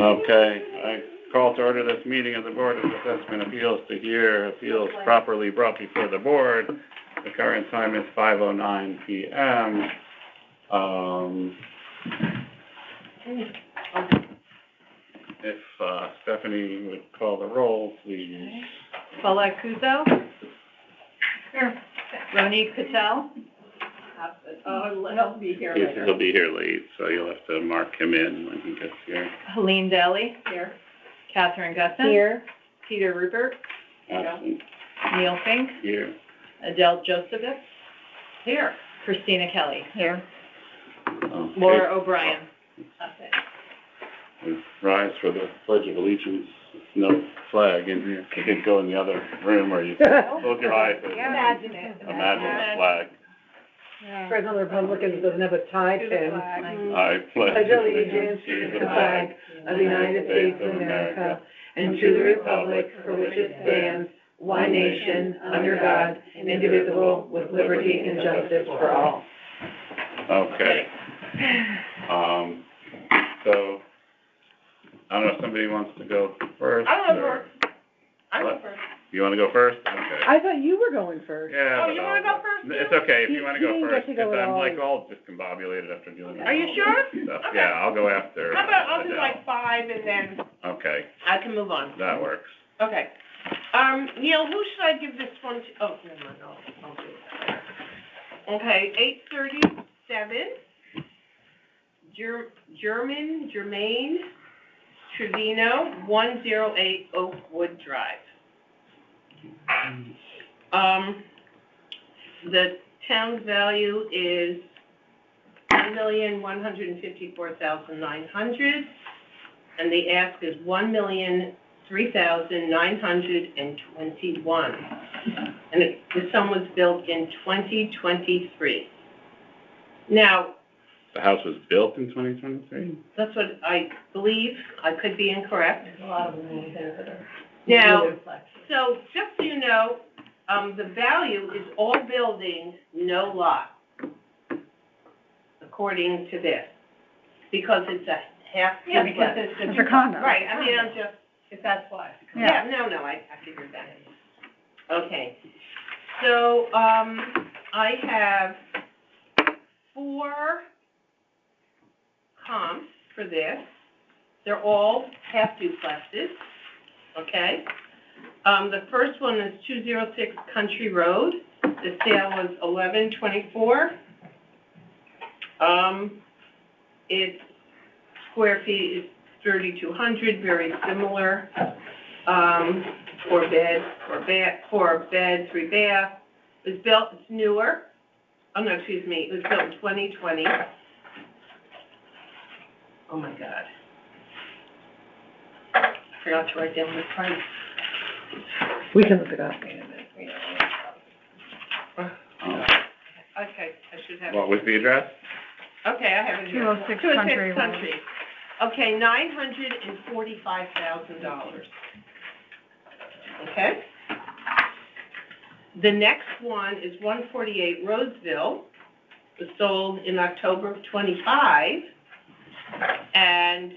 Okay, I call to order this meeting of the Board of Assessment Appeals to hear appeals properly brought before the board. The current time is 5:09 p.m. If Stephanie would call the roll, please. Paula Kuzo. Here. Roni Patel. He'll be here later. He'll be here late, so you'll have to mark him in when he gets here. Helene Daly. Here. Catherine Gusson. Here. Peter Rupert. Absent. Neil Fink. Here. Adele Josephus. Here. Christina Kelly. Here. Okay. Laura O'Brien. We rise for the Pledge of Allegiance. No flag in here. You could go in the other room or you can close your eyes and Imagine it. imagine a flag. President of the Republicans doesn't have a tie pin. I Pledge allegiance to the flag of the United States of America and to the republic for which it stands, one nation, under God, indivisible, with liberty and justice for all. Okay. So, I don't know if somebody wants to go first. I'll go first. I'll go first. You want to go first? Okay. I thought you were going first. Yeah. Oh, you want to go first? It's okay if you want to go He didn't first, get to go because at I'm all. like all discombobulated after dealing with Are you all sure? this stuff. Okay. Yeah, I'll go after. How about I'll do Adele. like 5 and then Okay, I can move on. that works. Okay. Neil, who should I give this one to? Oh, never mind, I'll do it. Okay, 837, Jermaine Trevino, 108 Oakwood Drive. The town's value is $1,154,900, and the ask is $1,003,921. And this home was built in 2023. Now, The house was built in 2023? that's what I believe. I could be incorrect. There's a lot of them in there that are. Now, so just so you know, the value is all building, no lot, according to this, because it's a half Yeah, duplex. because It's a condo. Right, I mean, I'm just, If that's why. yeah, no, I figured that. Okay, so, I have 4 comps for this. They're all half duplexes, okay? The first one is 206 Country Road. The sale was $11.24. Its square feet is 3,200, very similar. 4 bed, 3 bath. It was built, it's newer. Oh, no, excuse me, it was built in 2020. Oh, my God. I forgot to write down the price. We can look it up. Okay, I should have it. What was the address? Okay, I have it here. 206 Country Road. Okay, $945,000. Okay? The next one is 148 Roseville. It was sold in October of '25, and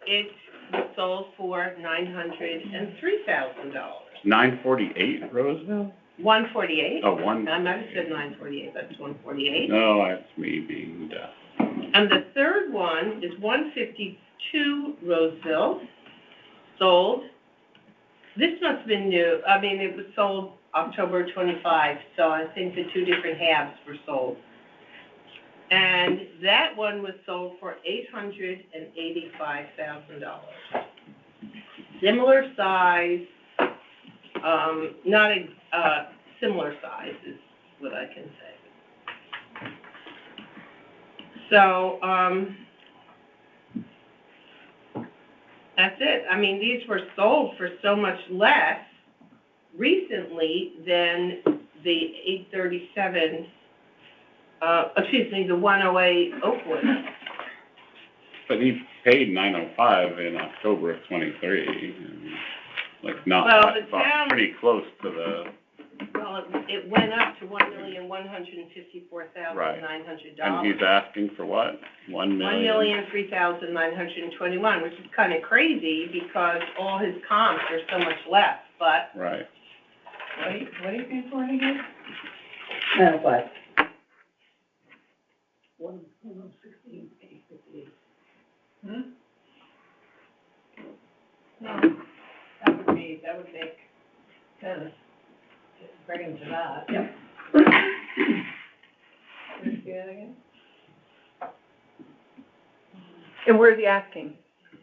it was sold for $903,000. 948 Roseville? 148? Oh, one. I might have said 948, but it's 148. No, that's me being deaf. And the third one is 152 Roseville, sold. This must have been new. I mean, it was sold October 25, so I think the 2 different halves were sold. And that one was sold for $885,000. Similar size, not a, similar size is what I can say. So, that's it. I mean, these were sold for so much less recently than the 837, the 108 Oakwood. But he paid $905 in October of '23. Like not Well, that the far, town- pretty close to the Well, it went up to $1,154,900. And he's asking for what? 1,000,000? $1,003,921, which is kind of crazy because all his comps are so much less, but Right. What are you paying for it again? What? 116,858. No, that would make sense, just bring him to that. Yep. Let's do that again. And where's he asking?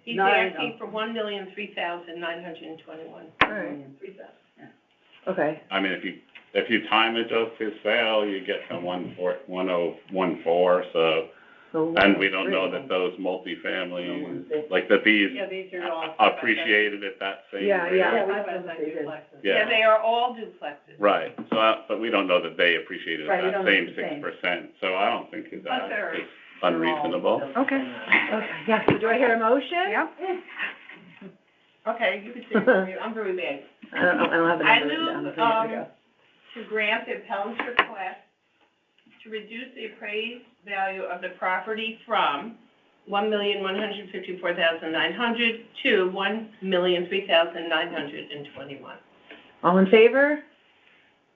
he's No, I asking know. for $1,003,921. All right, okay. I mean, if you time adjust his sale, you get to 1,014, so, So and we don't know that those multifamilies, like the Bs Yeah, these are all. appreciated at that same Yeah, rate. yeah. we Side by have side to say this. duplexes. Yeah, they are all duplexes. Right, so, but we don't know that they appreciated Right, we at that don't know same the same. 6%, so I don't think his But ask they're- is unreasonable. Okay, yes, so do I hear a motion? Yep. Okay, you can say it, I'm very bad. I don't have a I number written move, down, so I'm good to go. To grant the appellant's request to reduce the appraised value of the property from $1,154,900 to $1,003,921. All in favor?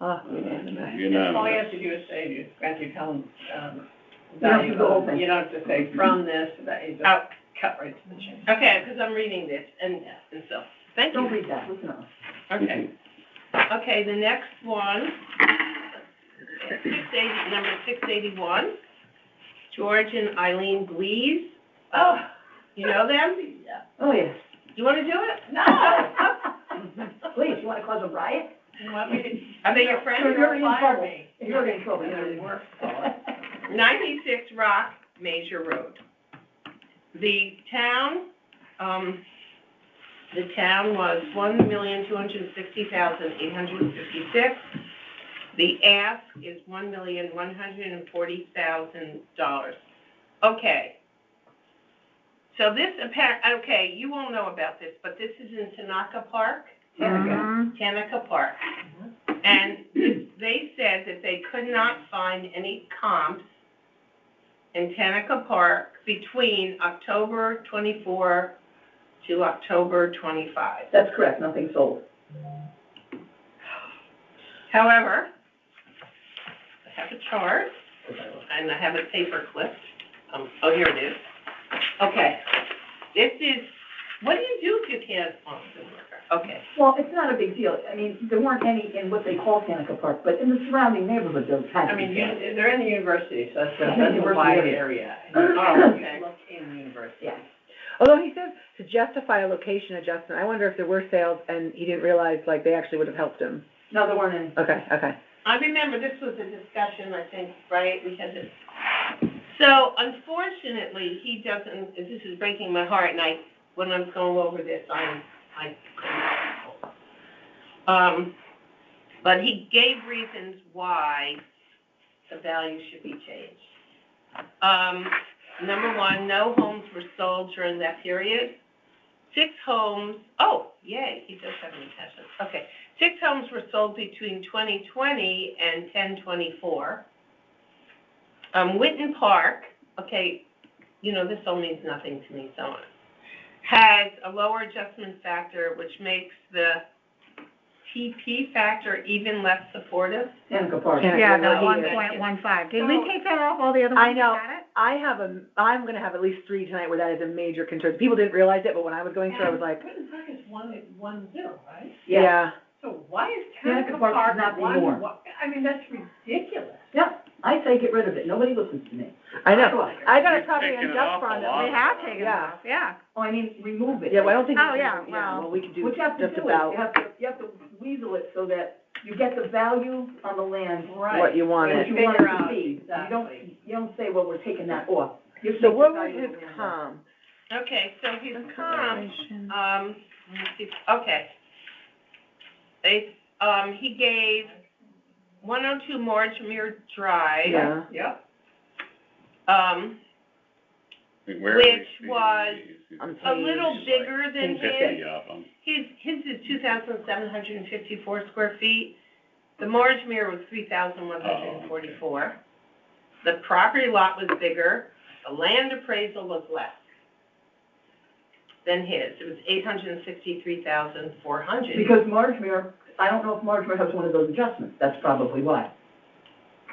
Oh, unanimous. You know. All you have to do is say, you grant the appellant, You don't have to value, do the whole thing. you don't have to say from this, that you just Oh, cut right to the chase. okay, because I'm reading this, and so, thank Don't you. read that, listen up. Okay. Okay, the next one, number 681, George and Eileen Blees. Oh. You know them? Oh, yes. You want to do it? No. Please, you wanna cause a riot? You want me to? Are they your friends? You're in Fire trouble. me. You're in trouble, Yeah, you're in worse. 96 Rock Major Road. The town was $1,260,856. The ask is $1,140,000. Okay. So this okay, you won't know about this, but this is in Tanaka Park. Tanaka Park. And they said that they could not find any comps in Tanaka Park between October 24 to October 25. That's correct, nothing sold. However, I have a chart, and I have a paper clip. Oh, here it is. Okay. This is, what do you do if you can't find the worker? Okay. Well, it's not a big deal, I mean, there weren't any in what they call Tanaka Park, but in the surrounding neighborhood, there had I to be. mean, they're in the university, so that's Yeah, a university wide area. area. Oh, okay. Look in the university. Yeah. Although he says to justify a location adjustment, I wonder if there were sales and he didn't realize, like, they actually would have helped him. No, there weren't any. Okay, okay. I remember this was a discussion, I think, right? We had this. So unfortunately, he doesn't, this is breaking my heart, and when I'm going over this, but he gave reasons why the value should be changed. Number one, no homes were sold during that period. 6 homes, oh, yay, he does have an attachment, okay. 6 homes were sold between 2020 and 10/24. Witten Park, okay, this all means nothing to me, so on, has a lower adjustment factor, which makes the TP factor even less supportive. Tanaka Park. Yeah, the no, 1.15. Did we take that off all the other ones? I know. Got it? I'm gonna have at least 3 tonight where that is a major concern. People didn't realize it, but when I was going through, I was like, Witten Park is 110, right? yeah. So why is Tanaka Tanaka Park Park should not be one? more. I mean, that's ridiculous. Yep, I say get rid of it, nobody listens to me. I know. I got a You've copy taken on it Duck off a Farm. lot. We have taken it Yeah. off, yeah. Oh, I mean, remove it. Yeah, well, I don't think. Oh, we can- yeah, well. well, we can do What you have to just do is, about you have to weasel it so that you get the value on the land what you want that it. you want it Figure to out be. exactly. You don't say, well, we're taking that off. You So take what the was value his of the land off. com? Okay, so his comp, Consideration. let me see, okay. He gave 102 Mortimer Drive. Yeah. Yep. Where Which do we see was these? On A little Page, bigger than like, his. 50 of them. His is 2,754 square feet. The Marshmere was 3,144. The property lot was bigger, the land appraisal was less than his. It was 863,400. Because Marshmere, I don't know if Marshmere has one of those adjustments, that's probably why.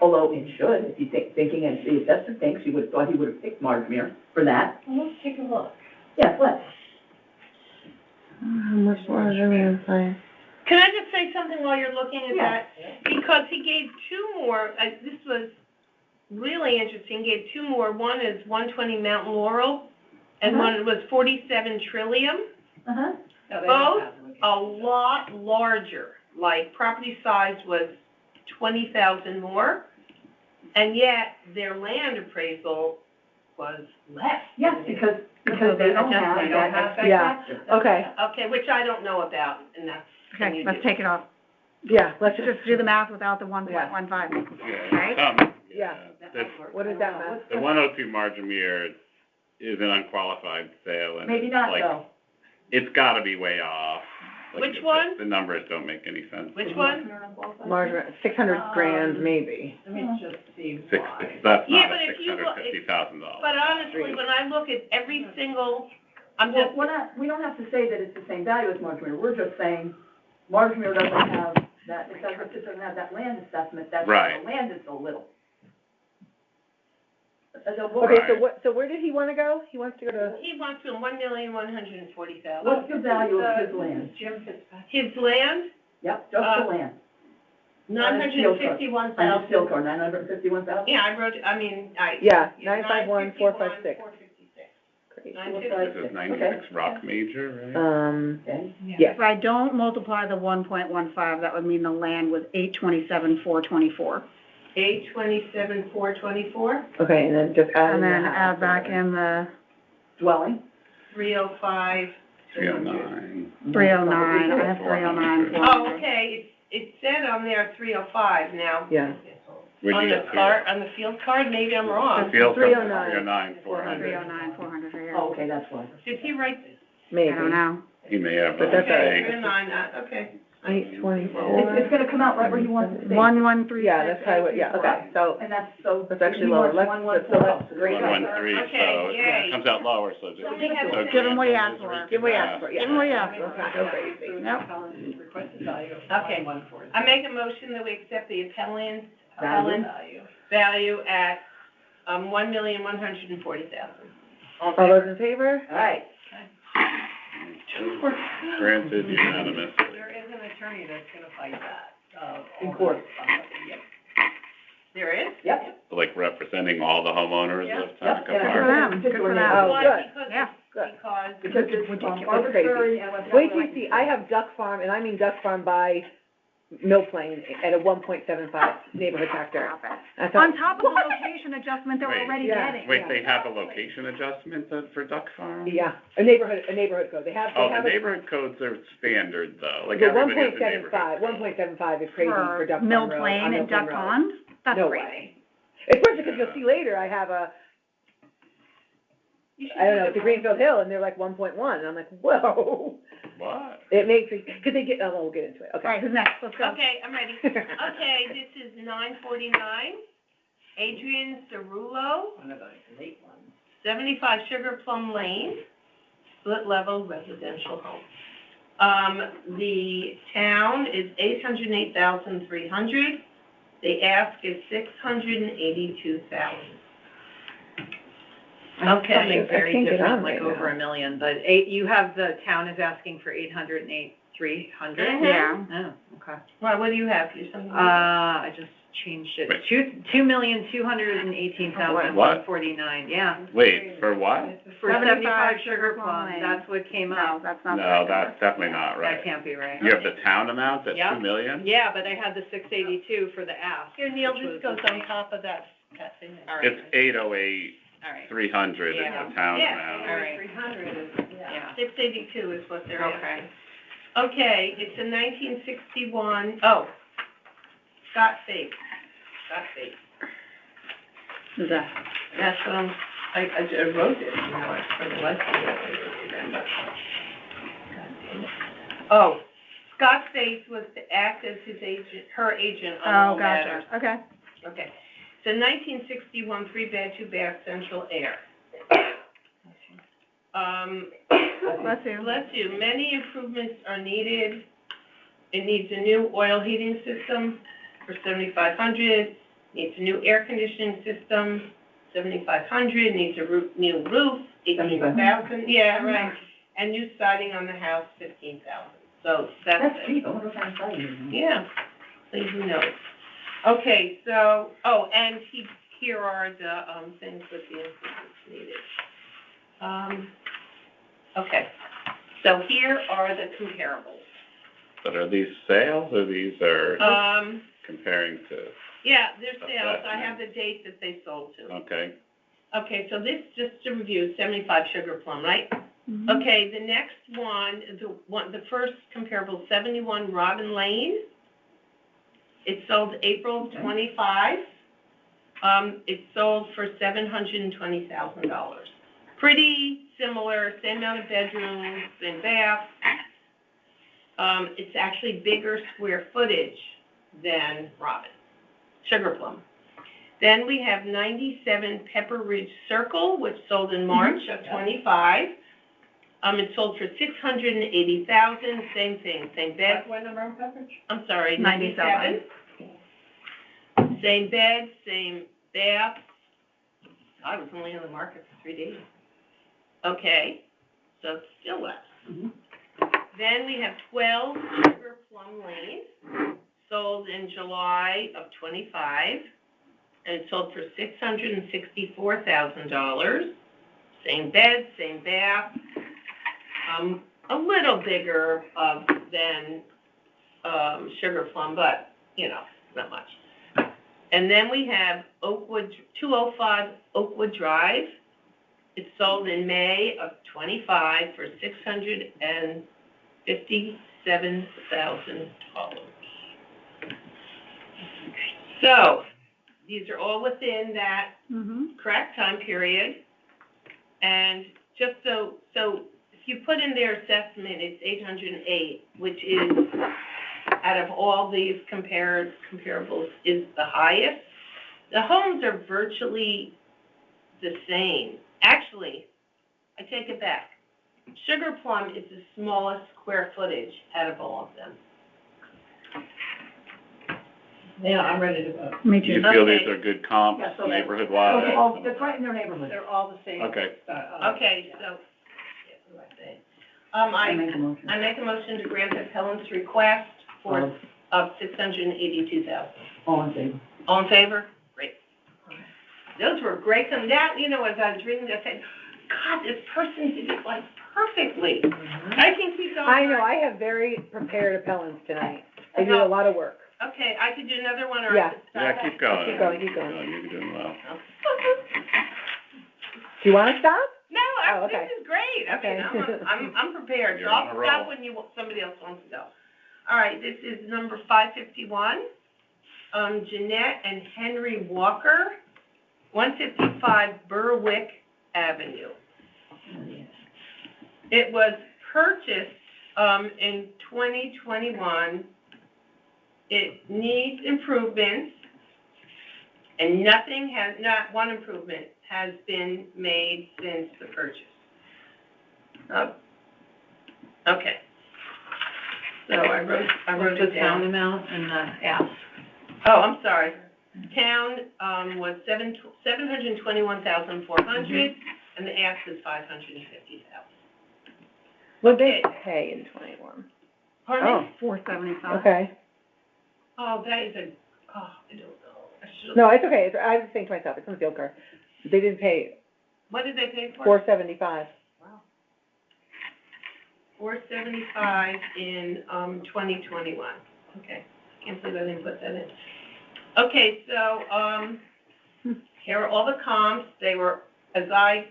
Although it should, if you thinking as the assessor thinks, you would have thought he would have picked Marshmere for that. Well, let's take a look. Yes, let's. How much larger we play? Can I just say something while you're looking at Yeah. that? Because he gave two more, this was really interesting, he gave two more. One is 120 Mount Laurel, and one was 47 Trillium. Uh-huh. Both a lot larger, like property size was 20,000 more, and yet their land appraisal was less. Yes, because they don't have that. Yeah, okay, Okay, which I don't know about, and that's, can Okay, you let's do? take it off. yeah, let's Let's just do the math without the 1.15. Right? Yeah. what is that, Matt? The 102 Marjamere is an unqualified sale, and Maybe not like, though. it's gotta be way off. Like, Which one? The numbers don't make any sense. Which one? Margaret, 600 grand, maybe. Let me just see That's Yeah, not but a if you look- $650,000. But honestly, when I look at every single, I'm Well, just, we don't have to say that it's the same value as Marshmere, we're just saying Marshmere doesn't have that, it doesn't have that land assessment, that's why Right. the land is so little. Okay, so where did he wanna go? He wants to go to, he wants to 1,140,000. What's the value of his land? His land, Yep, just the land. 951,000. On steel car, 951,000? Yeah, I wrote, I mean, yeah, 951,456. 456. Great. 950. This is 96 Rock Major, right? Okay. yes, If I don't multiply the 1.15, that would mean the land was 827,424. 827,424, okay, and then just add in And the then house. add back in the Dwelling? 305. 309. 309, I have 309, Oh, okay, it said on there 305 now. Yeah. Where'd On you the get card, on the field card, maybe I'm wrong. Field code 309. 309, 400. 309, 400 right here. Oh, okay, that's why. Did he write this? Maybe. I don't know. He may have But a that's all right. mistake. 309, okay. 824. It's gonna come out right where he wants it to be. 1136. Yeah, that's probably what, yeah, okay, so, And that's, so. That's actually he lower. wants Let's- 114. great. 113, Okay, so yay. it comes out lower, so just. Something has so to Give him what he just asked for. read give me the ask math. for, yeah. Give him what he asked for. Okay, go crazy. Yep. Okay, I make a motion that we accept the appellant's Value. value at, 1,140,000. All those in favor? All right. Granted unanimously. There is an attorney that's gonna fight that, In court. There is? Yep. Like representing all the homeowners of Town Good for Park. them, good for them. Oh, Why? good. Yeah. Good. Because Because it's Ridiculous. arbitrary and what's. Wait till you see, I have Duck Farm, and I mean Duck Farm by Mill Plain at a 1.75 neighborhood factor. Stop it. I thought, On top of the location adjustment they're Wait. already Yeah. getting. Wait, they have a location adjustment for Duck Farm? yeah, a neighborhood code, they have Oh, the a, neighborhood codes are standard though, like the everybody has a neighborhood. 1.75 is crazy for Duck Farm Mill Road, Plain on Mill and Plain Duck Road. Pond? That's No crazy. way. Especially because you'll see later, I have a, I don't know, it's a Greenfield Hill, and they're like 1.1, and I'm like, whoa. What? It makes me, because they get, oh, we'll get into it, All okay. right, who's next? Let's go. Okay, I'm ready. Okay, this is 949, Adrian Cerullo. One of those late ones. 75 Sugar Plum Lane, split level residential home. The town is 808,300. The ask is 682,000. Something I very can't get different, on like right over now. $1 million, but you have the town is asking for 808,300? Mhm. Yeah. Oh, okay. Well, what do you have? You something? I just changed it, Wait. 2,218,149, yeah. Wait, for what? For 75 Sugar Plum Plum, Lane. that's what came No, up. that's not. No, correct. that's definitely not That right. can't be right. You have the town amount at Yeah. 2 million? Yeah, but I had the 682 for the ask. Here, Neil, which this was goes the- on top of that, thing. All right, It's 808, all right, 300 is Yeah. the town Yeah. amount. all right, 300 is, yeah. 682 is what they're Okay. asking. Okay, it's a 1961, oh, Scott Fate. Who's that? That's, I wrote it, you know, for the license. Oh, Scott Faith was to act as his agent, her agent on all Oh, gotcha, matters. okay. Okay. So 1961, 3-bed, 2-bath, central air. Bless you. Bless you. Many improvements are needed. It needs a new oil heating system for $7,500. Needs a new air conditioning system, $7,500. Needs a new roof, $18,000. Yeah, right. And new siding on the house, $15,000. So that's cheap, I wonder what kind of siding it is. yeah. Please who knows. Okay, so, and here are the, things with the improvements needed. Okay, so here are the comparables. But are these sales or these are comparing to, Yeah, they're sales, I have the date that they sold to. okay, Okay, so this, just to review, 75 Sugar Plum, right? Mhm. Okay, the next one, the first comparable, 71 Robin Lane. It sold April 25. It sold for $720,000. Pretty similar, same amount of bedrooms, same bath. It's actually bigger square footage than Robin, Sugar Plum. Then we have 97 Pepper Ridge Circle, which sold in March of 25. It sold for $680,000, same thing, same bed. What number on Pepperidge? I'm sorry, 97. 97. Same bed, same bath. I was only on the market for 3 days. Okay, so it's still less. Then we have 12 Sugar Plum Lane, sold in July of 25, and it sold for $664,000. Same bed, same bath. A little bigger than Sugar Plum, but, not much. And then we have 205 Oakwood Drive. It sold in May of 25 for $657,000. So, these are all within that Mhm. correct time period. And just so if you put in their assessment, it's 808, which is, out of all these comparables, is the highest. The homes are virtually the same. Actually, I take it back. Sugar Plum is the smallest square footage out of all of them. Yeah, I'm ready to vote. Me do you too. feel Okay. these are good comps, Yeah, so neighborhood-wise? that's right in their neighborhood. They're all the same. Okay. Okay, so, what do I say? I make a motion. I make a motion to grant the appellant's request for, of $682,000. All in favor? All in favor? Great. Those were great. And that, as I was reading this, I said, God, this person did it like perfectly. I can keep going. I know, I have very prepared appellants tonight. They do a lot of work. Okay, I could do another one, or I Yeah. could stop. Yeah, keep going. Keep going, keep going. You're doing well. Do you wanna stop? No, Oh, okay. this is great. I Okay. mean, I'm prepared. So You're on I'll a roll. stop when somebody else wants to go. All right, this is number 551. Jeanette and Henry Walker, 155 Berwick Avenue. It was purchased, in 2021. It needs improvements, and not one improvement has been made since the purchase. Okay. So I wrote it down. amount and the ask? Oh, I'm sorry. Town, was $721,400, and the ask is $550,000. What did they pay in 21? Pardon me? $475. Okay. Oh, that is I don't know. I should've- No, it's okay, I was thinking to myself, it's on the field card. They didn't pay What did they pay for? $475. $475 in, 2021. Okay, can't believe I didn't put that in. Okay, so, here are all the comps. They were, as I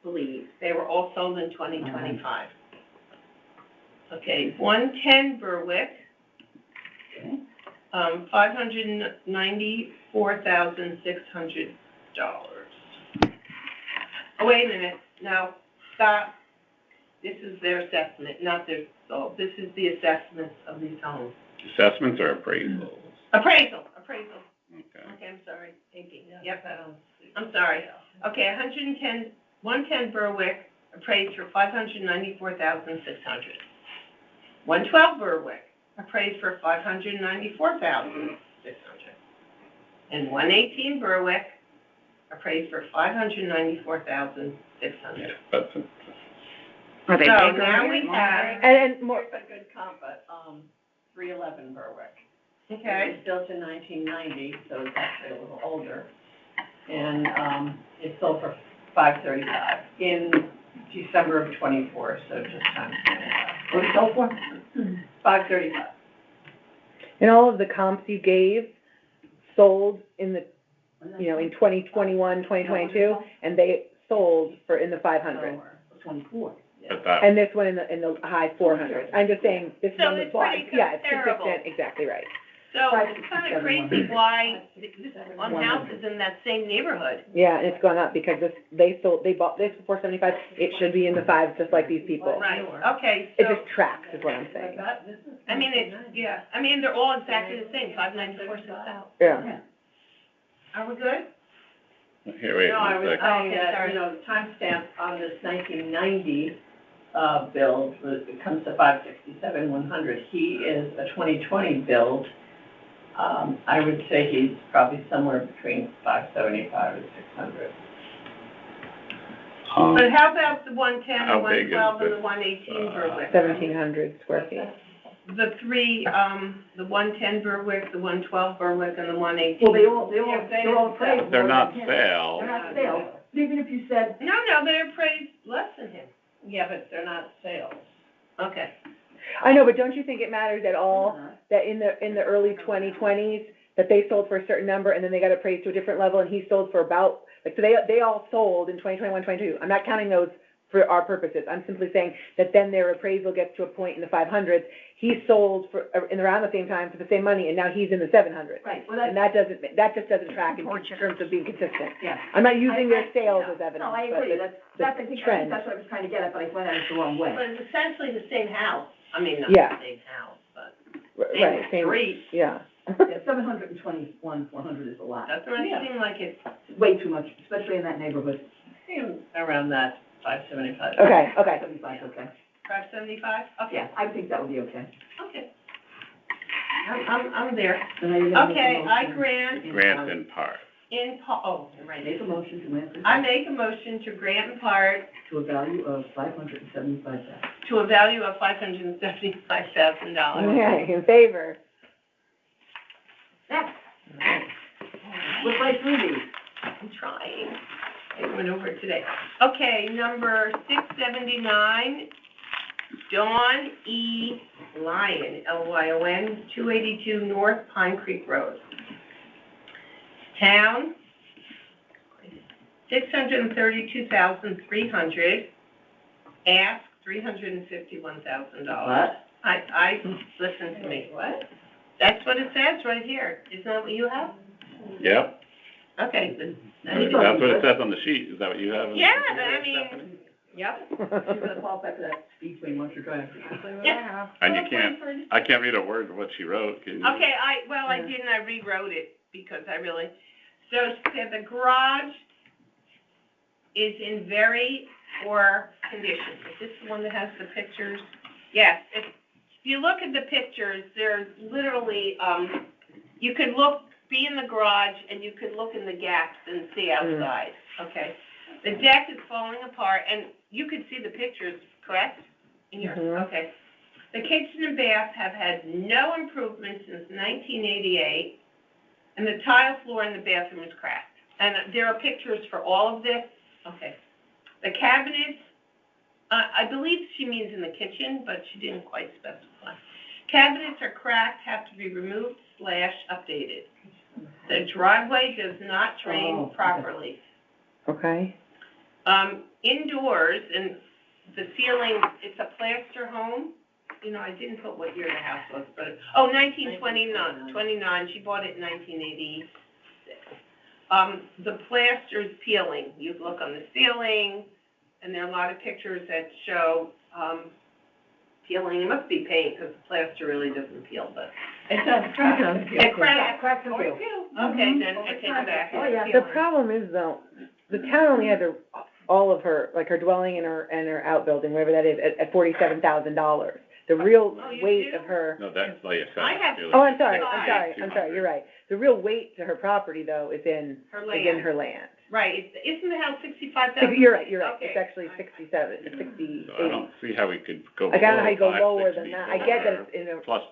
believe, they were all sold in 2025. Okay, 110 Berwick. Okay. $594,600. Oh, wait a minute, no, stop. This is their assessment, not their sold. This is the assessment of these homes. Assessments or appraisals? Appraisal. Okay. Okay, I'm sorry, yep, I'm sorry. Okay, 110 Berwick, appraised for $594,600. 112 Berwick, appraised for $594,600. And 118 Berwick, appraised for $594,600. But, Are they So bigger? now we have, And more, Here's a good comp, but, 311 Berwick. okay, It was built in 1990, so it's actually a little older. And, it sold for $535 in December of '24, so just times 25. What did it sell for? $535. and all of the comps you gave sold in the, you know, in 2021, 2022, and they sold for in the 500. 24. but that, And this one in the high 400s. I'm just saying, this is So on the it's slide. pretty Yeah, it's comparable. consistent, exactly right. so it's kind of crazy why this one house is in that same neighborhood. Yeah, and it's gone up because they bought this for $475, it should be in the fives, just like these people. Right, okay, It so, just tracks, is what I'm saying. I mean, they're all exactly the same, 594, 6,000. Yeah. Are we good? here, wait No, I one was second. saying Okay, that, sorry. you know, the timestamp on this 1990, build, it comes to 567,100. He is a 2020 build. I would say he's probably somewhere between 575 and 600. But how about the 110, How the big is 112, and the this, 118 Berwick? 1,700 square feet. The three, the 110 Berwick, the 112 Berwick, and the 118. Well, they're all appraised. They're more not than him. sales. They're not sales. Even if you said. No, they're appraised less than him. Yeah, but they're not sales. Okay. I know, but don't you think it matters at all that in the early 2020s, that they sold for a certain number and then they got appraised to a different level and he sold for about, like, so they all sold in 2021, 22. I'm not counting those for our purposes. I'm simply saying that then their appraisal gets to a point in the 500s. He sold for, in around the same time for the same money and now he's in the 700s. Right, well, And that just doesn't track in terms of being consistent. yeah. I'm not using their sales as evidence, No, I but agree, it's that's, the I think trend. that's what I was trying to get at, but I went at it the wrong way. But it's essentially the same house. I mean, not Yeah. the same house, but Right, same street. yeah. Yeah, 721, 400 is a lot. Doesn't it seem like it's Way too much, especially in that neighborhood. Around that 575. Okay. 575, okay. 575? Okay, Yeah, I think that would be okay. okay. I'm there. So now you're gonna make a Okay, I motion grant Grant in part. you're right. Make a motion to grant this I make a motion to grant in part to a value of $575,000. to a value of $575,000. Okay, in favor. Next. Look right through these. I'm trying. I went over it today. Okay, number 679, Dawn E. Lyon, Lyon, 282 North Pine Creek Road. Town, $632,300. Ask, $351,000. What? Listen to me. What? That's what it says right here. Isn't that what you have? Yep, Okay, then. that's what it says on the sheet, is that what you have? Yeah, I mean, yep. You're gonna qualify for that speedway once you're driving. Yeah. And you I can't read a word of what she wrote, can you? Okay, I didn't, I rewrote it because so she said the garage is in very poor condition. Is this the one that has the pictures? Yes, if you look at the pictures, there's literally, you could be in the garage and you could look in the gaps and see outside, okay? The deck is falling apart and you could see the pictures, correct? In your, okay. The kitchen and bath have had no improvement since 1988, and the tile floor in the bathroom is cracked. And there are pictures for all of this. Okay. The cabinets, I believe she means in the kitchen, but she didn't quite specify. Cabinets are cracked, have to be removed / updated. The driveway does not drain properly. Okay. Indoors, and the ceiling, it's a plaster home. You know, I didn't put what year the house was, but, 1929, she bought it in 1986. The plaster's peeling. You look on the ceiling, and there are a lot of pictures that show, peeling, it must be paint, because the plaster really doesn't peel, but. It does, crack. It cracks. Cracks and peels. Okay, then I take it back. Oh, yeah. The problem is though, the town only has all of her, like her dwelling and her outbuilding, whatever that is, at $47,000. The real Oh, you weight do? of her, No, that's like a I have- feeling. oh, I'm sorry, you're right. The real weight to her property though is in Her is in land, her land. right, isn't the house 65,000? You're right, it's Okay. actually 67, 60, So I don't see how we could go Like, I don't know how you go below lower than that. I get that it's in a, Plus,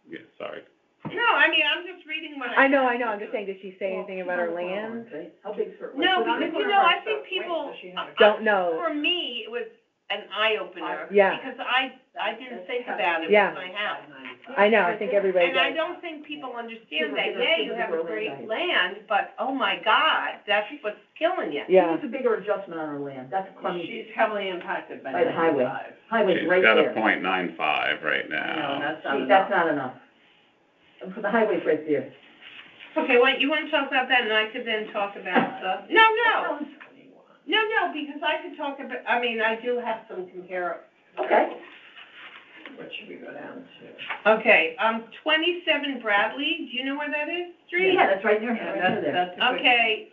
yeah, sorry. No, I mean, I'm just reading what I know, I'm just saying, did she say anything about her land? How big's her? No, because, you know, I think people, Don't know. for me, it was an eye-opener. Yeah. Because I didn't think about it Yeah. with my house. I know, I think everybody And I does. don't think people understand that, yeah, you have a great land, but, oh my God, that's what's killing you. Yeah, It's a bigger adjustment on her land, that's funny, She's heavily impacted by by the highway. 95. Highway's She's right got there. a .95 right No, now. that's not See, enough. that's not enough. The highway's right there. Okay, well, you wanna talk about that, and I could then talk about the, no, because I could talk about, I mean, I do have some Okay. What should we go down to? Okay, 27 Bradley, do you know where that is, street? Yeah, that's right there, Yeah, right that's, there. that's a good. Okay,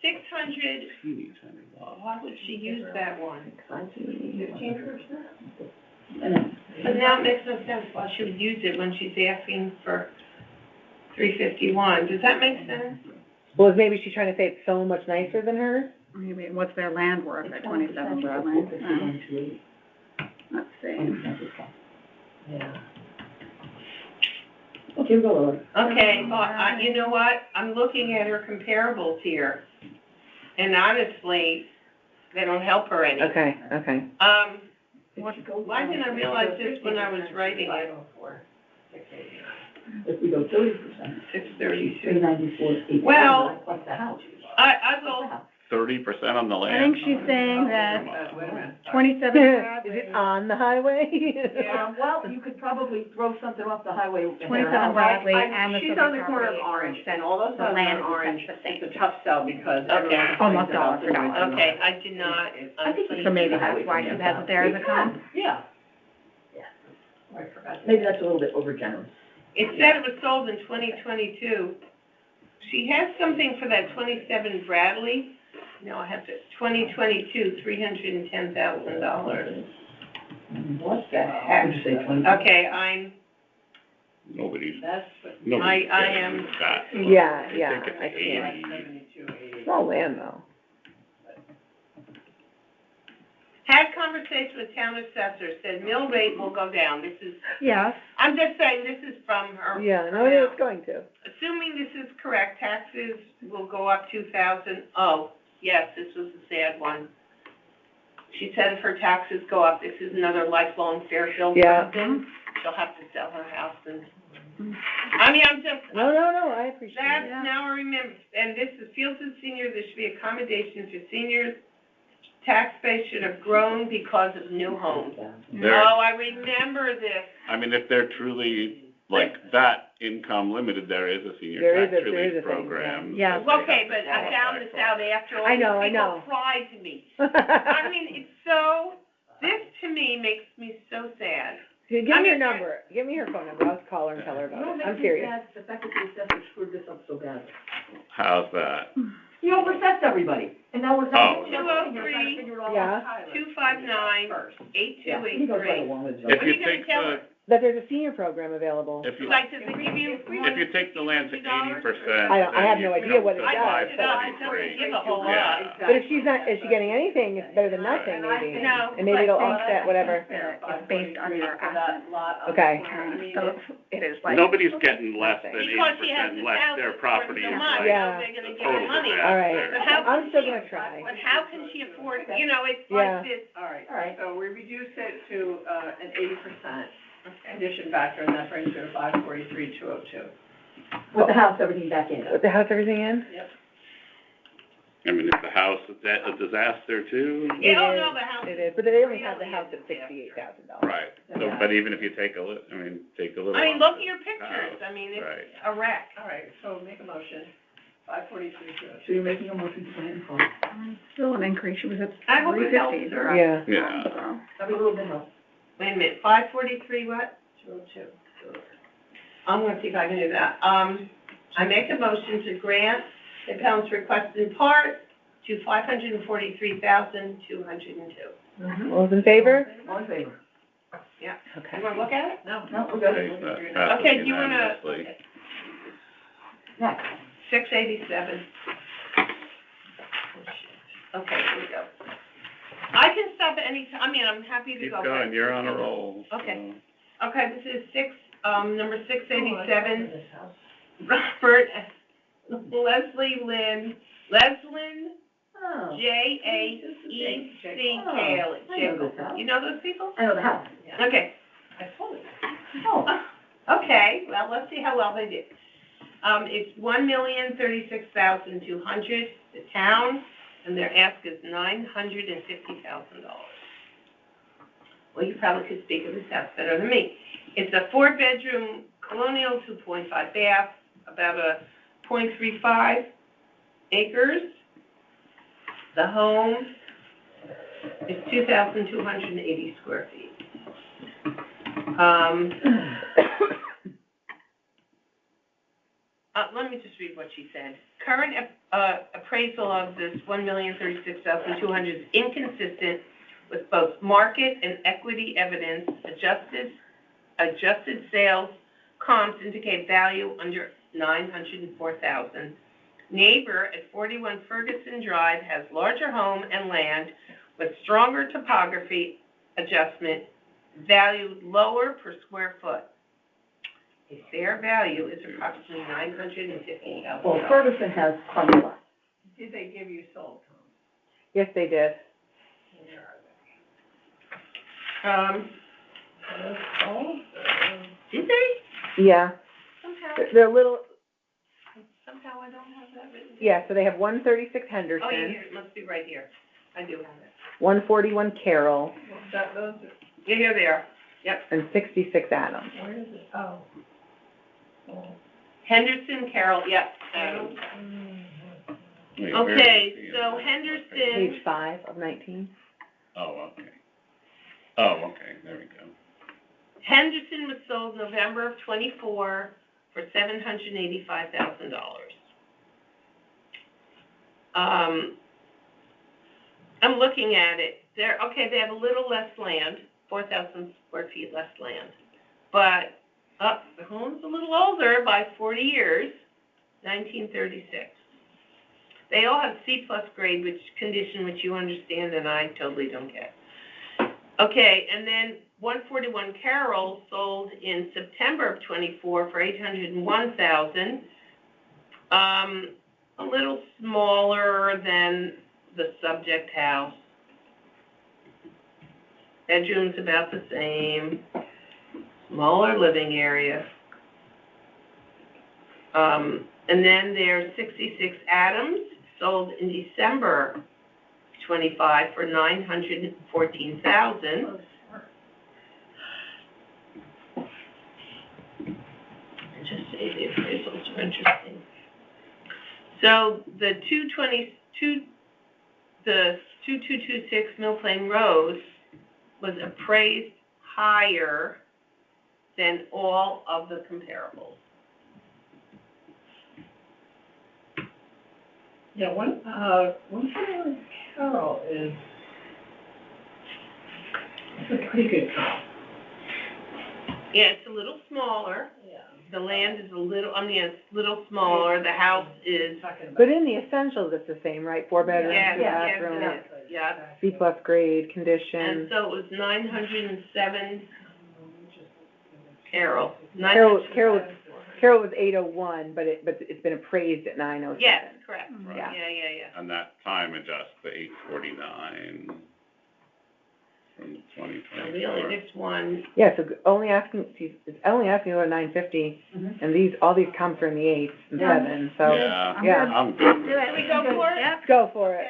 600, Teeny tiny lot. why would she use that one? 15%. But now it makes no sense why she would use it when she's asking for 351, does that make sense? well, maybe she's trying to say it's so much nicer than hers? Maybe, what's their land worth at 27 Broadway? Let's see. Yeah. Okay, we'll go on. Okay, well, you know what, I'm looking at her comparables here, and honestly, they don't help her any. Okay. Why didn't I realize this when I was writing it? If we go 30%, 632. 394, Well, plus the house. I will, 30% on the I land. think she's saying that Wait a minute. 27 Is Bradley. it on the highway? Well, you could probably throw something off the highway. in her 27 house. Bradley and the She's subject on the corner of property. Orange, and all those The houses land on is Orange, the same. it's a tough sell because Okay. everyone Almost complains about dollar for the dollar. noise. okay, I did not, I think So maybe that's why she has it there as a comp? Yeah. Yeah. Oh, I forgot. Maybe that's a little bit overgenerous. it said it was sold in 2022. She has something for that 27 Bradley, no, I have to, 2022, $310,000. What the heck? Would you say 20? Okay, Nobody's, That's what, nobody's I getting am- that. Yeah, I yeah, think it's I see it. 80. 72, 80. Small land though. had conversation with town assessor, said mill rate will go down, this is, Yes, I'm just saying, this is from her. Yeah, no, her it's mouth. going to. Assuming this is correct, taxes will go up 2,000. Oh, yes, this was a sad one. She said if her taxes go up, this is another lifelong Fairfield Yeah. resident. She'll have to sell her house and, I mean, I'm just, No, I appreciate that's it. now I remember, and this is Fields and Senior, there should be accommodations for seniors. Tax base should have grown because of new homes. There- Oh, I remember this. I mean, if they're truly, like, that income limited, there is a senior There is tax a relief thing, program. yeah. that they Okay, have to but I found qualify this for. out after all I these know. people cried to me. I mean, it's so, this to me makes me so sad. Give me her number, give me her phone number, I'll call her and tell her You know about what it, I'm makes me serious. sad? The fact that the assessor screwed this up so bad. How's that? He oversets everybody, and now we're Oh. trying to figure it all out. Yeah. 259-8283. Yeah, he goes right along with it. If What are you you gonna take tell the, her? That there's a senior program available. if you, Like, does it give you more if you than take the land to $50? 80%, I have no idea what it I does, looked it up, it doesn't give a whole lot. Yeah. But if she's not, is she getting anything, it's better than nothing, maybe. No. And maybe it'll But offset whatever. It's based on your assets. Okay. So it is like. nobody's getting less than Because she has 80% the unless house their worth property so is much, like Yeah. so they're gonna a give total her money. disaster. All right, But how I'm can still she- gonna try. But how can she afford, you know, it's Yeah. like this. All right, All right. so we reduce it to, an 80% condition factor, and that brings her to 543,202. With the house, everything back in. With the house, everything in? I mean, is the house a disaster too? You don't It know is, the house. It is, but they only have the Really house is at a disaster. $68,000. Right, so, but even if you take a take a little. I mean, off look at your pictures, house, I mean, it's right. a wreck. All right, so make a motion, 543,202. So you're making a motion to plan for? Still an increase, she was at I hope it helps 350. her. Yeah. Yeah. So, That'd be a little bit help. Wait a minute, 543 what? 202. I'm gonna see if I can do that. I make a motion to grant the appellant's request in part to $543,202. All those in favor? All in favor? Okay. You wanna look at it? No, we're Okay, good. that passes Okay, do you wanna, unanimously. Next. 687. Okay, here we go. I can stop at any time, I mean, I'm happy to Keep go. going, but- you're on a roll. Okay. Okay, this is number 687, Robert Leslie Lynn, Leslin Oh. J-A-E-C Cayley. I know this house. You know those people? I know the house. Okay. Oh. Okay, well, let's see how well they did. It's $1,036,200, the town, and their ask is $950,000. Well, you probably could speak of this house better than me. It's a 4-bedroom colonial, 2.5 bath, about a 0.35 acres. The home is 2,280 square feet. Let me just read what she said. Current appraisal of this $1,036,200 is inconsistent with both market and equity evidence. Adjusted sales comps indicate value under $904,000. Neighbor at 41 Ferguson Drive has larger home and land with stronger topography adjustment, valued lower per square foot. A fair value is approximately $950,000. Well, Ferguson has plenty less. Did they give you sold, Tom? Yes, they did. Did they? Yeah. Somehow, They're a little, somehow I don't have that written. yeah, so they have 136 Oh, yeah, Henderson, here, it must be right here. I do have it. 141 Carroll, Those are, Yeah, here they are. and 66 Adams. where is it? Oh. Henderson, Carroll, yep, Adams. Wait, where is Okay, the, so what Henderson, page? Page 5 of 19. Oh, okay. Oh, okay, there we go. Henderson was sold November of '24 for $785,000. I'm looking at it. They have a little less land, 4,000 square feet less land. But, the home's a little older by 40 years, 1936. They all have C+ grade, which you understand and I totally don't get. Okay, and then 141 Carroll sold in September of '24 for $801,000. A little smaller than the subject house. Bedrooms about the same. Smaller living area. And then there's 66 Adams, sold in December 25 for $914,000. Just say the appraisals are interesting. So the 2226 Mill Plain Road was appraised higher than all of the comparables. Yeah, one Carroll is a pretty good comp. Yeah, it's a little smaller. Yeah. The land is it's a little smaller. The house is, But in the essentials, it's the same, right? 4 bedrooms, yes, 2 yes, bathrooms, it is, yeah. C+ grade, And condition. so it was 907 Carroll. Carroll was 801, but it's been appraised at 907. Yes, correct. Right. Yeah. Yeah. And that time adjust the 849 from So 2024. the only next one, Yeah, so it's only asking about 950, and all these comps are in the 8s and 7, so. Yeah, Yeah. I'm good with Can that. we go for it? Let's go for it.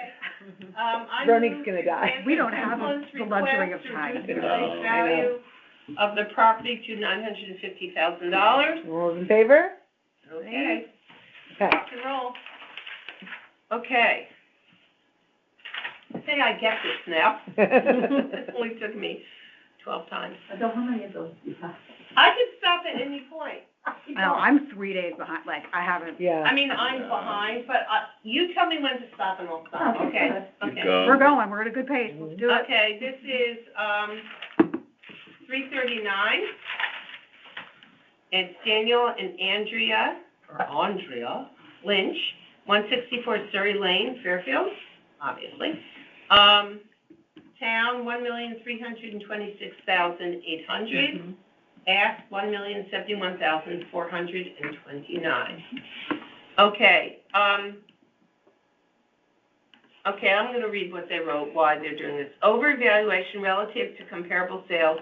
I Veronique's move gonna to die. grant We don't the have appellant's the luxury request of time. to reduce the No. face value of the property to $950,000. All those in favor? Okay, Okay. rock and roll. Okay. I say I get this now. It only took me 12 times. Adele, how many of those do you have? I can stop at any point. No, I'm 3 days behind, like, I haven't, Yeah. I mean, I'm behind, but, you tell me when to stop and I'll stop, okay? Keep Okay. going. we're going, we're at a good pace, let's do it. Okay, this is, 339. It's Daniel and Andrea Lynch, 164 Surrey Lane, Fairfield, obviously. Town, $1,326,800. Ask, $1,071,429. Okay, okay, I'm gonna read what they wrote, why they're doing this. Overvaluation relative to comparable sales,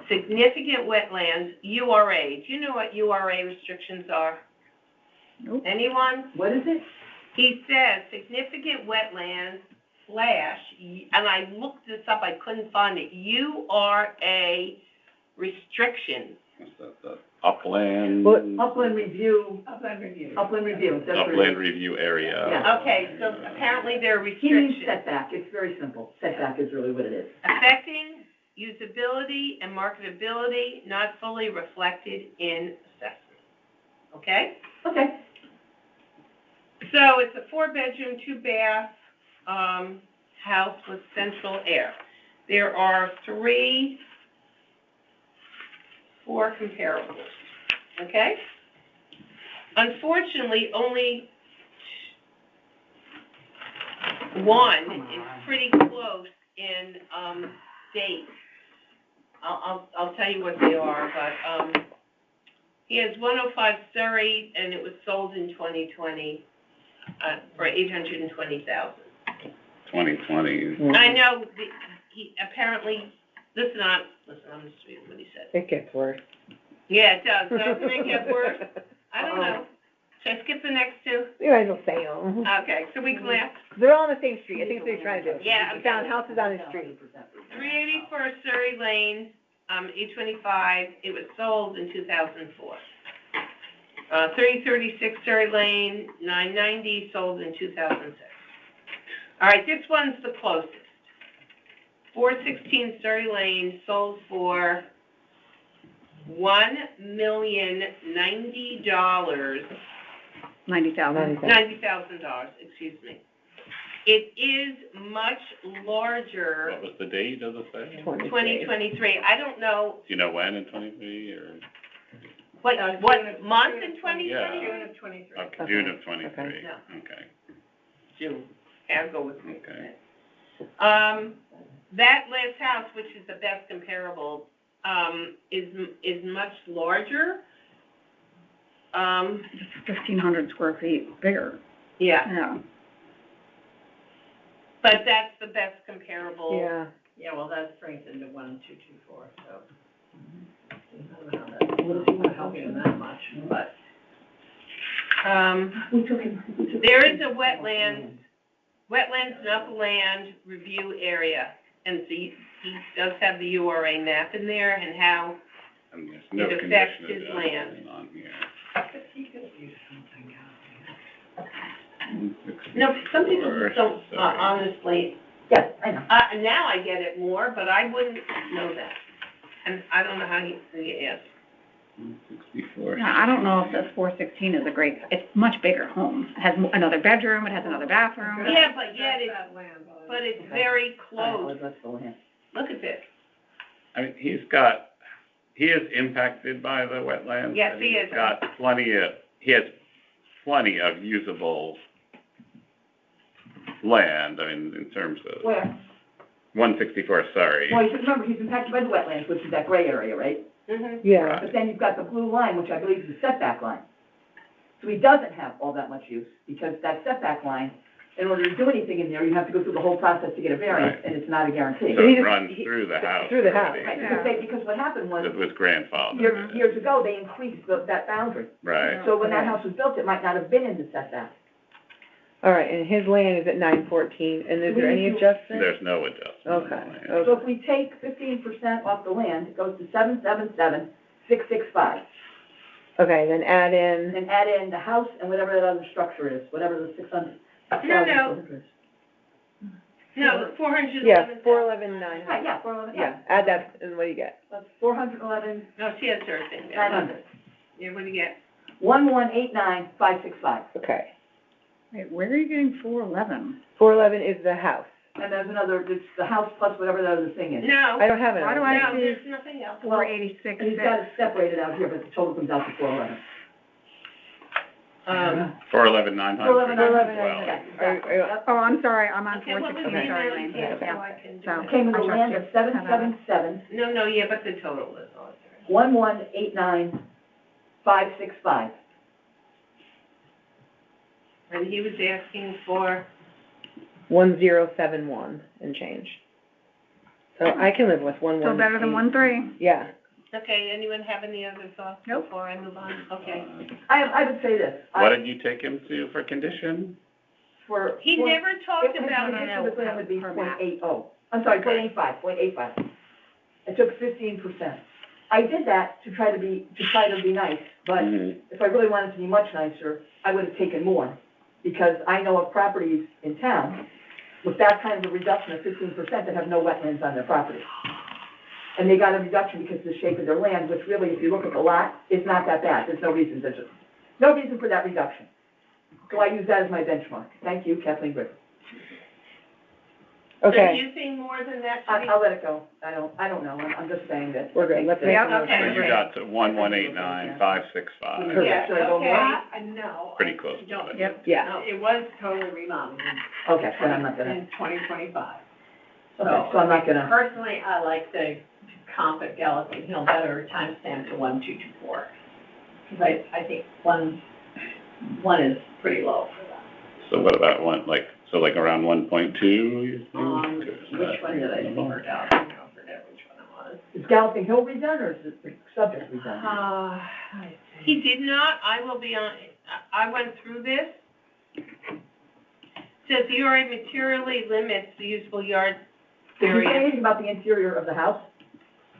significant wetlands, URA. Do you know what URA restrictions are? Nope. Anyone? What is it? He says significant wetlands / and I looked this up, I couldn't find it, URA restriction. What's that, upland? Upland review, Upland review. that's what it Upland is. review area. Yeah. Okay, so apparently there are He means restrictions setback, it's very simple. Setback is really what it is. affecting usability and marketability not fully reflected in assessment. Okay? Okay. So it's a 4-bedroom, 2-bath, house with central air. There are 4 comparables, okay? Unfortunately, only one is pretty close in, date. I'll tell you what they are, but, he has 105 Surrey, and it was sold in 2020, for $820,000. 2020. I know, he apparently, listen, I'm just reading what he said. It gets worse. Yeah, it does, doesn't it get worse? I don't know. Should I skip the next 2? You might as well say them. Okay, so we can laugh. They're all on the same street, I think that's what you're trying to do. Yeah, You found houses on the street. 384 Surrey Lane, 825, it was sold in 2004. 3036 Surrey Lane, 990, sold in 2006. All right, this one's the closest. 416 Surrey Lane, sold for $1,090,000, $90,000, excuse me. It is much larger, What was the date of the sale? 2023. I don't know, Do you know when in 23 or? what month in 2023? Yeah. June of 23. Okay, June of 23. Okay. No. Okay. June. I'll go with me. Okay. That last house, which is the best comparable, is much larger. 1,500 square feet bigger, Yeah, yeah. but that's the best comparable. Yeah. Yeah, well, that brings into 1224, so. I don't know how that's gonna help you that much, but. There is a wetlands and upland review area, and so he does have the URA map in there and how, And there's no It affects condition his of land. development on here. He could use something out. no, some people just don't, Sorry. honestly, Yes, I know. now I get it more, but I wouldn't know that. And I don't know how he asked. 164. Yeah, I don't know if this 416 is a great, it's much bigger home. It has another bedroom, it has another bathroom. Yeah, but yet it's, That land, but it's very All close. right, let's go ahead. Look at this. I mean, he is impacted by the wetlands. Yes, but he is. He has plenty of usable land, I mean, in terms of Where? 164, sorry. Well, you should remember, he's impacted by the wetlands, which is that gray area, right? Mm-hmm. Yeah. But then you've got the blue line, which I believe is the setback line. So he doesn't have all that much use, because that setback line, in order to do anything in there, you have to go through the whole process to get a variance, Right. and it's not a guarantee. So he it just- runs through the house. Through the house. already. Right, because what happened was, It was grandfathered. years ago, they increased that boundary. Right. So when that house was built, it might not have been in the setback. All right, and his land is at 914, and is there any adjustment? There's no adjustment. on the Okay, land. So okay. if we take 15% off the land, it goes to 777,665. Okay, then add in, And add in the house and whatever that other structure is, whatever the No, it's 411,000. Yeah, 411,900. Right, yeah, 411, Yeah, add that, and what do you get? That's 411, No, she has her thing there. 900. Yeah, what do you get? 1189565. Okay. Wait, where are you getting 411? 411 is the house. And there's another, it's the house plus whatever the other thing is. No, I don't have it. Why do no, I see there's nothing else. 486? And he's got it separated out here, but the total comes out to 411. 411,900 411,900. as well. Okay. Oh, I'm sorry, I'm on Okay, what was the 416, sorry, amount Lane. you gave, Yeah. so I can do So- it? Came in the I trust land you. of 777, No, yeah, but the total is all there. 1189565. And he was asking for, 1071 and change. So I can live with 118. Still better than 13. Yeah. okay, anyone have any other thoughts Nope. before I move on? Okay. I would say this. What did you take him to for condition? He never talked His about condition was going to be per .80. I'm sorry, .85. I took 15%. I did that to try to be nice, but if I really wanted to be much nicer, I would have taken more. Because I know of properties in town with that kind of a reduction of 15% that have no wetlands on their property. And they got a reduction because of the shape of their land, which really, if you look at the lot, is not that bad. There's no reason for that reduction. So I use that as my benchmark. Thank you, Kathleen Griffin. So Okay, you think more than that should be? I'll let it go. I don't know. I'm just saying that. we're good. Let's make Yeah, a motion. okay. So you got to 1189565, Correct. Should I go more? No. pretty close to Don't. it. Yep. Yeah. No, it was totally remodeled Okay, then I'm not gonna, in 2025. okay, so I'm not gonna, Personally, I like the comp at Galloping Hill better, timestamp to 1224. Because I think one is pretty low for that. So what about like around 1.2? you think? Which one did I mark out? I forget which one it was. is Galloping Hill redone, or is the subject redone? He did not, I will be on, I went through this. Says the URA materially limits the usable yard Did you say area. anything about the interior of the house?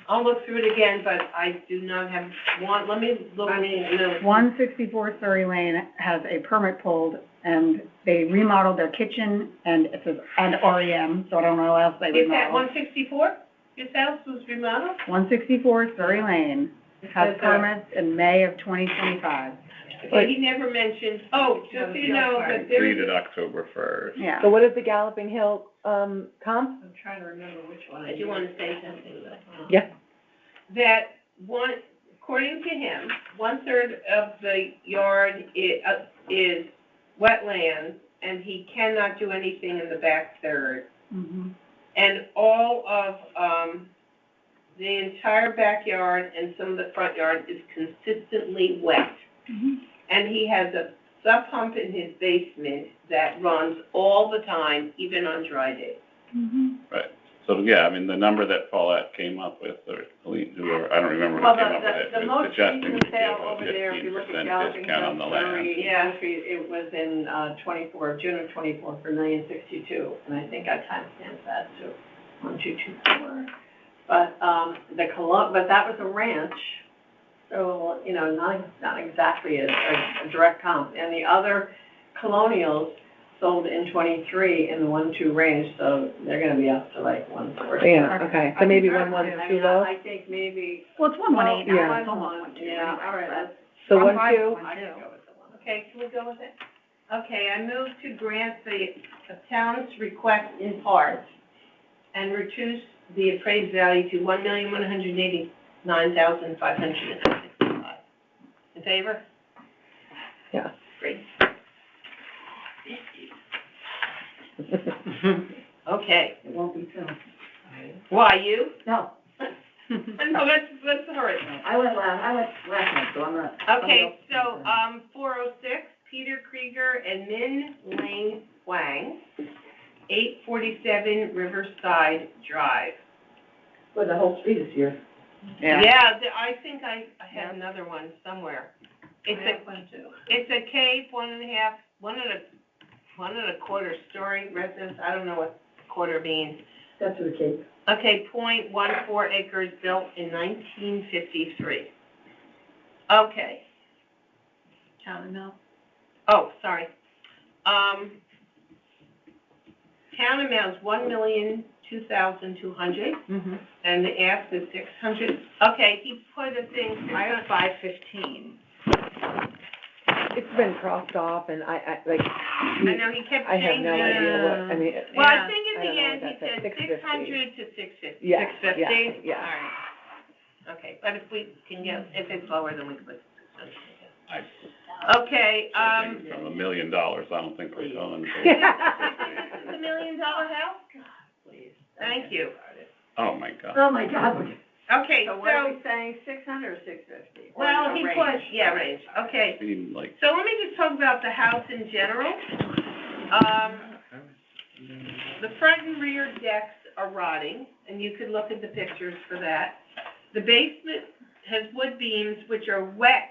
I'll look through it again, but I do not have one, let me look. I mean, no. 164 Surrey Lane has a permit pulled, and they remodeled their kitchen, and it says, and REM, so I don't know what else they Is that remodeled. 164? His house was remodeled? 164 Surrey Lane has says there. permits in May of 2025. Okay, he never mentioned, oh, just so you know, that there is, Dated October 1st. Yeah. So what is the Galloping Hill, comp? I'm trying to remember which one I do want to say something though. Yeah. That one, according to him, 1/3 of the yard is wetlands, and he cannot do anything in the back third. Mhm. And all of, the entire backyard and some of the front yard is consistently wet. Mhm. And he has a sub pump in his basement that runs all the time, even on dry days. Mhm. Right. So, yeah, I mean, the number that Paulette came up with, or whoever, I don't remember who Well, came up with it, the was most suggesting we recent give sale a over there, if you look at 15% Galloping discount on the Hill, land. Surrey, Yeah. it was in, June of 24 for $1,062,000, and I think I timestamped that to 1224. But, but that was a ranch, so, not exactly a direct comp. And the other colonials sold in 23 in the 1-2 range, so they're gonna be up to like 140. Yeah, okay, so maybe I 1 mean, too low? I think maybe, Well, it's 118 Yeah. now, it's almost 112. yeah, all right, let's, So I'm 1, fine 2? with 1, I can 2. go with the one. Okay, can we go with it? Okay, I move to grant the town's request in part and reduce the appraised value to $1,189,565. In favor? Yeah. Great. Okay, It won't be soon. why, you? No, No, let's hurry. I went last night, so I'm not. Okay, so, 406, Peter Krieger and Min Ling Wang, 847 Riverside Drive. Well, the whole street is here. Yeah. Yeah, I think I had another one somewhere. It's I have one too. it's a cave, 1.25 story residence, I don't know what quarter means. That's for the Cape. Okay, 0.14 acres built in 1953. Okay. Town and Mill. Oh, sorry. town amount is $1,002,200, Mhm. and the ask is $600. Okay, he put a thing. I have 515. It's been crossed off and I I know, he kept I have changing. no idea what, I mean. Well, I Yeah. think in I don't the know end, what he that said, said 600 to 650. Yeah, 650? yeah. All right. Okay, but if we can get, if it's lower, then we can put 600. Okay, I think from $1 million, I don't think we're going. This is a $1 million house? Please. Thank you. Oh, my God. Oh, my God. Okay, So what are so, we saying, 600 or 650? well, Or he a put, range? yeah, range, okay. Seemed like. So let me just talk about the house in general. The front and rear decks are rotting, and you could look at the pictures for that. The basement has wood beams which are wet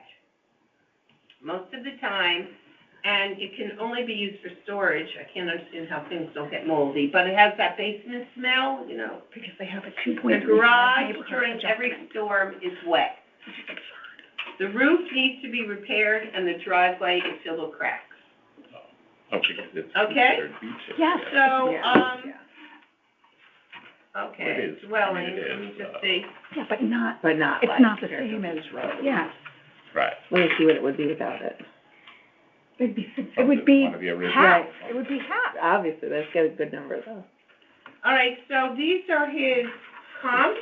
most of the time, and it can only be used for storage. I can't understand how things don't get moldy, but it has that basement smell, you know. Because they have a The 2.3 garage neighborhood during every adjustment. storm is wet. The roof needs to be repaired, and the driveway is filled with cracks. Oh, because it's Okay. considered beach Yes. area. So, Yeah. okay, It is. dwelling, It let me is, just see. Yeah, but not, But not it's like not the Fairfield same as, Beach Road. yeah. Right. Let me see what it would be without it. It From would be one of the original- half, it would be half. Obviously, that's got a good number though. All right, so these are his comps.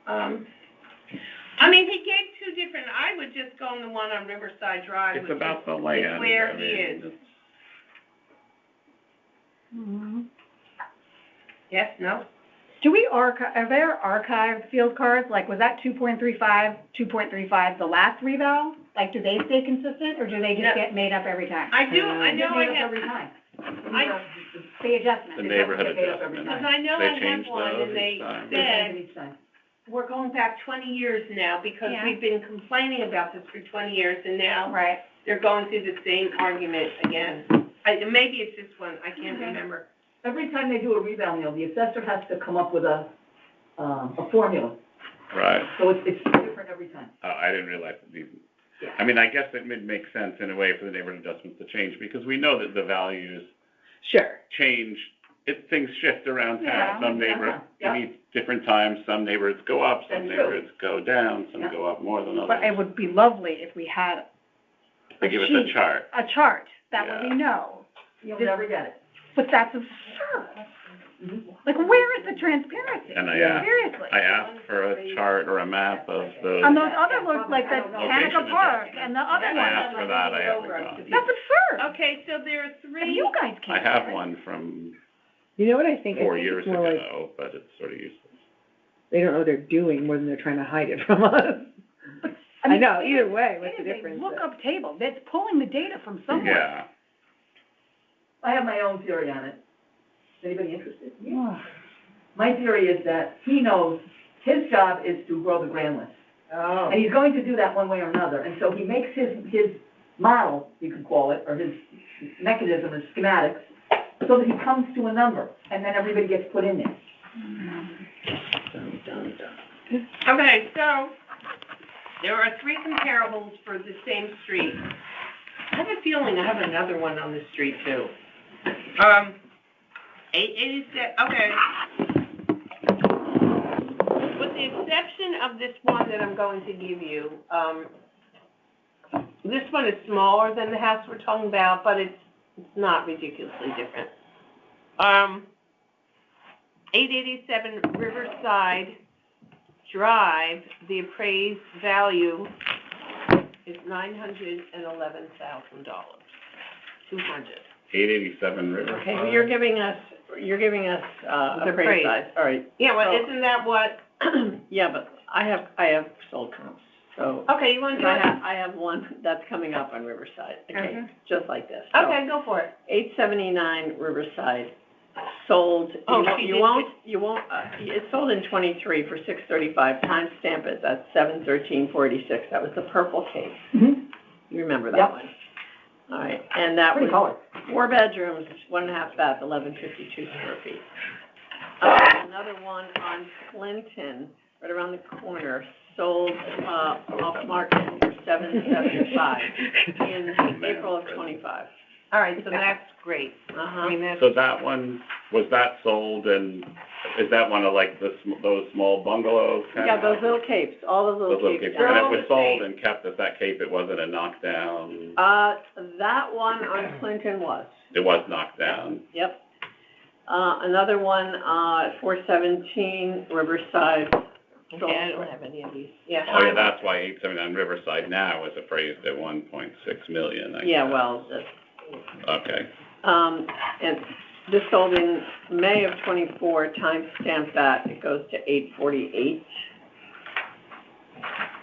I mean, he gave two different, I would just go on the one on Riverside Drive, It's which about is the land. where I he mean, is. it's- Mhm. Yes, no? Do we are there archived field cards? Like, was that 2.35 the last reval? Like, do they stay consistent, or do they No. just get made up every time? I do, I know I Get made up have, every time. The adjustment. The It doesn't neighborhood get made up adjustment. every because time. I know They I have change one, those and they each time. They change said, it each time. we're going back 20 years now, because Yeah. we've been complaining about this for 20 years, and now Right. they're going through the same argument again. Maybe it's this one, I can't Okay. remember. Every time they do a rebound, the assessor has to come up with a formula. Right. So it's different every time. I didn't realize that these, Yeah. I mean, I guess it would make sense in a way for the neighborhood adjustments to change, because we know that the values Sure. change, things shift around Yeah, town. Some neighborhoods, yeah. you need different times, some neighborhoods go up, some That's true. neighborhoods go down, some Yeah. go up more than But it others. would be lovely if we had They give us a sheet. chart. a chart, that way we Yeah. know. You'll never get it. But that's absurd. Like, where is the transparency? And Seriously. I asked for a chart or a map of those. And those other look like the Location Hanukkah Park adjustment. and the other I one. asked for that, I haven't got it. That's absurd. Okay, so there are And three, you guys I can't. have do it. one from You know what I think? 4 I think years it's more like ago, but it's sort of useless. they don't know what they're doing more than they're trying to hide it from us. I mean, know, it either is- way, what's the It is difference? a lookup table that's pulling the data from somewhere. Yeah. I have my own theory on it. Is anybody interested? My theory is that he knows his job is to grow the grand list. Oh. And he's going to do that one way or another, and so he makes his model, you could call it, or his mechanism, his schematics, so that he comes to a number, and then everybody gets put in there. okay, so there are three comparables for the same street. I have a feeling I have another one on the street too. 886, okay. With the exception of this one that I'm going to give you, this one is smaller than the house we're talking about, but it's not ridiculously different. 887 Riverside Drive, the appraised value is $911,000. 200. 887 River. Okay, well, you're giving us, The appraised appraised. size, all right. Yeah, well, So- isn't that what, Yeah, but I have sold comps, so. okay, you want to do it? I have one that's coming up on Riverside, okay, Mhm. just like this. So, Okay, go for it. 879 Riverside, sold, Oh, she you did won't, it's sold in 23 for 635, timestamp is at 7/13/46, that was the purple case. Mm-hmm. You remember that Yep. one? All right, and that Pretty was color. 4 bedrooms, 1.5 bath, 1152 square feet. Another one on Clinton, right around the corner, sold, off market for $775 in April of 25. All right, so that's great. I mean, that's, So that one, was that sold, and is that one of like those small bungalows kind Yeah, of? those little capes, all those little Those little capes. capes, and it all was the sold same. and kept as that cape, it wasn't a knockdown, That one on Clinton was, it was knocked down. yep. Another one, 417 Riverside. okay, I don't have any of these. Yeah. Oh, yeah, that's why 879 Riverside now is appraised at 1.6 million, I guess. Yeah, well, that's, Okay, and this sold in May of 24, time stamp that, it goes to 848.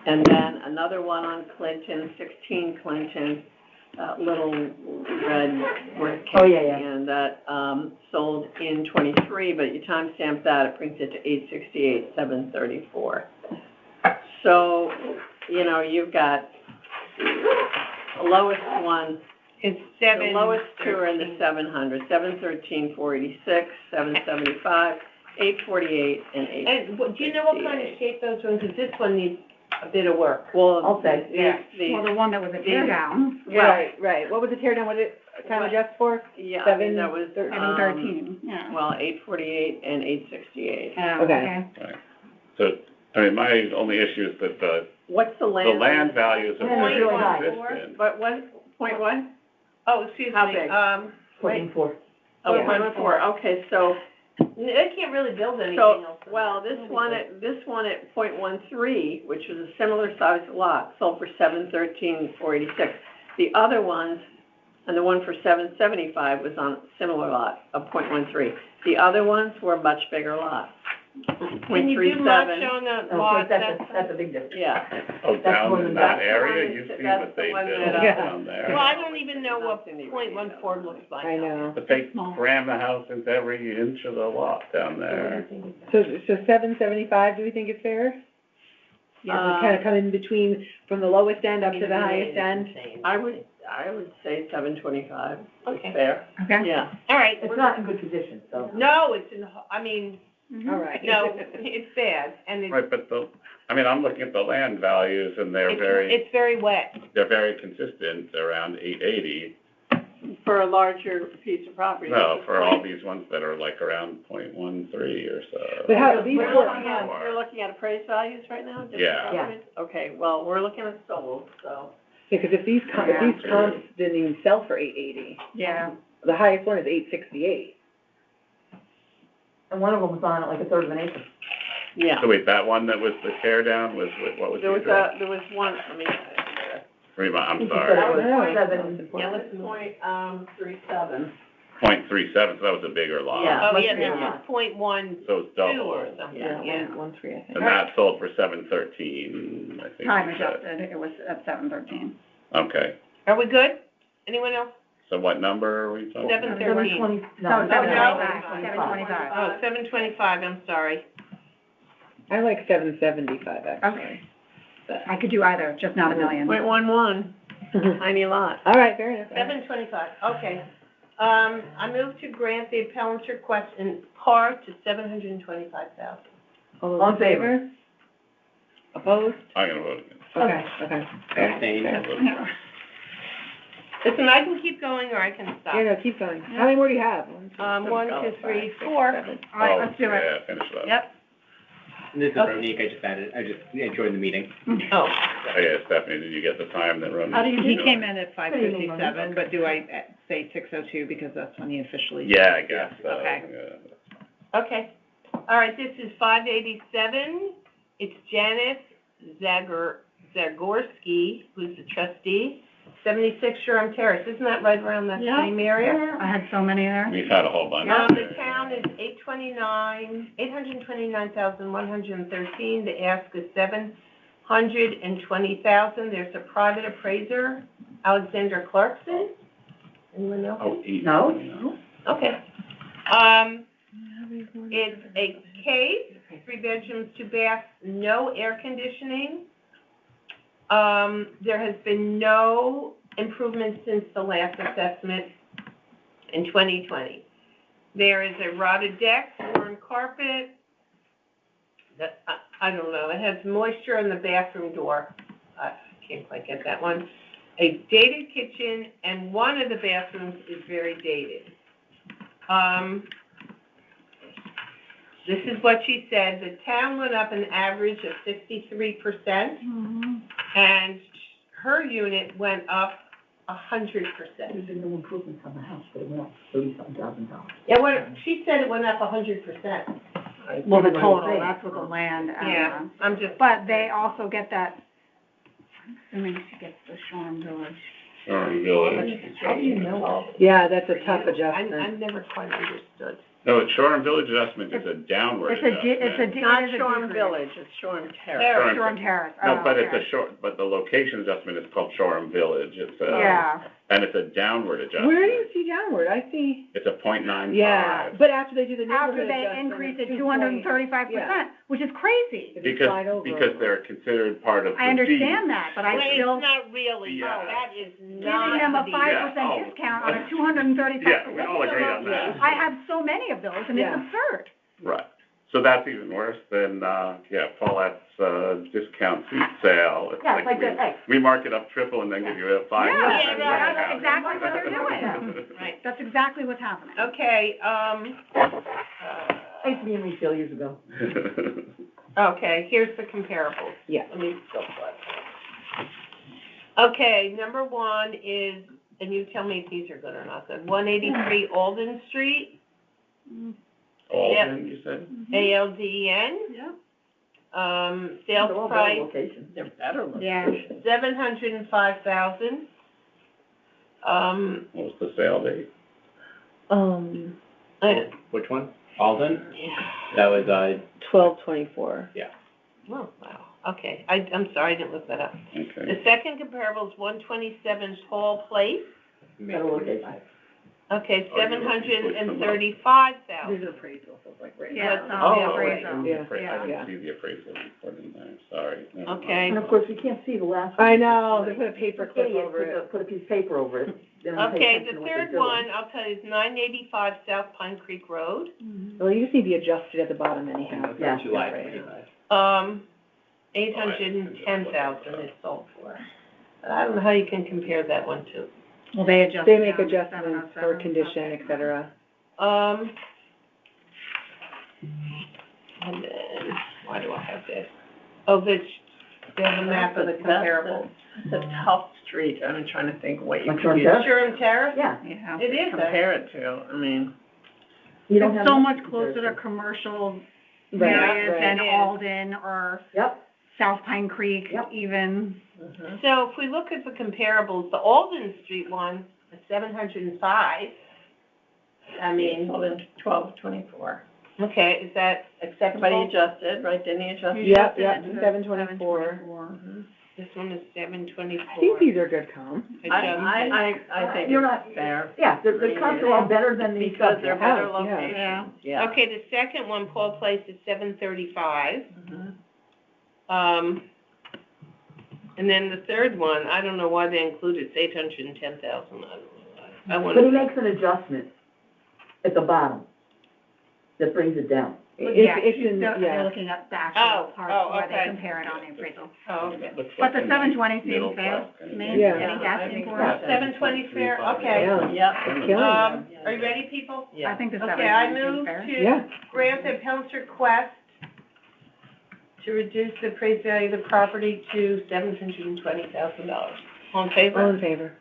And then another one on Clinton, 16 Clinton, little red brick. Oh, yeah. And that, sold in 23, but you time stamp that, it brings it to 868, 734. So, you know, you've got the lowest one, It's the lowest two are in the 700, 713, 486, 775, 848, and 868. And do you know what kind of shape those ones, because this one needs a bit of work. Well, I'll say, Well, the one that was a tear down, Right. What was the tear down, what did it time adjust for? Yeah, I mean, that was, 713, yeah. well, 848 and 868. Oh, Okay. right. So, I mean, my only issue is that What's the the land? land values are Land is pretty really high. consistent. But what, point what? Oh, excuse How me, big? 14.4. Oh, Yeah. 0.14, okay, so, they can't really build anything so, else. well, this one at 0.13, which was a similar sized lot, sold for 713, 486. The other ones, and the one for 775 was on a similar lot of 0.13. The other ones were much bigger lots. Can you do much 0.37, on a Oh, lot that's a big difference. yeah. Oh, That's down one in of that the- area, you see that's what the they one build that, down Well, there. I don't even know what .14 looks like. I know. But they cram the house into every inch of the lot down there. So 775, do we think is fair? Yeah, kind of come in between, from the lowest end up to the highest end? I would say 725 is Okay. fair, Okay. yeah. All right. It's not in good condition, so. No, it's in, I mean, All right. no, it's bad, and it's, Right, but I'm looking at the land values, and they're it's very wet. very consistent, around 880. For a larger piece of property. No, for all these ones that are like around .13 or so. But how, these We're were, you're looking at appraised values right now? different Yeah. properties? Okay, well, we're looking at sold, so. because if these comps didn't even sell for 880, Yeah. the highest one is 868. And one of them was on like a third of an acre. Yeah. So wait, that one that was the tear down was, what was the address? There was one, I mean, I'm You sorry, said it was No, 7. yeah, let's point, 37. .37, so that was a bigger lot. Yeah. Oh, Must yeah, be this a is lot. .12 So it's double. or something, Yeah. yeah. 1.13, I think. And that sold for 713, I think. Time you said. adjusted, it was at 713. Okay, Are we good? Anyone else? so what number are we talking? 713. 720, So no, 725, 725. 725. Oh, 725, I'm sorry. I like 775, actually. I could do either, just not a million. 0.11, tiny lot. All right, fair enough. 725, okay. I move to grant the appellant's request in part to 725,000. All those All in in favor? favor? Opposed? I'm gonna vote against. Okay. Fair. Listen, I can keep going or I can stop. Yeah, no, keep going. How many more do you have? 1, 2, 3, 4. All right, let's do it. Yeah, finish it up. Yep. This is Ronique, I just enjoyed the meeting. Oh, Oh, yeah, Stephanie, did you get the time that Ron? He came in at Pretty good one. 5:57, but do I say 6:02 because that's when he officially? Yeah, I guess so. Okay. Yeah. okay. All right, this is 587. It's Janice Zagorski, who's the trustee, 76 Shoreham Terrace. Isn't that right around that Yeah. same area? I had so many there. We've had a whole bunch. The town is 829,113. The ask is 720,000. There's a private appraiser, Alexander Clarkson. Anyone know? Oh, No? Okay. It's a case, 3 bedrooms, 2 baths, no air conditioning. There has been no improvement since the last assessment in 2020. There is a rotted deck, worn carpet. I don't know, it has moisture in the bathroom door. I can't quite get that one. a dated kitchen, and one of the bathrooms is very dated. This is what she said, the town went up an average of 63%, and her unit went up 100%. There's been no improvements on the house, but it went up $30,000. Yeah, she said it went up 100%. Well, the total, that's what the land, Yeah, I'm just. But they also get that, I mean, she gets the Shoreham Village. Shoreham Village. How do you know all this? Yeah, that's a tough I adjustment. never quite understood. No, it's Shoreham Village adjustment is a downward It's a, adjustment. Not Shoreham Village, it's Shoreham Terrace. Shoreham- Shoreham Terrace, No, oh, but it's okay. a but the location adjustment is called Shoreham Village, it's a. Yeah. And it's a downward adjustment. Where do you see downward? I see, It's a .95. yeah, but after they do the After neighborhood they adjustment, increase it's it 235%, which is crazy. If you slide Because, over. because they're considered part of the I deed. understand that, but I Wait, still, it's not really, Yeah. that is giving not. them a the- 5% Yeah, oh. discount on a 235%. Yeah, we all agree on that. I have so many of those, and it's Yeah. absurd. Right, so that's even worse than, Paulette's, discount seat sale. It's Yeah, it's like that, hey. we mark it up triple and then give you a 5%. Yeah, yeah, that's exactly what they're doing. Right, That's exactly what's happening. okay, I used to be in retail years ago. okay, here's the comparables. Yeah. Let me go for it. Okay, number one is, and you tell me if these are good or not good, 183 Alden Street, Alden, you said? ALDEN, Yep. sales They're all better price, locations. They're better Yeah. locations. 705,000. What was the sale date? Which one? Alden? Yeah. That was, 12/24. Oh, wow, okay, I'm sorry, I didn't look that up. Okay. The second comparable is 127 Hall Place, Better locations. okay, Oh, you looked them up. 735,000. There's an appraisal, so it's like right Yeah, What's it's the on the Oh, appraisal. Yeah. I Yeah. didn't see the appraisal report in there, sorry. Never mind. Okay. And of course, you can't see the last one. I know, they put a paper clip Idiot, over it. put a piece of paper over it. They don't pay Okay, attention the to what they're third doing. one, I'll tell you, is 985 South Pine Creek Road, Well, you just need the adjusted at the bottom anyhow. Yeah. July Right. 25. 810,000 is sold for. I don't know how you can compare that one to. Well, they adjust. They make down to adjustments for 707. condition, Okay. et cetera. And then, why do I have this? Oh, there's a map of the comparables. It's a tough street, I'm trying to think what you Like could Shoreham use. Terrace? Shoreham Terrace? Yeah. Yeah. It is, Compare it to, I mean. You don't It's have so much much closer to commercial Right, areas right. than It is. Alden or Yep. South Pine Creek Yep. even. So if we look at the comparables, the Alden Street one is 705. I mean, Well, then 1224. okay, is that Everybody acceptable? adjusted, right, didn't he adjust? You Yep, adjusted yep, it to 724. 724. This one is 724. I think these are good comps. I think You're it's not- fair. Yeah, the comps are all better than the Because they're better House, yeah. locations, yeah. Okay, the second one, Paul Place, is 735. Mhm. And then the third one, I don't know why they included, it's 810,000. I But he wonder. makes an adjustment at the bottom that brings it down. Yeah, It's in, they're yeah. looking at the Oh, actual part oh, where they okay. compare it on the appraisal. Oh, okay. Looks But like the a 720 middle seems fair class kind to of me. thing. Yeah. I think asking for Yeah. it. 720 fair, okay. Yeah. Yep. Killing Are you ready, people? I think the Okay, I 720 seems move fair. Yeah. to grant the appellant's request to reduce the appraised value of the property to $720,000. All in All favor? in favor?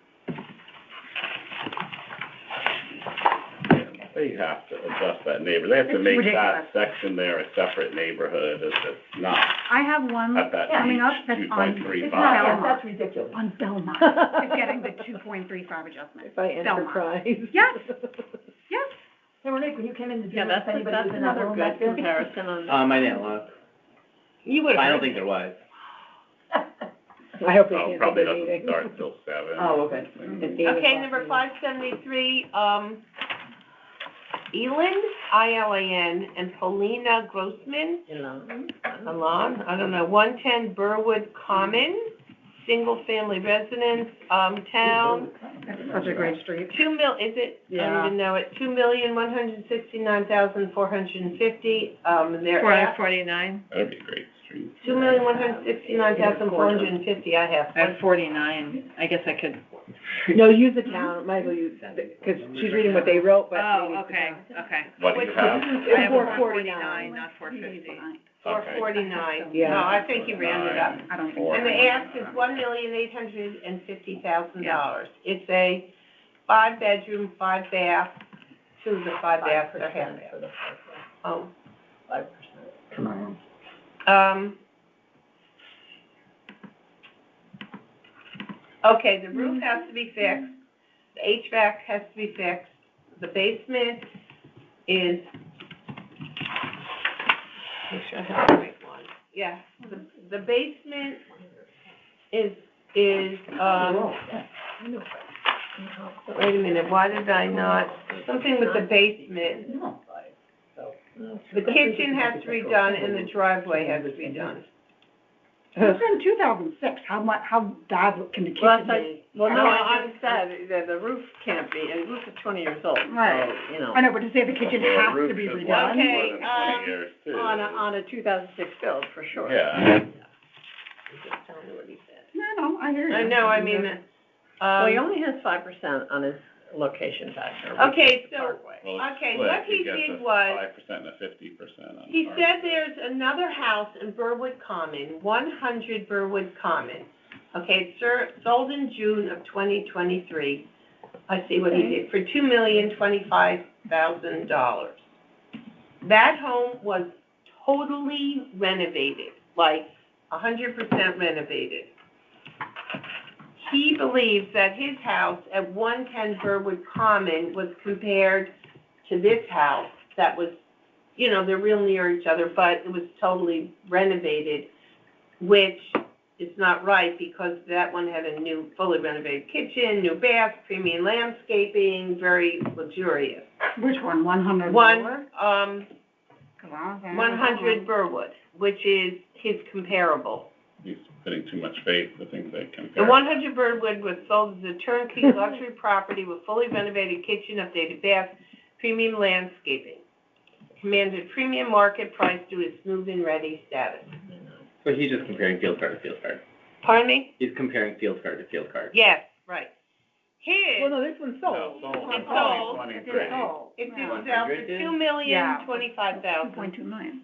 They have to adjust that neighbor, they have to It's make ridiculous. that section there a separate neighborhood, it's not I have one at that coming up that's on, It's 2.35. not, yeah, Belmont. that's ridiculous. on Belmont. It's getting the 2.35 adjustment. If I Belmont. enterprise. Yes. Yes. Hey, Renee, when you came in, did you Yeah, notice that's anybody was in that another room good back there? comparison on. I didn't look. You would I have don't think there was. I hope they Oh, cancel probably the doesn't meeting. start until 7. Oh, okay. At 8 Okay, o'clock number meeting. 573, Elan, I-L-A-N, and Paulina Grossman, Alon, I don't know, 110 Burwood Common, single-family residence, town, That's such a great street. is it? I Yeah. don't even know it, 2,169,450, they're 49. That'd be a great Street. 2,169,450 I have. I have 49, I guess I could, No, use the town, might as well use, because she's reading what they wrote, but. oh, maybe it's the okay, town. okay. What do you have? I have 449. 449, not 450. 449. Yeah. No, I think you rounded up. I don't think. Four. And the ask is $1,850,000. It's a 5-bedroom, 5-bath, 2 of the 5 baths are half bath. Oh. 5%. Come on. Okay, the roof has to be fixed, the HVAC has to be fixed, the basement is, make sure I have the right one. Yeah, the basement is, wait a minute, why did I not, something with the basement. The kitchen has to be done and the driveway has to be done. It's in 2006, how bad can the Well, kitchen it's like, be? well, no, I'm sad, the roof can't be, the roof is 20 years old, so, Right. you know. I know, but to say the kitchen Well, has roof to be is redone? Okay, more than 20 years too. On a 2006 build, for sure. Yeah. Just tell me what he said. No, I hear you. I know, I mean, Well, he only has 5% on his location factor. Okay, so- Parkway. Well, it's Okay, split. what he You get did the was- 5% and a 50% on. he Park. said there's another house in Burwood Common, 100 Burwood Common. Okay, it's sold in June of 2023. I see what he did, for $2,025,000. That home was totally renovated, like 100% renovated. He believes that his house at 110 Burwood Common was compared to this house that was, you know, they're real near each other, but it was totally renovated, which is not right because that one had a new, fully renovated kitchen, new bath, premium landscaping, very luxurious. Which one, 100 One, lower? 100 Burwood, which is his comparable. He's putting too much faith in things that The compare. 100 Birdwood was sold as a turnkey luxury property with fully renovated kitchen, updated bath, premium landscaping. Commanded premium market price due to smooth and ready status. So he's just comparing field card to field card. Pardon me? He's comparing field card to field card. Yes, right. Well, His, no, this one's sold. No, sold. It's sold. 23. it Yeah. is out for 2,025,000. 2.2 million.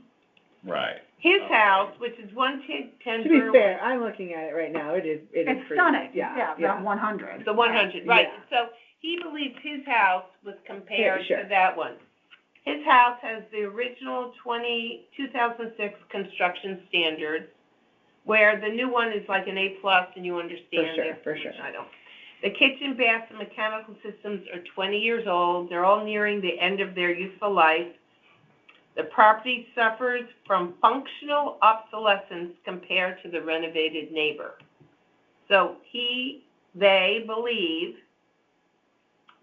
Right. His house, which is 110 To be Birdwood. fair, I'm looking at it right now, it is It's pretty. stunning, Yeah, about 100. The 100, right. Yeah. So he believes his house was compared Yeah, sure. to that one. His house has the original 2006 construction standards, where the new one is like an A+ and you understand it. For sure. which I don't. The kitchen, bath, and mechanical systems are 20 years old. They're all nearing the end of their useful life. The property suffers from functional obsolescence compared to the renovated neighbor. So they believe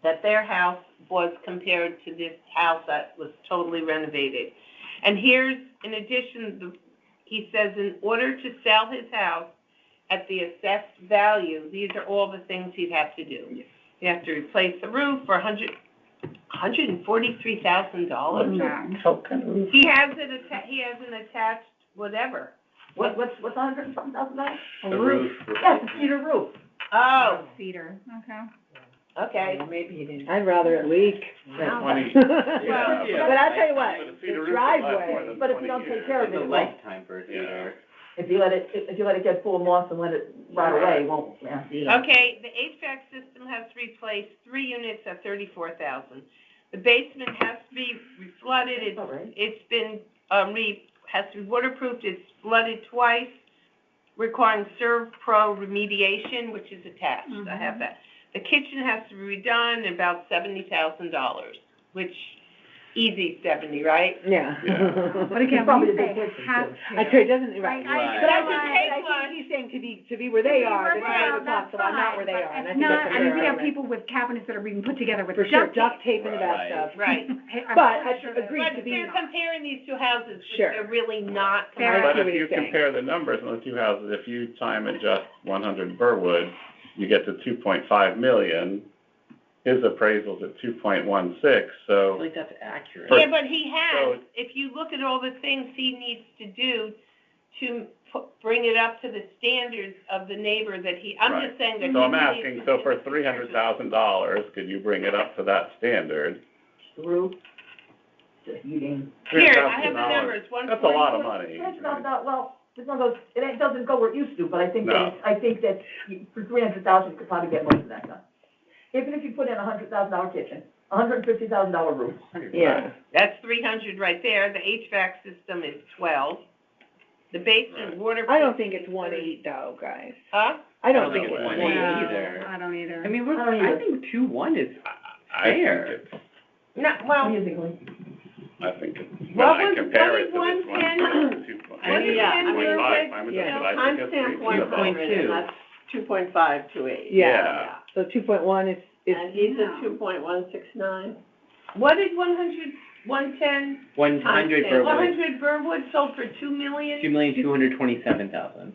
that their house was compared to this house that was totally renovated. And here's, in addition, he says in order to sell his house at the assessed value, these are all the things he'd have to do. You have to replace the roof for $143,000. No. He has an attached whatever. What's $100,000? The roof. Yes, a cedar roof. Oh, Cedar, okay. okay. Maybe he didn't. I'd rather it leak. Yeah, 20. But Yeah. I'll tell you what, But a cedar the roof will last more driveway, than But if you 20 don't take years. care of It's it, a it won't. lifetime for a Yeah. cedar. If you let it get full of moss and let it rot away, it won't last either. Okay, the HVAC system has to replace 3 units at $34,000. The basement has to be reflooded, All right. it's been, has to be waterproofed, it's flooded twice, requiring ServPro remediation, which is attached, I have that. The kitchen has to be redone, about $70,000, which, easy 70, right? Yeah. Yeah. But again, when Probably you a say big it has to. I could, it doesn't, right. Right. But Well, I think he's saying to be where they are, Right, they're trying to talk, that's so I'm not where they fine, are, and I but think it's that's a not, I mean, fair we have argument. people with cabinets that are being put together with For sure, duct tape. duct tape and that Right. stuff. Right. I'm But pretty I sure that- agree But to be they're comparing these two houses, which Sure. they're really not Fair. But comparing. if you compare the numbers on the two houses, if you time adjust 100 Burwood, you get to 2.5 million. His appraisal's at 2.16, so. that's accurate. Yeah, but he has, So- if you look at all the things he needs to do to bring it up to the standards of the neighbor that he, I'm Right. just saying that. So I'm he asking, needs so to- for $300,000, could you bring it up to that standard? The roof, the heating. Here, I have the $300,000. numbers, That's a lot of money. It's not, well, it's one of those, it doesn't go where it used to, but I think No. that, for $300,000, you could probably get most of that done. Even if you put in a $100,000 kitchen, $150,000 roof. Yeah. That's 300 right there, the HVAC system is 12. The basement water. I don't think it's 1.8 though, guys. Huh? I don't think think it's it's 1.8 1.8. either. I don't either. I mean, I don't I either. think 2.1 is I think fair. it's, No, What well, do you think, Lee? I think it's, when What I was- compare what it is to this 110? 1.2. What is 10 I'm Yeah. just, I think it's Timestamp one reasonable. hundred, and that's 2.528. Yeah. So 2.1 is, And he's at 2.169. what did 110, 100 Burwood, 100 Burwood sold for 2 million? 2,227,000.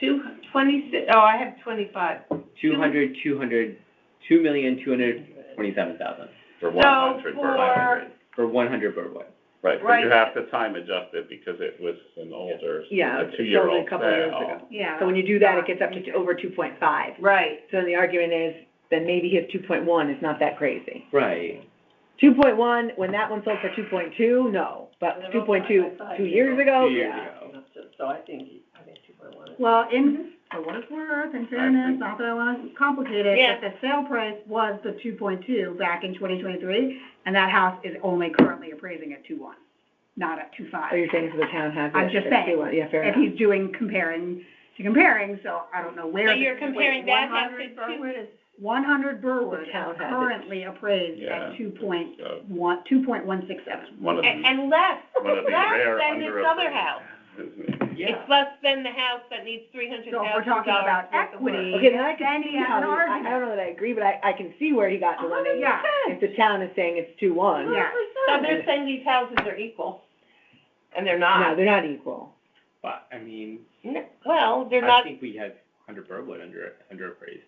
226, oh, I have 25. 2,227,000 For So 100 for, Burwood. for 100 Burwood. Right, but Right. you have to time adjust it because it was an older, Yeah, a it's only two-year-old a couple years sale. ago. Yeah. So when you do that, it gets up to over 2.5. right, So then the argument is, then maybe his 2.1 is not that crazy. Right. 2.1, when that one sold for 2.2, no, but 2.2, 2 years ago, 2 years yeah. ago. So I think 2.1 is. Well, for what it's worth, in fairness, not that I wanna complicate it, Yeah. but the sale price was the 2.2 back in 2023, and that house is only currently appraising at 2.1, not at 2.5. Oh, you're saying so the town has it? I'm just at saying, 2.1. Yeah, fair if enough. he's doing comparing, so I don't know where. so the- you're comparing that house to 100 100 Burwood The town is has it. currently appraised Yeah. at 2.167. One of the, and less, one of the less rare than this other underappraised. house. Yeah. It's less than the house that needs So if we're $300,000 talking about worth of work. equity, Okay, then I can then see he has how, an I argument. don't know that I agree, but I can see where he got to 1.8. Yeah. If the town is saying it's 2.1. Yeah. So they're saying these houses are equal, and they're No, not. they're not equal. But, I mean, Well, they're I not, think we have 100 Burwood underappraised.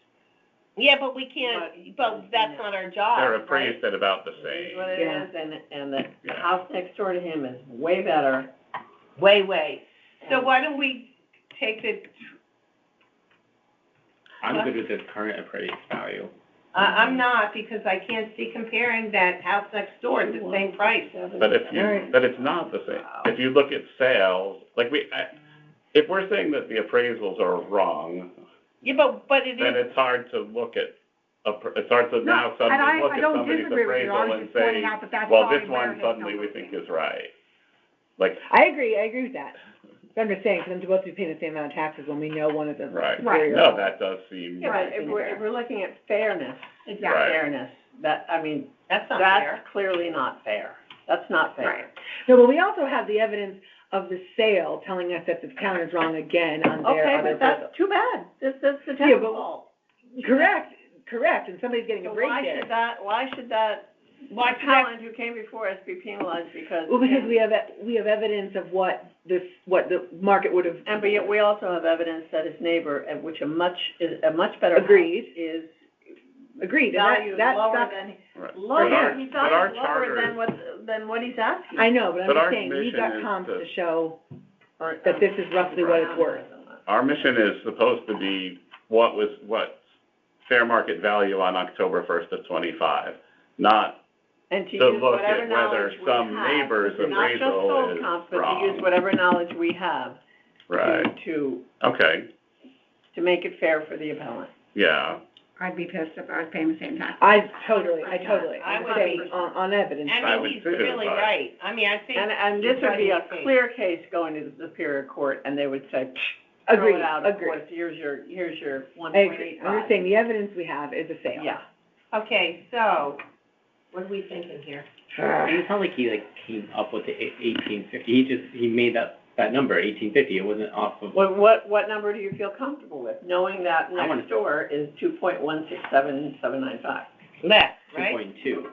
yeah, but we can't, but that's not our job, They're right? appraised at about the is same. what it Yeah. is, and the Yeah. house next door to him is way better. Way. So why don't we take the, I'm good with this current appraised value. I'm not, because I can't see comparing that house next door at the same price. But if you, Alright. but it's not the same. If you look at sales, like if we're saying that the appraisals are wrong, Yeah, but it then is, it's hard to look at, it's hard to now No, and suddenly look I at don't somebody's disagree with you, I appraisal was and just pointing say, out that that's well, probably this where one his suddenly we numbers think came is right. Like, I agree with that. But I'm just saying, for them to both be paying the same amount of taxes when we know one of them. right, Right. no, that does seem, Right, if we're looking at fairness, Exactly. Right. fairness, that, I mean, that's not fair. that's clearly not fair. That's not fair. Right. No, but we also have the evidence of the sale telling us that the town is wrong again on their Okay, other but that's too bad. That's the Yeah, town's but- fault. Correct, and somebody's getting a So break why there. should that appellant who came before us be penalized because? Well, because we have evidence of what the market would have. And but yet we also have evidence that his neighbor, at which a much better house Agreed. is Agreed, valued and that's lower not, than, right. But lower, our- he's but our valued lower charter- than what he's asking. I know, but I'm But just our saying, we've mission got is comps to- to show Or- that this is roughly what it's worth. Our mission is supposed to be what fair market value on October 1st of '25, not And to to use look whatever at whether knowledge we some have, neighbor's not just appraisal sold is comps, but to wrong. use whatever knowledge we have Right, to okay, make it fair for the appellant. yeah. I'd be pissed if I was paying the same tax. I totally, I I'm would saying be. on evidence. I I would mean, he's too, really but- right. I mean, I think. And this would be a Right. clear case going to the Superior Court, and they would say, throw Agreed, it out, of agreed. course, here's your one I point agree, eight I'm just five. saying, the evidence we have is a sale. Yeah. Okay, so, what are we thinking here? It's not like he came up with the 1850, he made that number, 1850, it wasn't off of. What number do you feel comfortable with, knowing that I wanna- next door is 2.167795? Less, right? 2.2.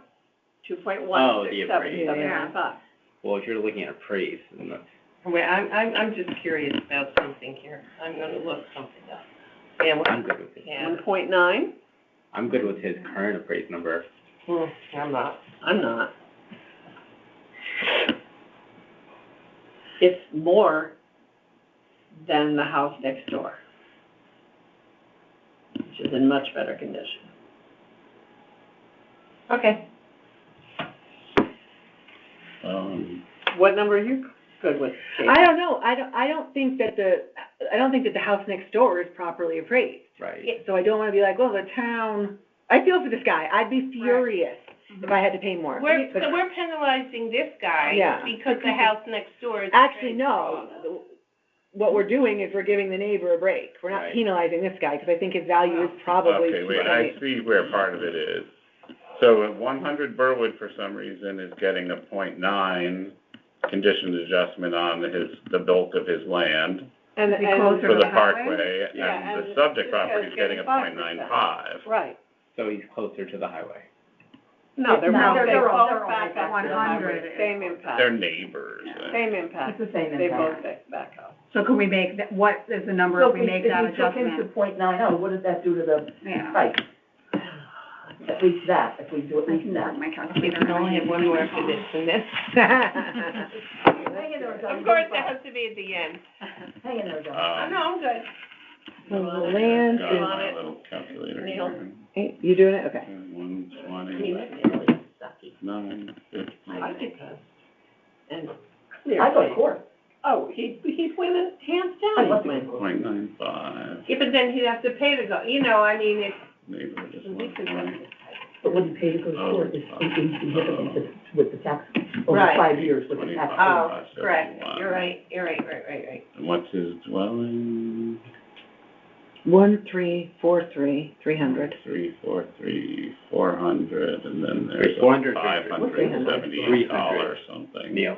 2.167795. Well, if you're looking at appraised, then that's. Wait, I'm just curious about something here. I'm gonna look something up. Yeah, I'm good with it. yeah. 1.9? I'm good with his current appraised number. I'm not. I'm not. It's more than the house next door, which is in much better condition. Okay. What number are you good with, Kate? I don't know, I don't think that the house next door is properly appraised. Right. So I don't wanna be like, well, the town, I feel for this guy, I'd be furious if I had to pay more. So we're penalizing this guy Yeah. because the house next door is. Actually, no, what we're doing is we're giving the neighbor a break, we're not Right. penalizing this guy, because I think his value is probably Okay, too wait, high. I see where part of it is. So at 100 Burwood, for some reason, is getting a .9 conditions adjustment on the bulk of his land And, Be closer for to the the highway? parkway, Yeah, and and the subject this property is guy's getting a getting 0.95. right. So he's closer to the highway. No, they're No, both, they're they're all- both they're all back back up to the highway, 100. same impact. They're neighbors. Same impact. It's the same They impact. both back up. So can we make, what is the number So if we make that adjustment? If we took him to .90, what does that do to the Yeah. price? At least that, if we do at I least can that. do my We calculator. can only have one more after this than this. Hang in there, John. Of course, it has to be at the end. Hang in there, John. Oh, no, I'm good. So the land Got is, my little calculator Neil. here. hey, you doing it, okay. 120, 9, 50. I think that. And I go to court. oh, he'd win it hands I down, love he'd win. it. 0.95, Yeah, but then he'd have to pay to go, I mean, it's. neighbor just We could 120. But what you pay to go to court is significant with the tax, over Right. 5 years with the tax. Oh, correct, you're right. And what's his dwelling? 1343, 300. 343, 400, and then there's $400, $578 something. Neil.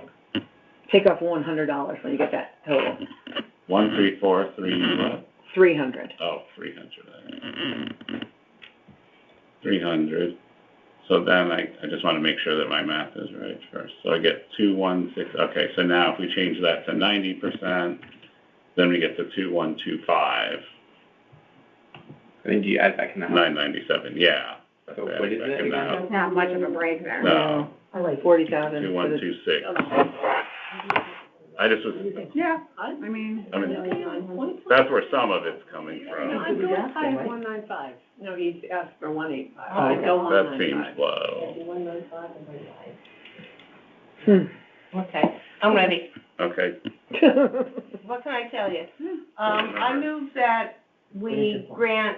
Take off $100 when you get that total. 1343, what? 300. Oh, 300. 300. So then I just want to make sure that my math is right first. So I get 216, okay, so now if we change that to 90%, then we get to 2125, And then do you add back in the house? 997, yeah. So what is it again? It's not much of a break there. No, I like 40,000 for the 2126. I just was, Yeah, I mean, that's where some of it's coming No, from. I go as high as 195. No, he asked for 185. Oh, I go that 195. seems low. 195 and 195. Okay, I'm ready. Okay, What can I tell you? I move that we grant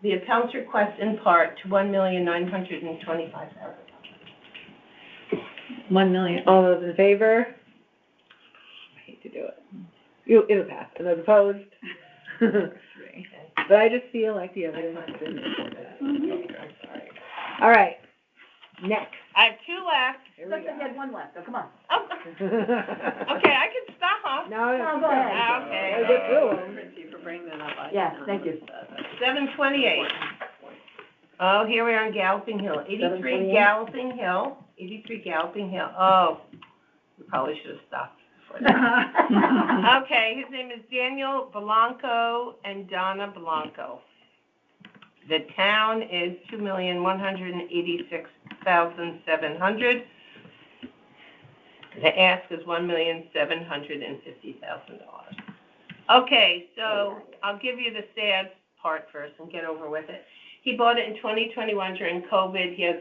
the appellant's request in part to $1,925,000. 1 million. All those in favor? I hate to do it. It'll pass. And those opposed? But I just feel like the evidence has been important. All right, next. I have two left. Here we Looks go. like you had one left, so come on. Oh, okay, I can stop. No, No, go ahead. Okay. I'll get through 'em. Thank you for bringing that up. Yes, thank you. 728. Oh, here we are in Galloping Hill, 83 728? Galloping Hill, 83 Galloping Hill. Oh, we probably should have stopped before that. Okay, his name is Daniel Blanco and Donna Blanco. The town is $2,186,700. The ask is $1,750,000. Okay, so I'll give you the sad part first and get over with it. He bought it in 2021 during COVID. He has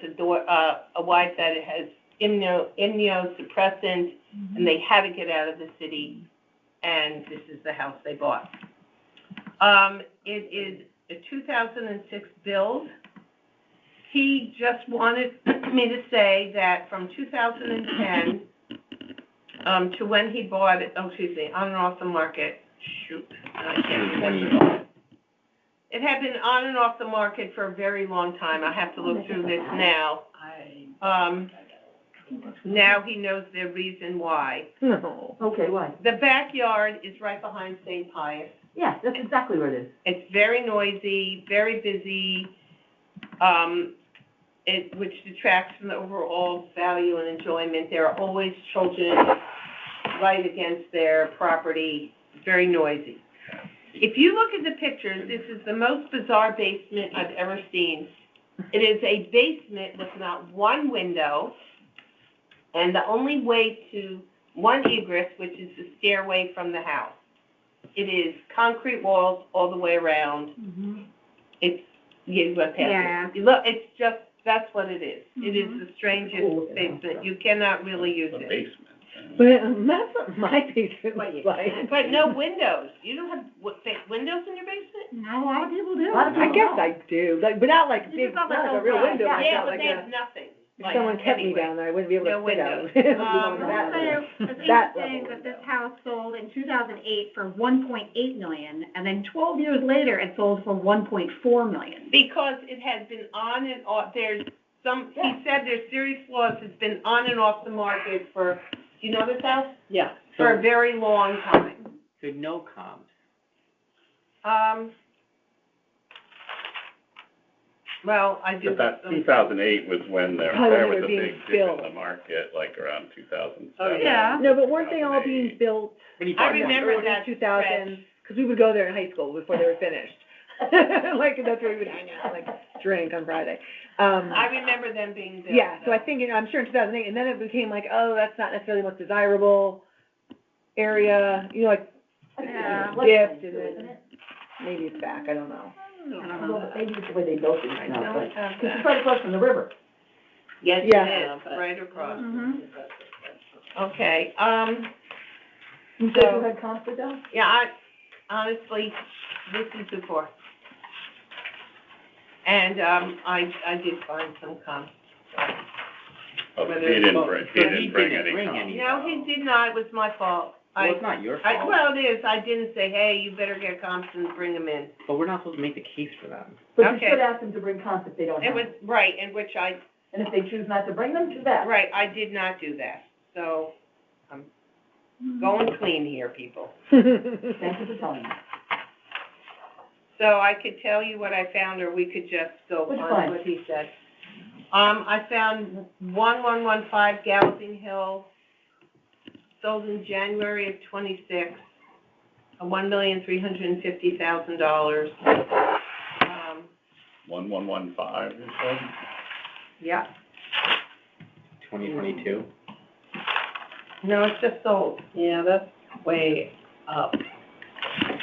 a wife that has immunosuppressant, and they had to get out of the city, and this is the house they bought. It is a 2006 build. He just wanted me to say that from 2010 to when he bought it, on and off the market. Shoot, I can't remember. It had been on and off the market for a very long time. I have to look through this now. Now he knows the reason why. No. Okay, why? The backyard is right behind St. Pius. Yeah, that's exactly where it is. It's very noisy, very busy, which detracts from the overall value and enjoyment. There are always children right against their property, very noisy. If you look at the pictures, this is the most bizarre basement I've ever seen. It is a basement with not one window, and the only way to one egress, which is the stairway from the house. it is concrete walls all the way around. It's, you went past Yeah. it. You look, it's just, that's what it is. It is the Cool strangest looking basement. You cannot really use The it. basement. But that's what my basement was like. But no windows. You don't have, windows in your basement? Not a lot of people do. Lot of I people guess know. I do, like, but not like You big, just got not that like a real little window, glass. it's Yeah, not but like there's a, nothing. if Like, someone kept me anyway. down there, I wouldn't be able No to sit out. windows. That So, level. it's That interesting level that this window. house sold in 2008 for 1.8 million, and then 12 years later, it sold for 1.4 million. Because it has been on and off, there's some, he said there's serious flaws, it's been on and off the market for, do you know this house? Yeah. For a very long time. So no comps. Well, I do. But that 2008 was when there Probably when they was were a being big dip in built. the market, like around 2007. Oh, yeah. No, but weren't they all being 2008. built What are you I talking about? remember early that 2000s? Because we would go there in high school before they were finished. Like, that's where we would hang out, like, drink on Friday. I remember them being built. Yeah, so I though. think, I'm sure in 2008, and then it became like, oh, that's not necessarily the most desirable area, you know, like, Yeah. dipped, and then maybe it's back, I don't know. I don't know. Well, maybe it's the way they built it I now, don't but, have because that. it's right across from the river. Yes, Yeah. it is, right across. Mhm. Okay, You said So- you had conflict down? yeah, honestly, this is before. And, I did find some comps. Oh, Whether he it's didn't both. bring, So he didn't bring any bring comments. any. No, he did not, it was my fault. Well, it's not your fault, Well, it is, I didn't say, hey, you better get comps and bring them in. but we're not supposed to make the case for them. But you Okay. should ask them to bring comps if they don't It have was, them. right, in which I, And if they choose not to bring them, too bad. right, I did not do that, so I'm going clean here, people. Thank you for telling me. So I could tell you what I found, or we could just go Which on one? what he said. I found 1115 Galloping Hill, sold in January of '26, $1,350,000. 1115, you said? Yeah, 2022. no, it's just sold, Yeah, that's way up.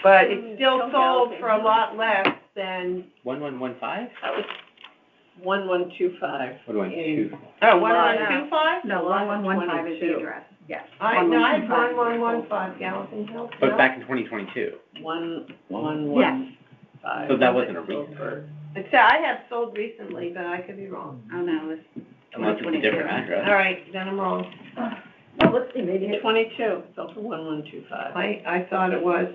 but it's still Don't sold Galloping for a Hill. lot less than, 1115? That was 1125. What do I choose? oh, 1125? No, 1115 is the 22. address, yes. No, I had 1115. 1115 Galloping Hill. But No. back in 2022. 1115. So that wasn't a recent. It's, I have sold recently, but I could be wrong. Oh, no, it's Unless it's a different address. All right, then I'm wrong. Well, let's see, maybe it, 22, so for 1125. I thought it was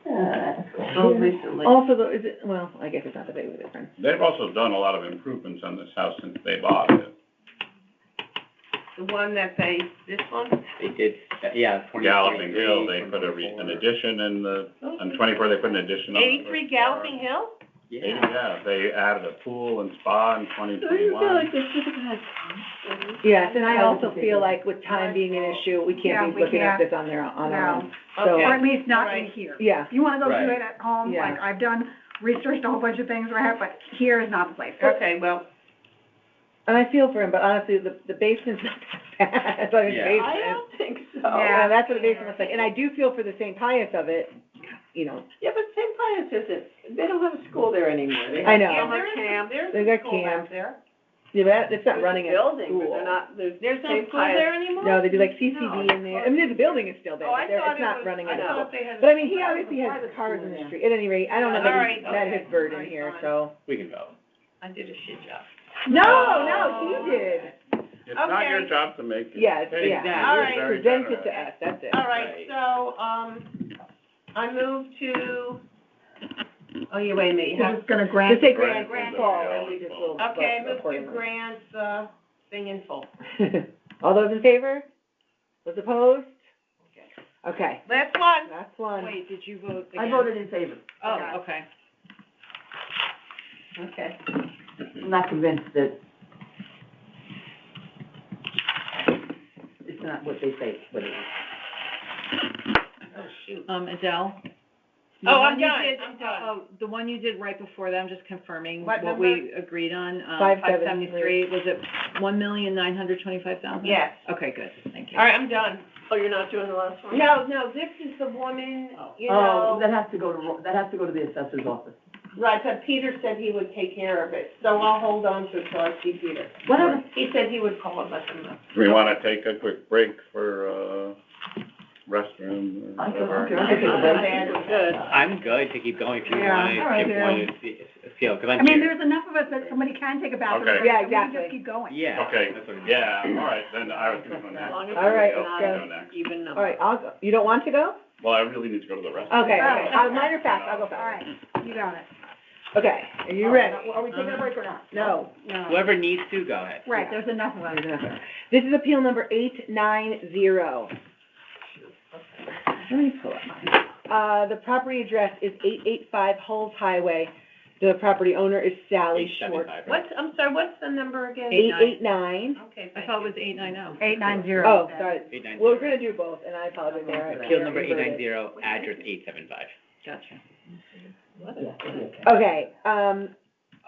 that's sold cool. recently. Also, though, is it, well, I guess it's not that big of a difference. They've also done a lot of improvements on this house since they bought it. The one that they, this one? They did, yeah, 2023. Galloping Hill, they put an addition in the, on 24, they put an addition on the 83 first Galloping floor. Hill? Yeah. Yeah, they added a pool and spa in 2021. Yes, and I also feel like with time being an issue, we Yeah, can't be we looking at can't. this on our No. own. So, Okay. Or at least not in Alright. here. yeah, If you wanna go do Right. it at home, Yeah. like I've done, researched a whole bunch of things, right, but here is not the place. Okay, well, and I feel for him, but honestly, the basement's not that bad, it's like a Yeah. basement. I don't think so. Yeah, that's what the basement looks like, and I do feel for the St. Pius of it, you know, Yeah, but St. Pius isn't, they don't have a school there anymore. They I have know. summer there's, camp. there's They a got school back camp. there. yeah, but it's not There's a running a building, but school. they're not, There's no St. school Pius- there anymore? No, they do like CCD No, in there, I mean, the building is still there, Oh, but I they're, thought it's it not was, running I a school. thought they had a. But I mean, he school. obviously has private cars school in the there. street, at any rate, I don't know All that right, he's met okay. his burden All right, here, fine. so. We can go. I did a shit job. No, he did. It's not your Okay. job to make it. Yes, Hey, yeah. you're All right. very Present it generous. to us, that's it. All right, Right. so, I moved to, oh, you wait a minute, you We're have, just gonna grant. Just say Grant grant is fall, okay. and we just will. okay, vote move to accordingly. grants, thing in full. All those in favor? Those opposed? Okay, Last one. last one. Wait, did you vote I again? voted in favor. Oh, okay. Okay. I'm not convinced that it's not what they say, but it is. Oh, shoot. Adele? The Oh, one I'm you done, did- I'm done. Oh, the one you did right before that, I'm just confirming What what we agreed on, 573. was it 1,925,000? Yes. Okay, good, thank you. All right, I'm done. Oh, you're not doing the last one? No, this is the woman, you Oh, know, that has to go to the assessor's office. right, but Peter said he would take care of it, so I'll hold on to it till I see Peter. Whatever. He said he would call and let them know. Do we wanna take a quick break for, restroom or I can- whatever? okay, I can take a break. Good. I'm good to keep going if you Yeah, wanna, all right, if you wanna feel, cause I'm I mean, here. there's enough of us that somebody can take a bathroom Okay. break, Yeah, and we can exactly. just keep going. Yeah. Okay, that's what I mean. yeah, all right, then I was gonna go As next. long as All right, it's let's not go. an even number. All right, I'll go. You don't want to go? Well, I really need to go to the restroom. Okay, All right. mine are fast, I'll go All fast. right, you got it. Okay, are you ready? Are we taking a break or not? No. No. Whoever needs to, go ahead. Right, there's enough of us. This is appeal number 890. Let me pull up mine. The property address is 885 Hulls Highway. The property owner is Sally Schwartz. 875, right? I'm sorry, what's the number again? 889. Okay, I thank thought it you. was 890. 890. Oh, sorry. 890. We're gonna do both, and I apologize there. Appeal number 890, address 875. Gotcha. Okay,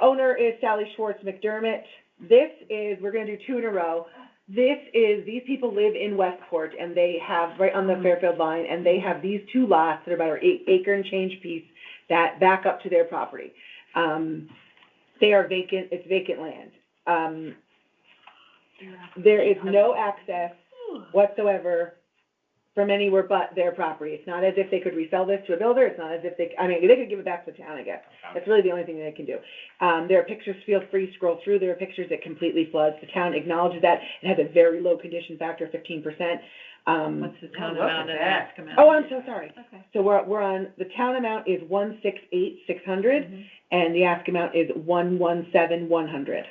owner is Sally Schwartz McDermott. This is, we're gonna do two in a row. These people live in Westport, and they have, right on the Fairfield line, and they have these two lots that are about an acre and change piece that back up to their property. They are vacant, it's vacant land. There is no access whatsoever from anywhere but their property. It's not as if they could resell this to a builder, it's not as if they could give it back to the town, I guess. That's really the only thing they can do. There are pictures, feel free to scroll through, there are pictures that completely floods. The town acknowledges that, it has a very low condition factor, 15%. What's the town amount and the ask amount? Oh, I'm so sorry. Okay. So we're on, the town amount is 168,600, and the ask amount is 117,100.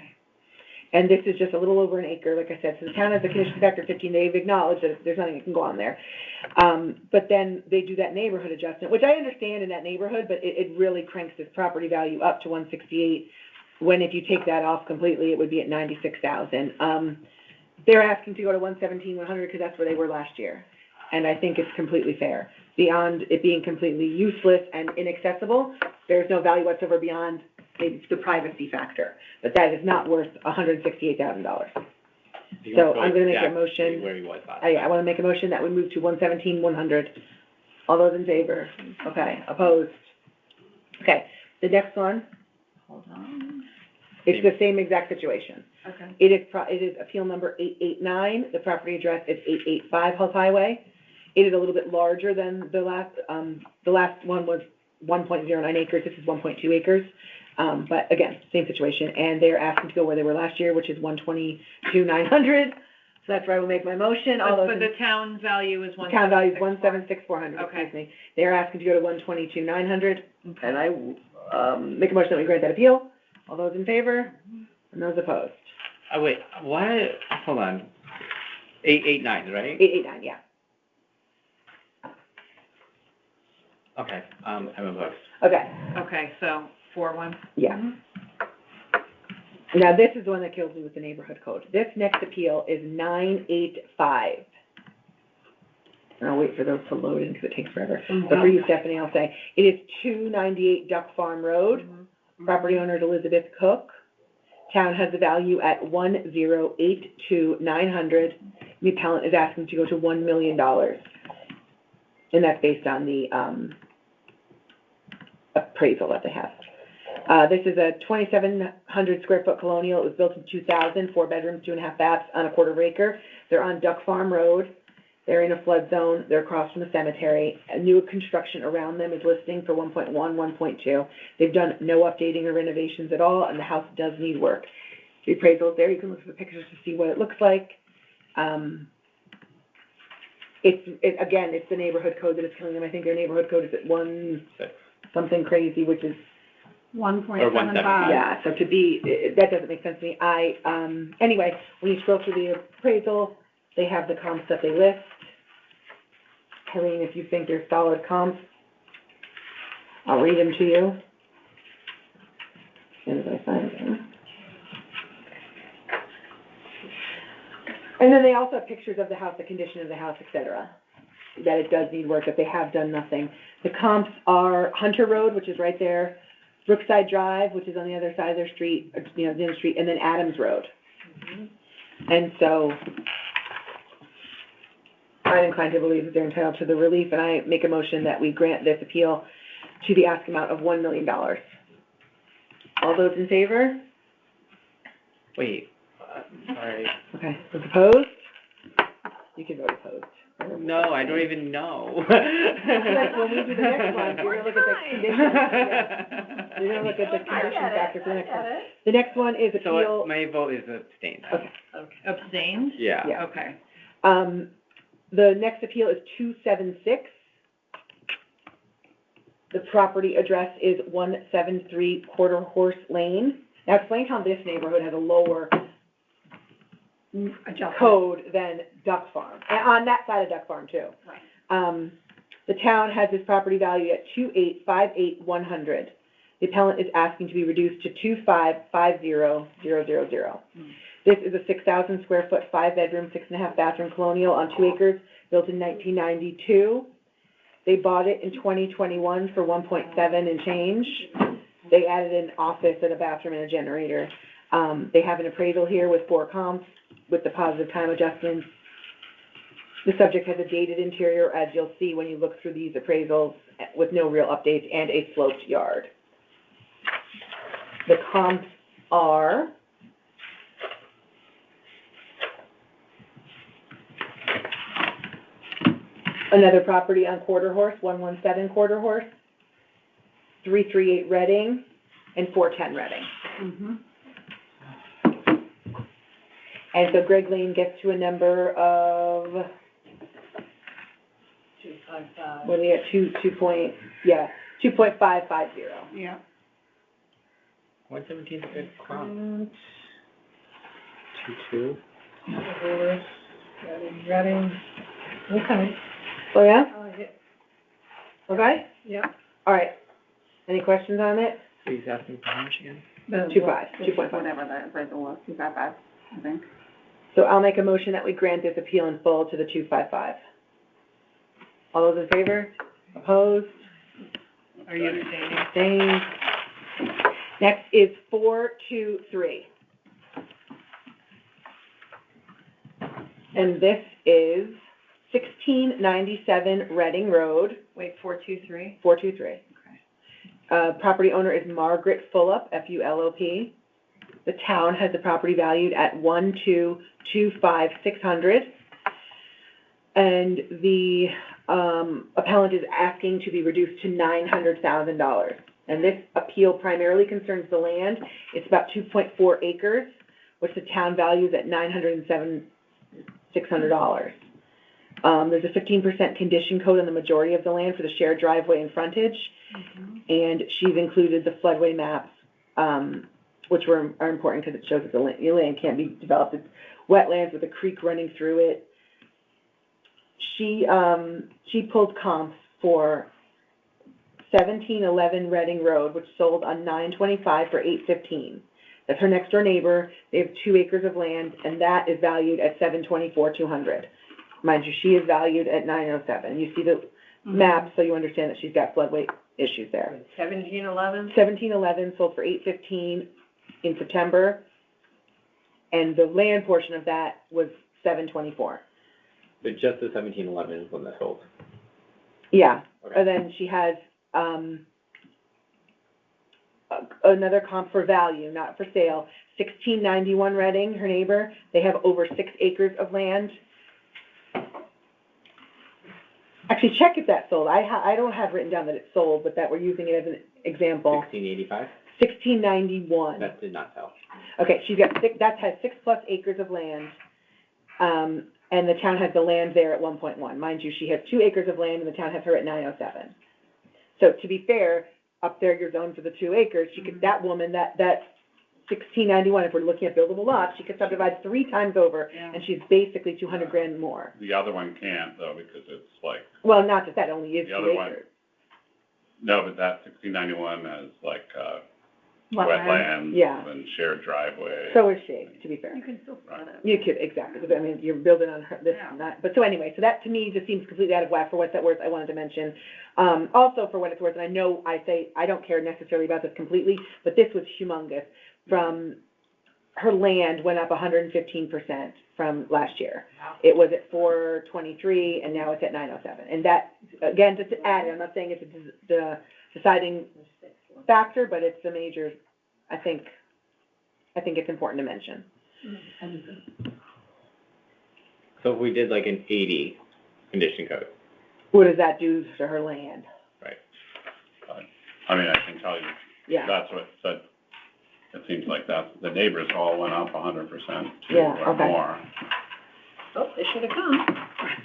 And this is just a little over an acre, like I said, so the town has a condition factor 15, they've acknowledged that there's nothing that can go on there. But then they do that neighborhood adjustment, which I understand in that neighborhood, but it really cranks this property value up to 168, when if you take that off completely, it would be at 96,000. They're asking to go to 117,100, because that's where they were last year. And I think it's completely fair. Beyond it being completely useless and inaccessible, there's no value whatsoever beyond maybe the privacy factor. But that is not worth $168,000. So I'm gonna make a motion. Where he was last I wanna make a motion that we move to 117,100. All those in favor? Okay, opposed? Okay, the next one, Hold on. it's the same exact situation. Okay. It is appeal number 889, the property address is 885 Hulls Highway. It is a little bit larger than the last one was 1.09 acres, this is 1.2 acres. But again, same situation, and they're asking to go where they were last year, which is 122,900. So that's where I will make my motion, all those But in, the town value is the town value is 176,400, Okay. excuse me. They're asking to go to 122,900, and I, make a motion that we grant that appeal. All those in favor, and those opposed? Oh, wait, why, hold on. 889, right? 889, yeah. Okay, I'm opposed. Okay, Okay, so 4-1. yeah. Now, this is the one that kills me with the neighborhood code. This next appeal is 985. And I'll wait for those to load in because it takes forever. But for you, Stephanie, I'll say, it is 298 Duck Farm Road. Property owner is Elizabeth Cook. Town has the value at 1,082,900. The appellant is asking to go to $1 million. And that's based on the, appraisal that they have. This is a 2,700 square foot colonial. It was built in 2000, 4 bedrooms, 2.5 baths on a quarter acre. They're on Duck Farm Road. They're in a flood zone. They're across from the cemetery. A new construction around them is listing for 1.1, 1.2. They've done no updating or renovations at all, and the house does need work. The appraisal is there. You can look at the pictures to see what it looks like. Again, it's the neighborhood code that is killing them. I think their neighborhood code is at 1 something crazy, which is 1.75. yeah, so to be, that doesn't make sense to me. Anyway, when you scroll through the appraisal, they have the comps that they list. Helene, if you think they're solid comps, I'll read them to you. As soon as I find them. And then they also have pictures of the house, the condition of the house, et cetera, that it does need work, that they have done nothing. The comps are Hunter Road, which is right there, Brookside Drive, which is on the other side of their street, the end of the street, and then Adams Road. And so, I'm inclined to believe that they're entitled to the relief, and I make a motion that we grant this appeal to the ask amount of $1 million. All those in favor? Wait, sorry. Okay, those opposed? You can vote opposed. No, I don't even know. Like, when we do the next one, you're gonna look at the conditions, yeah. You're gonna look at the condition factor for the next one. The next one is So appeal, my vote is abstain. Okay. Abstained? Yeah. Yeah. Okay. The next appeal is 276. The property address is 173 Quarter Horse Lane. Now, explain how this neighborhood has a lower code than Duck Farm, and on that side of Duck Farm too. Right. The town has this property valued at $2,858,100. The appellant is asking to be reduced to $2,550,000. This is a 6,000 square foot, 5-bedroom, 6.5 bathroom colonial on 2 acres, built in 1992. They bought it in 2021 for 1.7 and change. They added an office and a bathroom and a generator. They have an appraisal here with 4 comps with the positive time adjustments. The subject has a dated interior, as you'll see when you look through these appraisals, with no real updates, and a sloped yard. The comps are another property on Quarter Horse, 117 Quarter Horse, 338 Reading, and 410 Reading. Mm-hmm. And so Greg Lane gets to a number of, 255. what are we at, 2.550. Yeah. 117 is a good comp. 2.2. Reading. Okay. Oh, yeah? Yeah. Okay? Yeah. All right. Any questions on it? So he's asking for how much again? 2.5. Whatever the appraisal was, 255, I think. So I'll make a motion that we grant this appeal in full to the 255. All those in favor? Opposed? Are you abstaining? Abstained? Next is 423. And this is 1697 Reading Road, Wait, 423? 423. Property owner is Margaret Fulop, F-U-L-O-P. The town has the property valued at $1,225,600. And the appellant is asking to be reduced to $900,000. And this appeal primarily concerns the land. It's about 2.4 acres, which the town values at $907,600. There's a 15% condition code on the majority of the land for the shared driveway and frontage. And she's included the floodway maps, which are important because it shows that the land can't be developed. It's wetlands with a creek running through it. She pulled comps for 1711 Reading Road, which sold on 9/25 for $815. That's her next door neighbor. They have 2 acres of land, and that is valued at $724,200. Mind you, she is valued at $907. You see the map, so you understand that she's got floodway issues there. 1711? 1711 sold for $815 in September, and the land portion of that was $724. But just the 1711 is one that sold. Yeah, Okay. and then she has, another comp for value, not for sale, 1691 Reading, her neighbor. They have over 6 acres of land. Actually, check if that's sold. I don't have written down that it's sold, but that we're using it as an example. 1685? 1691. That did not sell. Okay, she's got that has 6+ acres of land, and the town has the land there at 1.1. Mind you, she has 2 acres of land, and the town has her at 907. So to be fair, up there you're zoned for the 2 acres. She could, that woman, that 1691, if we're looking at buildable lots, she could subdivide 3 times over, and she's basically $200,000 more. The other one can't though, because it's like, Well, not just that, it only is The 2 other one- acres. no, but that 1691 has like, wetlands Yeah. and shared driveway. So is she, to be fair. You can still split it. You could, exactly, because I mean, you're building on her, this, Yeah. not, but so anyway, so that to me just seems completely out of whack. For what that's worth, I wanted to mention. Also for what it's worth, and I know I say, I don't care necessarily about this completely, but this was humongous. From her land went up 115% from last year. It was at 423, and now it's at 907. And that, again, just to add, I'm not saying it's the deciding factor, but it's the major, I think it's important to mention. So if we did like an 80 condition code, What does that do to her land? right? I mean, I can tell you, Yeah. that's what, so it seems like the neighbors all went up 100% too, Yeah, or okay. more. Oh, they should have come.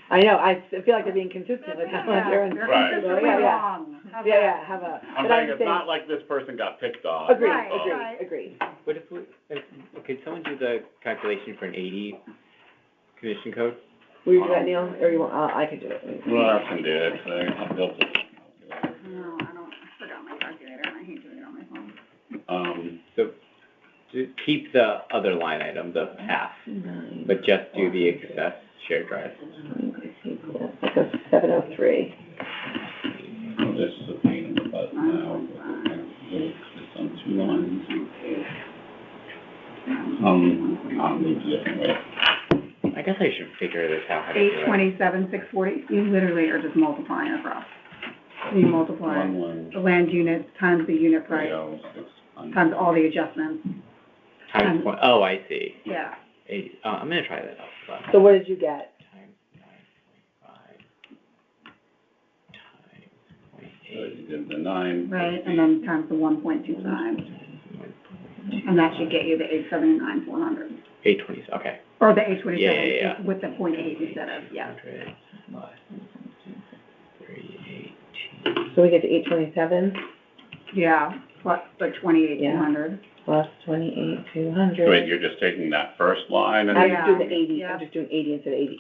I know, I feel like they're being consistent with that one here. They're Right. consistently Yeah, yeah. wrong. How's Yeah, that? yeah, have a, I'm but I'm saying it's not like this person got picked on. Agreed, Right, so- right. agreed. But could someone do the calculation for an 80 condition code? Will you do that, Neil, or you want, I can do it. Well, I can do it, so I'll build it. No, I forgot my calculator, and I hate doing it on my phone. So to keep the other line item, the half, but just do the excess shared drive. That goes 703. This is a pain in the butt now. It's on 2 lines. I'll move a different way. I guess I should figure this out how to do it. 827, 640, you literally are just multiplying across. You multiply 1, the land unit times the unit 3, price, 0, 600. times all the adjustments. Times point, oh, I see. Yeah. 80, I'm gonna try that out. So what did you get? Times 9.5 times So you did the 9. Right, and then times the 1.25, and that should get you the 879, 400. 820, okay. Or the 827 Yeah. with the 0.8 instead of, yeah. 100 plus 318. So we get to 827 Yeah, plus the 28, Yeah. 200. plus 28,200. Wait, you're just taking that first line and I'm then, just doing the 80, Yeah. I'm just doing 80 instead of 80.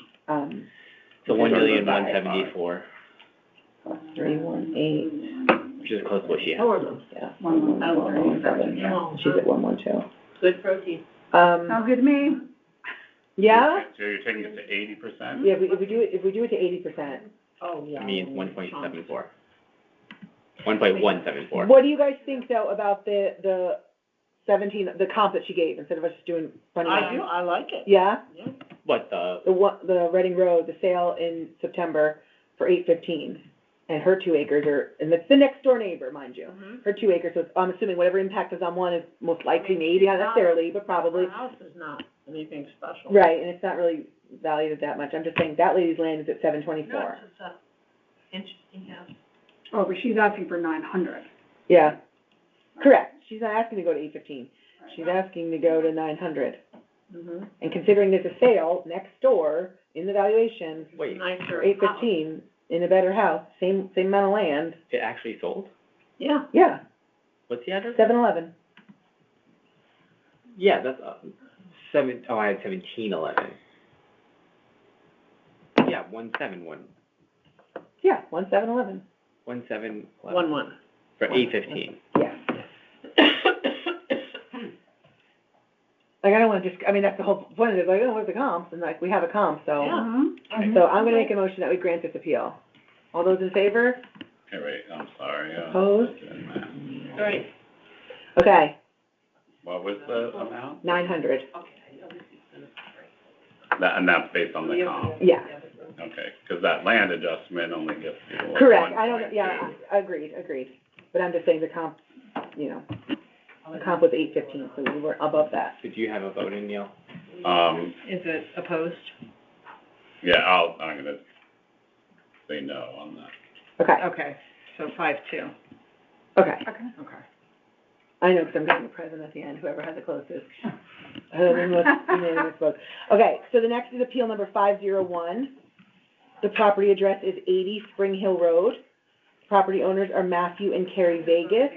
So 1,174,000, Plus 318, which is close to what she has. yeah. 1,137. She's at 112. Good protein. Sounds good to me. Yeah? so you're taking it to 80%? Yeah, if we do it to 80%. Oh, yeah. It means 1.74. 1.174. What do you guys think though about the 17, the comp that she gave, instead of us just doing funny I do, numbers? I like it. Yeah? What The Reading Road, the sale in September for 815, and her 2 acres are, and it's the next door neighbor, mind you. Her 2 acres, so I'm assuming whatever impact is on one is most likely, maybe not necessarily, but probably. The house is not anything special. Right, and it's not really valued at that much. I'm just saying that lady's land is at 724. No, it's just a interesting house. Oh, but she's asking for 900. Yeah, correct. She's not asking to go to 815. She's asking to go to 900. Mm-hmm. And considering there's a sale next door in the valuation Wait, Nicer for 815 in a better house, same amount of land. it actually sold? Yeah. Yeah, What's the address? 711. Yeah, that's, I had 1711. Yeah, 171. Yeah, 1711. 1711. 1-1. For 815. Yeah. Like, I don't wanna just, I mean, that's the whole point of it, like, oh, where's the comps? And like, we have a comp, so. Mm-hmm. So I'm gonna make a motion that we grant this appeal. All those in favor? Okay, wait, I'm sorry. Opposed? All right. Okay, What was the amount? 900. And that's based on the comp? Yeah, Okay, because that land adjustment only gets you. correct. I don't, 1.2. yeah, agreed. But I'm just saying the comp, you know, the comp was 815, so we were above that. Did you have a vote in, Neil? Is it opposed? Yeah, I'm gonna say no on that. Okay, Okay, so 5-2. okay. Okay. Okay. I know, because I'm getting the present at the end, whoever has the closest. Unanimous vote. Okay, so the next is appeal number 501. The property address is 80 Spring Hill Road. Property owners are Matthew and Carrie Vegas.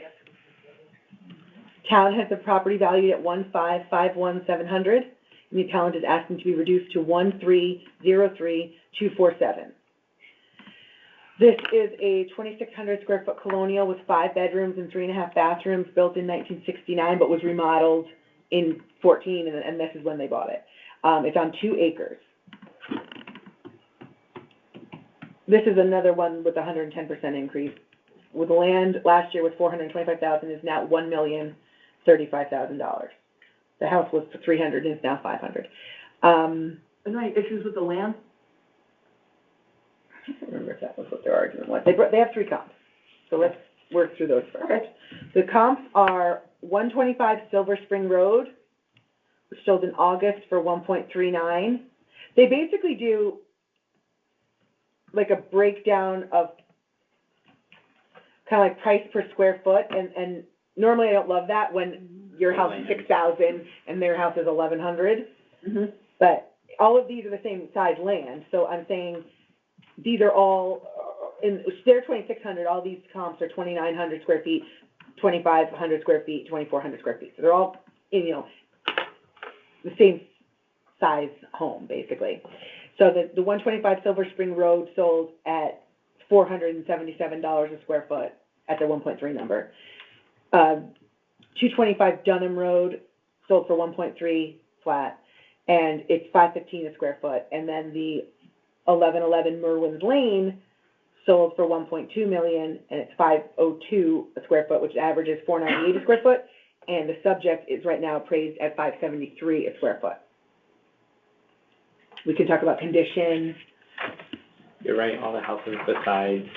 Town has the property valued at $1,551,700, and the appellant is asking to be reduced to $1,303,247. This is a 2,600 square foot colonial with 5 bedrooms and 3.5 bathrooms, built in 1969, but was remodeled in 14, and this is when they bought it. It's on 2 acres. This is another one with a 110% increase. With the land last year was $425,000, is now $1,035,000. The house was for 300 and it's now 500. Is there any issues with the land? I don't remember if that was what their argument was. They have 3 comps, so let's work through those first. Okay. The comps are 125 Silver Spring Road, which sold in August for 1.39. They basically do like a breakdown of kind of like price per square foot, and normally I don't love that when your house is 6,000 and their house is 1,100. Mm-hmm. But all of these are the same size land, so I'm saying these are all, they're 2,600, all these comps are 2,900 square feet, 2,500 square feet, 2,400 square feet. So they're all, the same size home, basically. So the 125 Silver Spring Road sold at $477 a square foot at the 1.3 number. 225 Dunham Road sold for 1.3 flat, and it's $515 a square foot. And then the 1111 Merwin's Lane sold for 1.2 million, and it's $502 a square foot, which averages $498 a square foot. And the subject is right now appraised at $573 a square foot. We can talk about condition. You're right, all the houses besides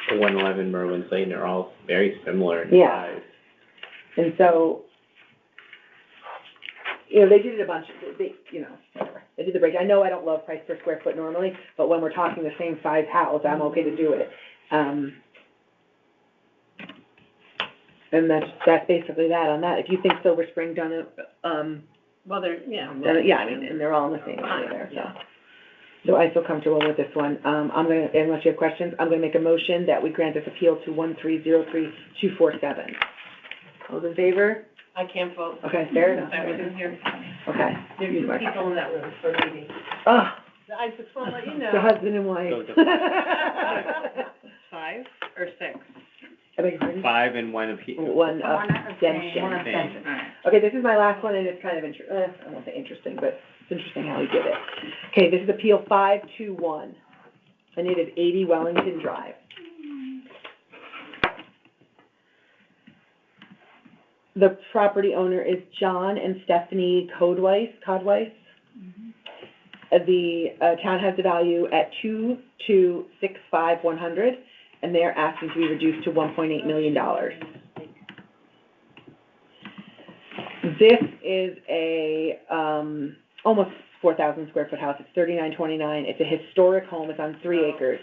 the 111 Merwin's Lane are all very similar in size. And so, they did it a bunch, whatever. They did the break. I know I don't love price per square foot normally, but when we're talking the same size house, I'm okay to do it. And that's basically that on that. If you think Silver Spring done it, Well, they're, and they're all in the same area there, so. So I feel comfortable with this one. Unless you have questions, I'm gonna make a motion that we grant this appeal to 1303247. All those in favor? I can't vote. Okay, fair enough. I wasn't here. Okay. There are 2 people in that room for a meeting. Oh, I just want to let you the know. husband and wife. So the 5 or 6? I beg your pardon? 5 and 1 appeal. One abstention. Okay, this is my last one, and it's kind of I won't say interesting, but it's interesting how he did it. Okay, this is Appeal 521, and it is 80 Wellington Drive. The property owner is John and Stephanie Codweiss. The town has the value at $2,265,100, and they're asking to be reduced to $1.8 million. This is a almost 4,000 square foot house. It's 3929. It's a historic home. It's on 3 acres.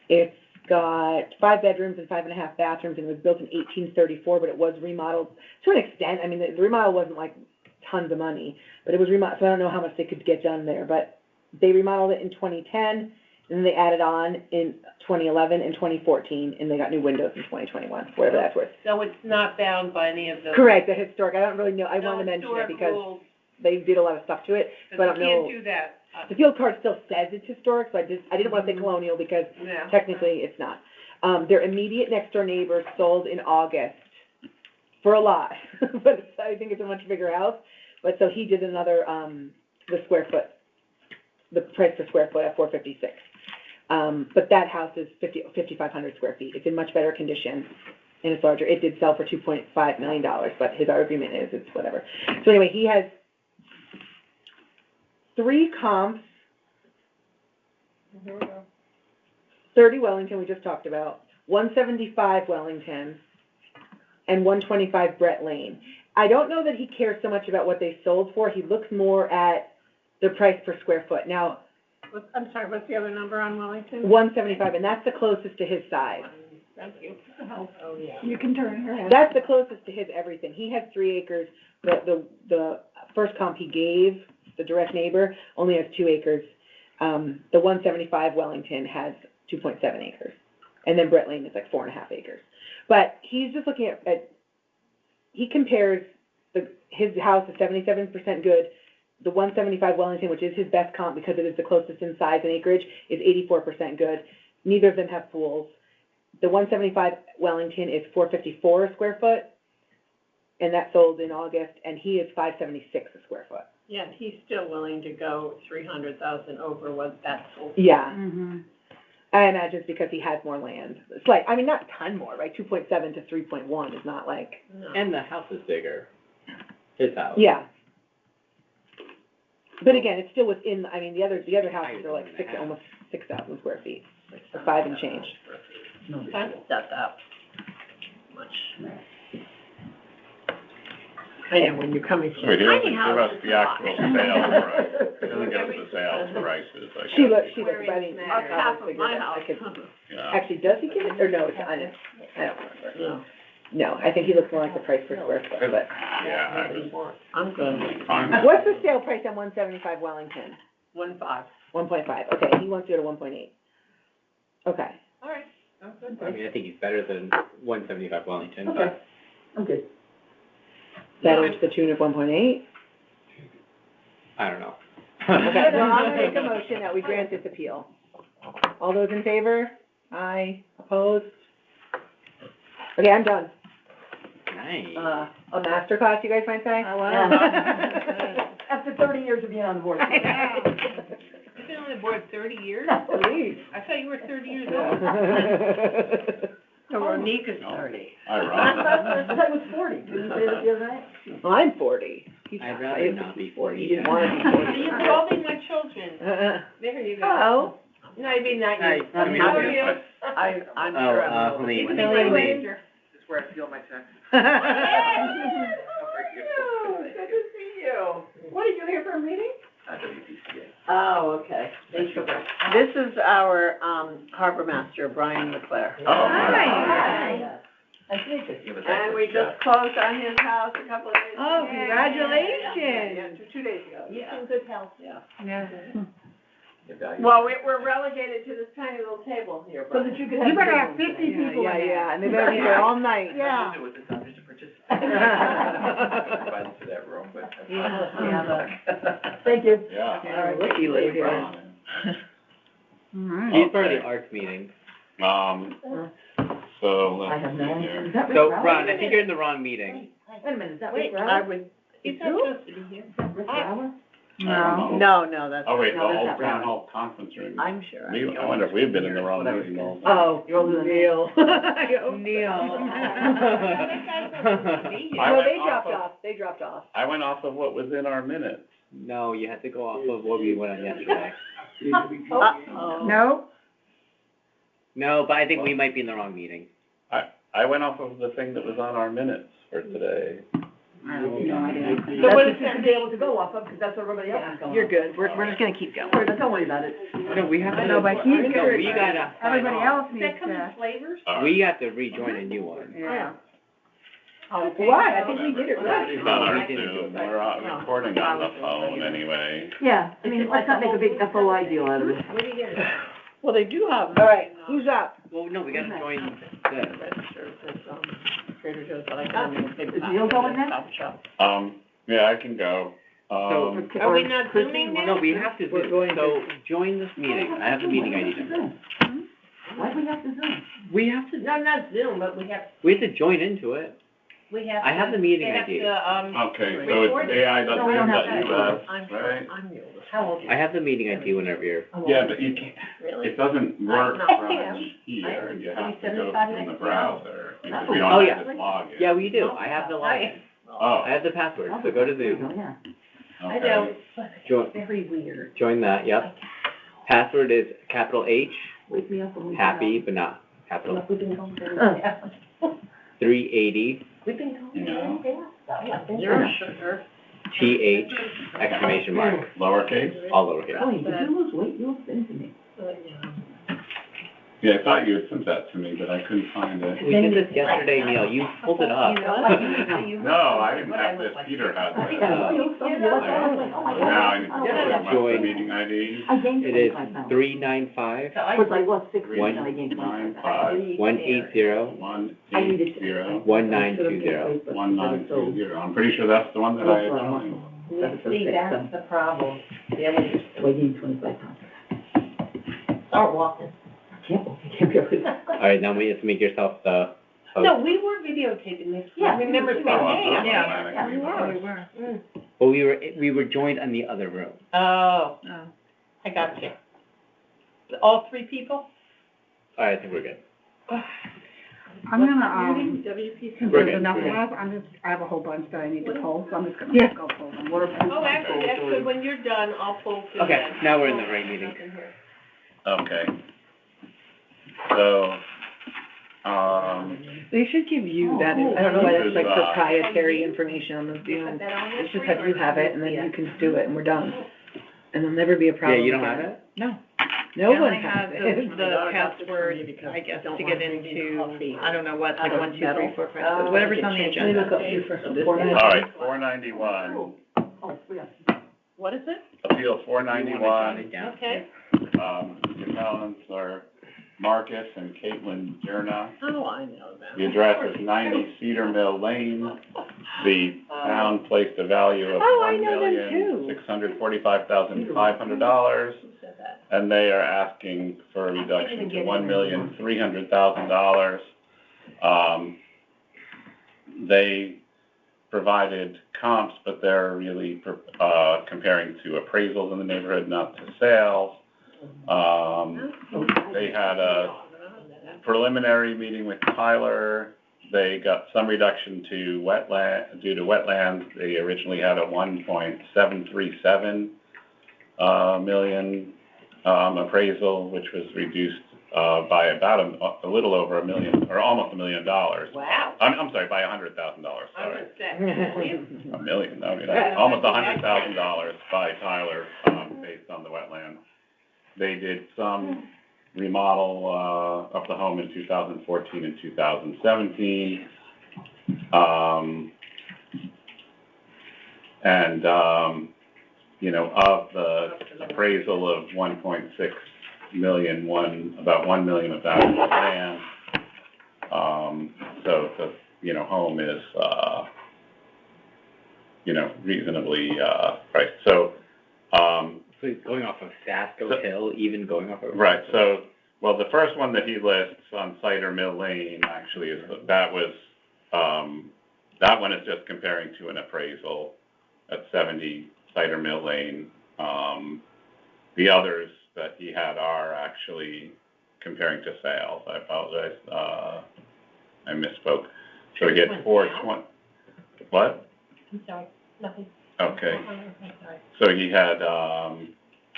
It's got 5 bedrooms and 5.5 bathrooms, and it was built in 1834, but it was remodeled to an extent. I mean, the remodel wasn't like tons of money, but it was remodeled, so I don't know how much they could get done there, but they remodeled it in 2010, and then they added on in 2011 and 2014, and they got new windows in 2021, whatever that's worth. So it's not bound by any of those. Correct, the historic, I don't really know, I No wanted to mention it historic because rules, they did a lot of stuff to it, but I don't you know. can't do that. The field card still says it's historic, so I didn't want to say colonial because Yeah. technically it's not. Their immediate next door neighbor sold in August for a lot, but I think it's a much bigger house. But so he did another, the price per square foot at $456. But that house is 5,500 square feet. It's in much better condition and it's larger. It did sell for $2.5 million, but his argument is it's whatever. So anyway, he has 3 comps. 30 Wellington, we just talked about, 175 Wellington, and 125 Brett Lane. I don't know that he cares so much about what they sold for. He looks more at the price per square foot. Now, I'm sorry, what's the other number on Wellington? 175, and that's the closest to his size. Thank you. Oh, yeah. You can turn her head. That's the closest to his everything. He has 3 acres. The first comp he gave, the direct neighbor, only has 2 acres. The 175 Wellington has 2.7 acres. And then Brett Lane is like 4.5 acres. But he's just looking at he compares his house is 77% good. The 175 Wellington, which is his best comp because it is the closest in size and acreage, is 84% good. Neither of them have pools. The 175 Wellington is $454 a square foot, and that sold in August, and he is $576 a square foot. Yeah, he's still willing to go 300,000 over what that sold. Yeah, Mm-hmm. I imagine it's because he has more land. It's like, I mean, not a ton more, right? 2.7 to 3.1 is not like, No. And the house is bigger. His house. yeah, But again, it's still within, I mean, the other houses are like almost 6,000 square feet, or 5 and change. Not that much. I know, when you're coming from. Wait, he doesn't tiny give house, us it's the a actual lot. sales price. He doesn't give us the sales prices, I She guess. looks, I mean, About half of my house. Yeah. actually, does he give it, or no, it's, I don't remember. No. No, I think he looks more like the price per square foot, but. Yeah, I was I'm good. fine. What's the sale price on 175 Wellington? 1.5. 1.5, okay, he wants to go to 1.8. Okay. All right. I'm good. I mean, I think he's better than 175 Wellington, Okay. but I'm good. That is the tune of 1.8? I don't know. Okay, well, I'm gonna make a motion that we grant this appeal. All those in favor? Aye. Opposed? Okay, I'm done. Nice. A master class, you guys might say? After 30 years of being on the board. You've been on the board 30 years? At least. I thought you were 30 years old. So Ronika's No. 30. I Ironic. thought it was 40. Didn't you say that the other night? Well, I'm 40. I'd rather not be 40. You didn't wanna be 40. You're calling my children. There you go. Oh. No, I mean, not you. I mean, How are you? I'm Oh, sure I'm. let me- You can be Billy. my ranger. It's where I feel my text. Good to see you. What, are you here for a meeting? WPCA. Oh, okay. This is our, harbor master, Brian Leclerc. Oh, hi. Nice to meet you. And we just closed on his house a couple of days ago. Oh, Yeah, congratulations. 2 days ago. He's in good health. Yeah. Yeah. Well, we're relegated to this tiny little table here, So Brian. that you could have. You better have big ones. 50 people in there. Yeah, and they better be there all night. Yeah. With this, I'm just a participant. Invited to that room, but. Thank you. Yeah. All right, looky, looky. He's part of the arts meeting. So I let's have see no here. idea. Is that Rick So, Rowley? Ron, I think you're in the wrong meeting. Wait a minute, is that Rick Wait, I Rowley? would, He's not supposed to be here. Rick Rowley? I don't know. no, that's. Oh, wait, the No, that's whole not town right. hall conference room. I'm sure. I wonder if we've been in the wrong meeting the whole time. Oh, You're older than me. Neil. Neil. I No, went they off dropped of- off, they dropped off. I went off of what was in our minutes. No, you had to go off of what we went on yesterday. Uh-oh. No, No, but I think we might be in the wrong meeting. I went off of the thing that was on our minutes for today. I have no idea. That's what you should be able to go off of, because that's what everybody else is going You're off. good, we're just gonna keep going. Don't worry about it. No, we have to. I know, but he's No, good. we gotta sign Everybody off. else Does needs that come in to, flavors? All right. We have to rejoin a new one. yeah. Why? I think we did it right. It's on our we didn't do Zoom, it. we're on, recording on the phone anyway. Yeah, I mean, let's not make a big FOI deal out of it. Where do you get it? Well, they do have. All right, who's up? Well, no, we gotta join the, Register at this, Trader Joe's, but I got them. Is Neil going then? Yeah, I can go. Are we not zooming now? no, we have to We're going Zoom, so join this meeting. I have the meeting ID number. Why do we have to Zoom? We have to, No, not Zoom, but we have join into it. to. I have the meeting ID. They have to, Okay, so it's Recorded. No, we don't have AI.gov.us, I'm right? I'm the oldest. How old? I have the meeting ID whenever you're, Yeah, but you can't, Really? it doesn't work No. from here, you have to go from the browser, because we Oh, don't yeah. have this login. yeah, we do. I have the login. Oh, I have the password, so go to Zoom. Yeah. I okay. know. Join, Very weird. join that, yep. Password is capital H, Wake me up when we. happy, but not capital, We've been going very 380, Yeah. You're sure. TH, exclamation mark, Lowercase? all lowercase. Tony, did you lose weight? You looked into me. Yeah, I thought you had sent that to me, but I couldn't find it. We did this yesterday, Neil, you pulled it up. No, I didn't have this, Peter had this. Now I need to put in my Join. meeting ID. I gained It is 25 pounds. 395, Was I lost 6 weeks and I gained 9, 25. 5, 180, 180, 1920. 1920. I'm pretty sure that's the one that I had joined. See, that's the problem. So I gained 25 pounds. Start walking. I can't barely. Alright, now we have to make yourself the host. No, we were videotaping this. Yeah. Remember Oh, saying, I'm hey, automatic. Yeah, we were. We were. Well, we were joined in the other room. Oh, Oh. I got you. All three people? Alright, I think we're good. I'm gonna, WPC. since there's enough of us, I have a whole bunch that I need to pull, so I'm just gonna go pull them. Oh, actually, that's good, when you're done, I'll pull through Okay, that. now we're in the right meeting. Okay. So, They should give you that, I don't know why that's like This is, proprietary information on those deals. It's just that you have it, and then you can do it, and we're done. And there'll never be a Yeah, problem you don't again. have it? No. No I one only have has the, it. the password, I guess, to get into, I don't know what, like 1, 2, 3, 4, 5, whatever's on the Let me agenda. look up you for some all right, 491, What is it? Appeal 491, Okay. the appellants are Marcus and Caitlin Jerna. Oh, I know that. The address is 90 Cedar Mill Lane. The town placed a value of Oh, I know them too. $1,645,500, Who said that? and they are asking for a reduction to $1,300,000. They provided comps, but they're really, comparing to appraisals in the neighborhood, not to sales. They had a preliminary meeting with Tyler. They got some reduction to due to wetlands. They originally had a 1.737 million appraisal, which was reduced by about a little over $1 million, or almost $1 million. Wow. I'm sorry, by $100,000, I sorry. was sick. $1 million, I mean, almost $100,000 by Tyler, based on the wetland. They did some remodel, of the home in 2014 and 2017. Of the appraisal of 1.6 million, about 1 million of that is land. So the, home is, reasonably, priced. So, So he's going off of Sasko Hill, even going off of. right, so, well, the first one that he lists on Cider Mill Lane actually is, that one is just comparing to an appraisal at 70 Cider Mill Lane. The others that he had are actually comparing to sales. I apologize, I misspoke. So he had 420, what? I'm sorry, nothing. Okay. I'm sorry. So he had,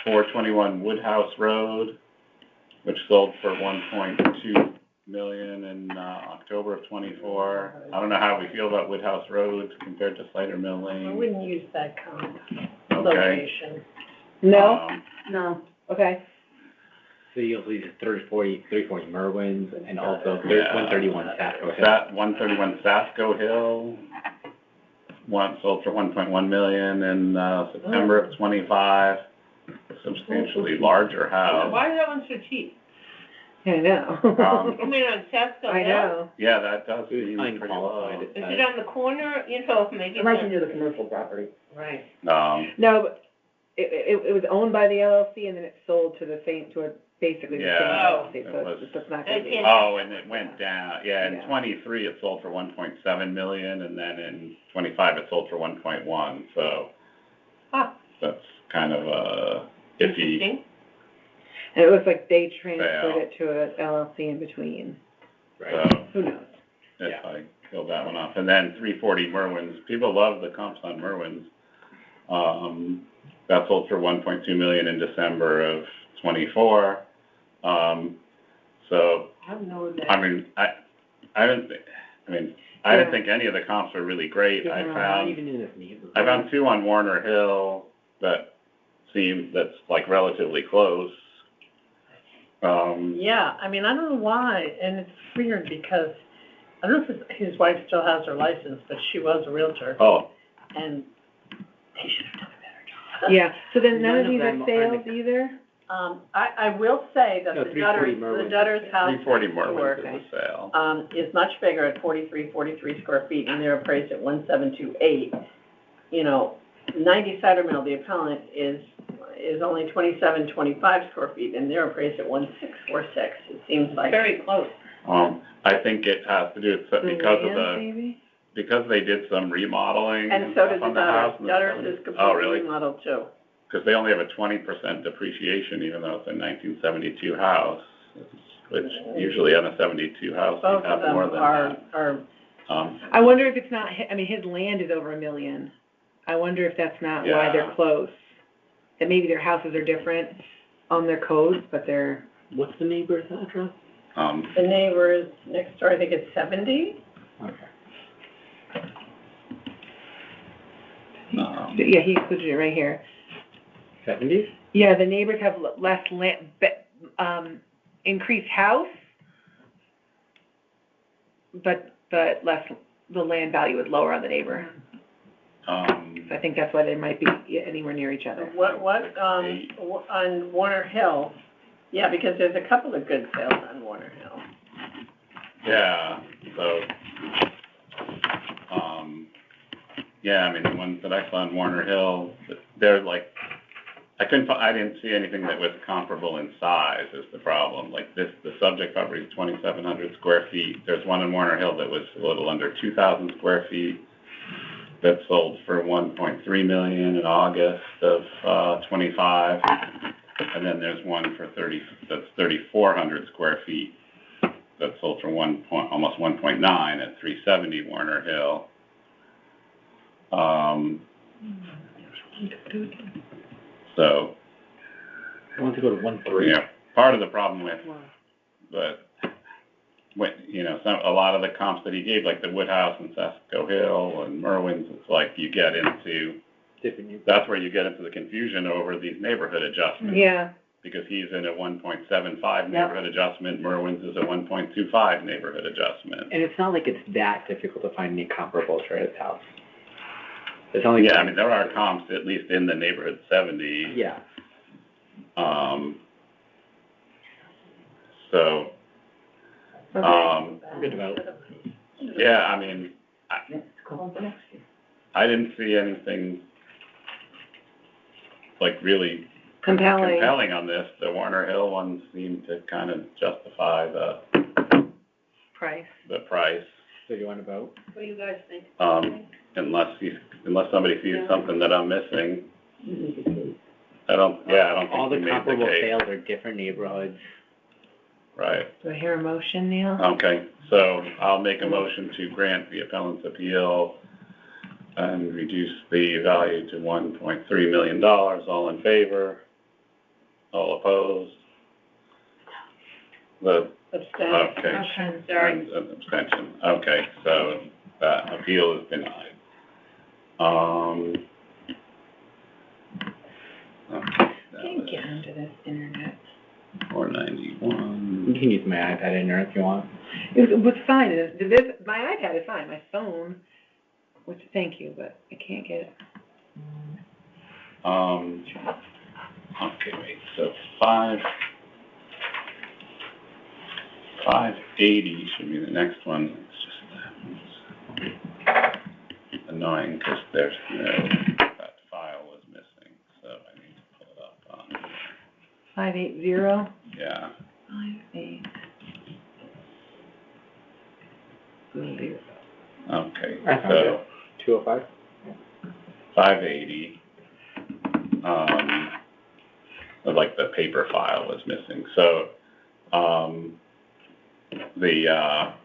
421 Woodhouse Road, which sold for 1.2 million in, October of '24. I don't know how we feel about Woodhouse Road compared to Cider Mill I Lane. wouldn't use that kind of Okay. location. No? No. Okay. So you also use 340 Merwin's, and also Yeah. 131 Sasko Hill. That 131 Sasko Hill, sold for 1.1 million in, September of '25. Substantially larger house. Why is that one so cheap? I know. I mean, on Sasko Hill? I know. Yeah, that does It was seem pretty low. unqualified. Is it on the corner, maybe? near the commercial property. Right. No, but it was owned by the LLC, and then it sold to basically the same Yeah, LLC, it so was- it's not gonna be. and it went down, in Yeah. '23 it sold for 1.7 million, and then in '25 it sold for 1.1, so. Huh. That's kind of, iffy. Interesting. And it looks like they transferred Sale. it to an LLC in between, Right. So, who knows? if I killed that one off. And then 340 Merwin's, people love the comps on Merwin's. That sold for 1.2 million in December of '24. So, I know that. I mean, I didn't think any of the comps were really great. I Not found even in this neighborhood. I found two on Warner Hill that's like relatively close. Yeah, I mean, I don't know why, and it's weird because, I don't know if his wife still has her license, but she was a realtor, Oh, and they should have done a better job. Yeah, so then none None of of these them are are in sales either? I will say that No, the 340 Dutters, Merwin. the Dutters house 340 next door, Merwin's is a sale. is much bigger at 43 square feet, and they're appraised at 1728. 90 Cider Mill, the appellant is only 2725 square feet, and they're appraised at 1646. It seems like. Very close. I think it has to do with, because of Land, maybe? because they did some remodeling And so stuff did the on the house. Dutters. in the Dutters is 70s. completely Oh, really? remodeled too. Because they only have a 20% depreciation, even though it's a 1972 house. It's which usually on a 72 house, you Both have of more them than are, that. are, I wonder if it's not, I mean, his land is over $1 million. I wonder if that's not why they're Yeah. close. That maybe their houses are different on their codes, but they're, What's the neighbor's address? the neighbors next door, I think it's 70? Okay. yeah, he included it right here. 70s? Yeah, the neighbors have less land, increased house, but less, the land value is lower on the neighbor. So I think that's why they might be anywhere near each other. On Warner Hill, yeah, because there's a couple of good sales on Warner Hill. Yeah, so, yeah, I mean, the ones that I saw in Warner Hill, they're like, I didn't see anything that was comparable in size is the problem. Like the subject property is 2,700 square feet. There's one in Warner Hill that was a little under 2,000 square feet that sold for $1.3 million in August of 25. And then there's one for 3,400 square feet that sold for almost 1.9 at 370 Warner Hill. So, I want to go to 130. part of the problem with a lot of the comps that he gave, like the Woodhouse and Sasko Hill and Merwin's, it's like you get into, that's where you get into the confusion over these neighborhood adjustments. Yeah. Because he's in a 1.75 neighborhood adjustment, Merwin's is a 1.25 neighborhood adjustment. And it's not like it's that difficult to find any comparables for his house. It's only Yeah, I mean, there are comps, at least in the neighborhood 70. Yeah. So, Good about. yeah, I mean, I didn't see anything like really compelling on this. The Warner Hill ones seem to kind of justify the Price. price, So you want to vote? What do you guys think? unless somebody sees something that I'm missing. I don't All think the we made the comparable case. sales are different neighborhoods. Right. Do I hear a motion, Neil? Okay, so I'll make a motion to grant the appellant's appeal and reduce the value to $1.3 million. All in favor? All opposed? Abstain. Okay. Sorry. An abstention. Okay, so that appeal is denied. Okay, that Can't was get into this internet. 491. You can use my iPad in there if you want. It was fine, my iPad is fine, my phone, thank you, but I can't get it. Okay, wait, so 580 should be the next one. It's just annoying because that file was missing, so I need to pull it up on, 580? yeah. 58. Okay, I found so it. 205? 580, like the paper file was missing. So, the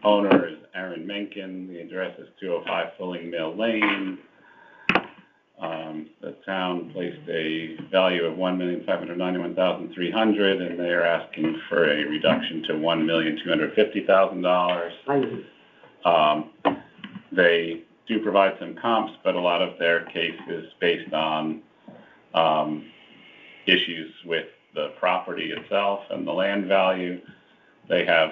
owner is Aaron Menken, the address is 205 Fulling Mill Lane. The town placed a value of $1,591,300, and they are asking for a reduction to $1,250,000. They do provide some comps, but a lot of their case is based on issues with the property itself and the land value. They have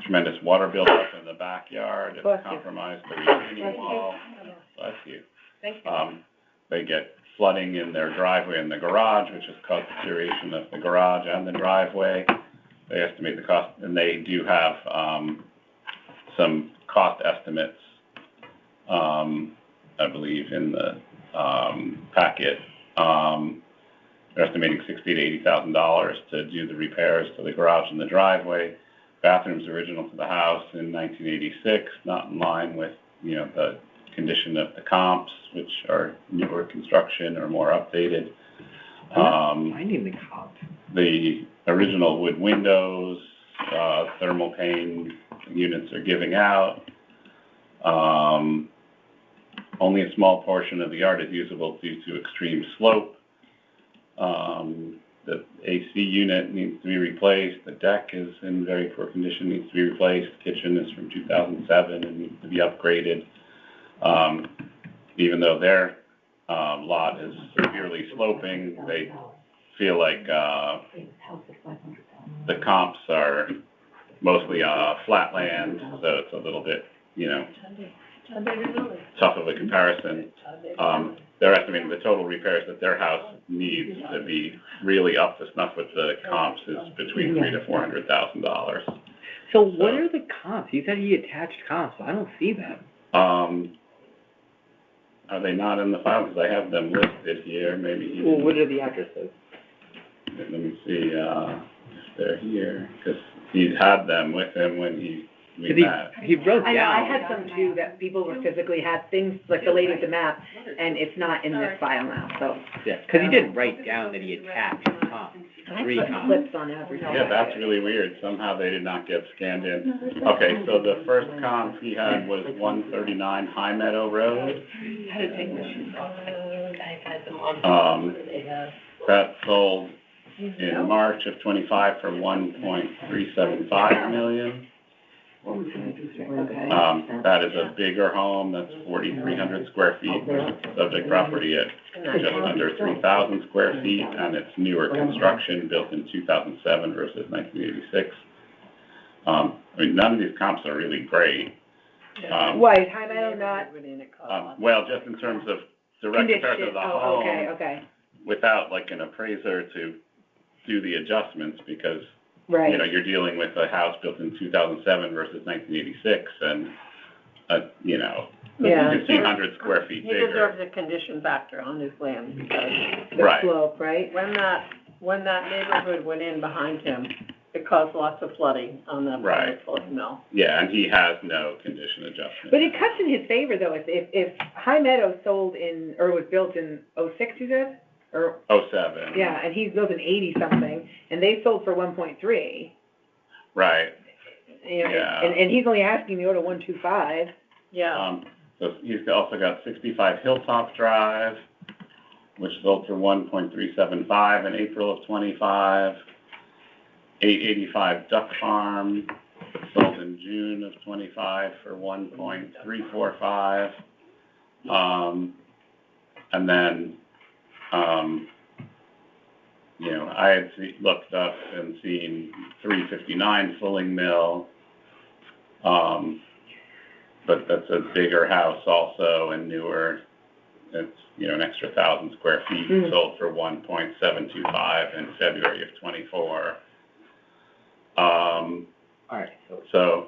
tremendous water buildup in the backyard. Bless It's you. compromised the retaining wall. Bless you. Thank you. They get flooding in their driveway and the garage, which has caused deterioration of the garage and the driveway. They estimate the cost, and they do have some cost estimates, I believe, in the packet. They're estimating $60,000 to $80,000 to do the repairs to the garage and the driveway. Bathrooms original to the house in 1986, not in line with, the condition of the comps, which are newer construction or more updated. I'm not finding the comp. The original wood windows, thermal pane units are giving out. Only a small portion of the yard is usable due to extreme slope. The AC unit needs to be replaced, the deck is in very poor condition, needs to be replaced, the kitchen is from 2007 and needs to be upgraded. Even though their, lot is severely sloping, they feel like, the comps are mostly, flat land, so it's a little bit, tough of a comparison. They're estimating the total repairs that their house needs to be really up to snuff with the comps is between $300,000 to $400,000. So what are the comps? You said he attached comps, I don't see them. Are they not in the file? Because I have them listed here, maybe he Well, didn't. what are the addresses? Let me see, if they're here, because he had them with him when we met. He wrote I know, I down, had some too, that people were physically had things, like the lady with the map, and it's not in this file now, so. yeah, because he did write down that he attached comps, 3 comps. Clips on everything. Yeah, that's really weird. Somehow they did not get scanned in. Okay, so the first comp he had was 139 High Meadow Road. Had to take my shoes off. I had them on. That sold in March of '25 for $1.375 million. Okay. That is a bigger home, that's 4,300 square feet, subject property at just under 3,000 square feet, and it's newer construction, built in 2007 versus 1986. I mean, none of these comps are really great. Why, is High Meadow not Well, just in terms of direct comparison condition? of the Oh, okay, home, okay, without like an appraiser to do the adjustments, because right. you're dealing with a house built in 2007 versus 1986, and, Yeah. 1,500 square feet He bigger. deserves a condition factor on his land, because The Right. slope, right? when that neighborhood went in behind him, it caused lots of flooding on that part of Right. Fulton Mill. Yeah, and he has no condition adjustment. But it cuts in his favor though, if High Meadow sold in, or was built in '06, you said? Or, 07. yeah, and he's built in 80-something, and they sold for 1.3. Right, Yeah. And he's only asking to go to 125. Yeah. so he's also got 65 Hilltop Drive, which sold for 1.375 in April of '25. 885 Duck Farm, sold in June of '25 for 1.345. And then, I had looked up and seen 359 Fulling Mill, but that's a bigger house also and newer. It's, an extra 1,000 square feet, sold for 1.725 in February of '24. All right, So,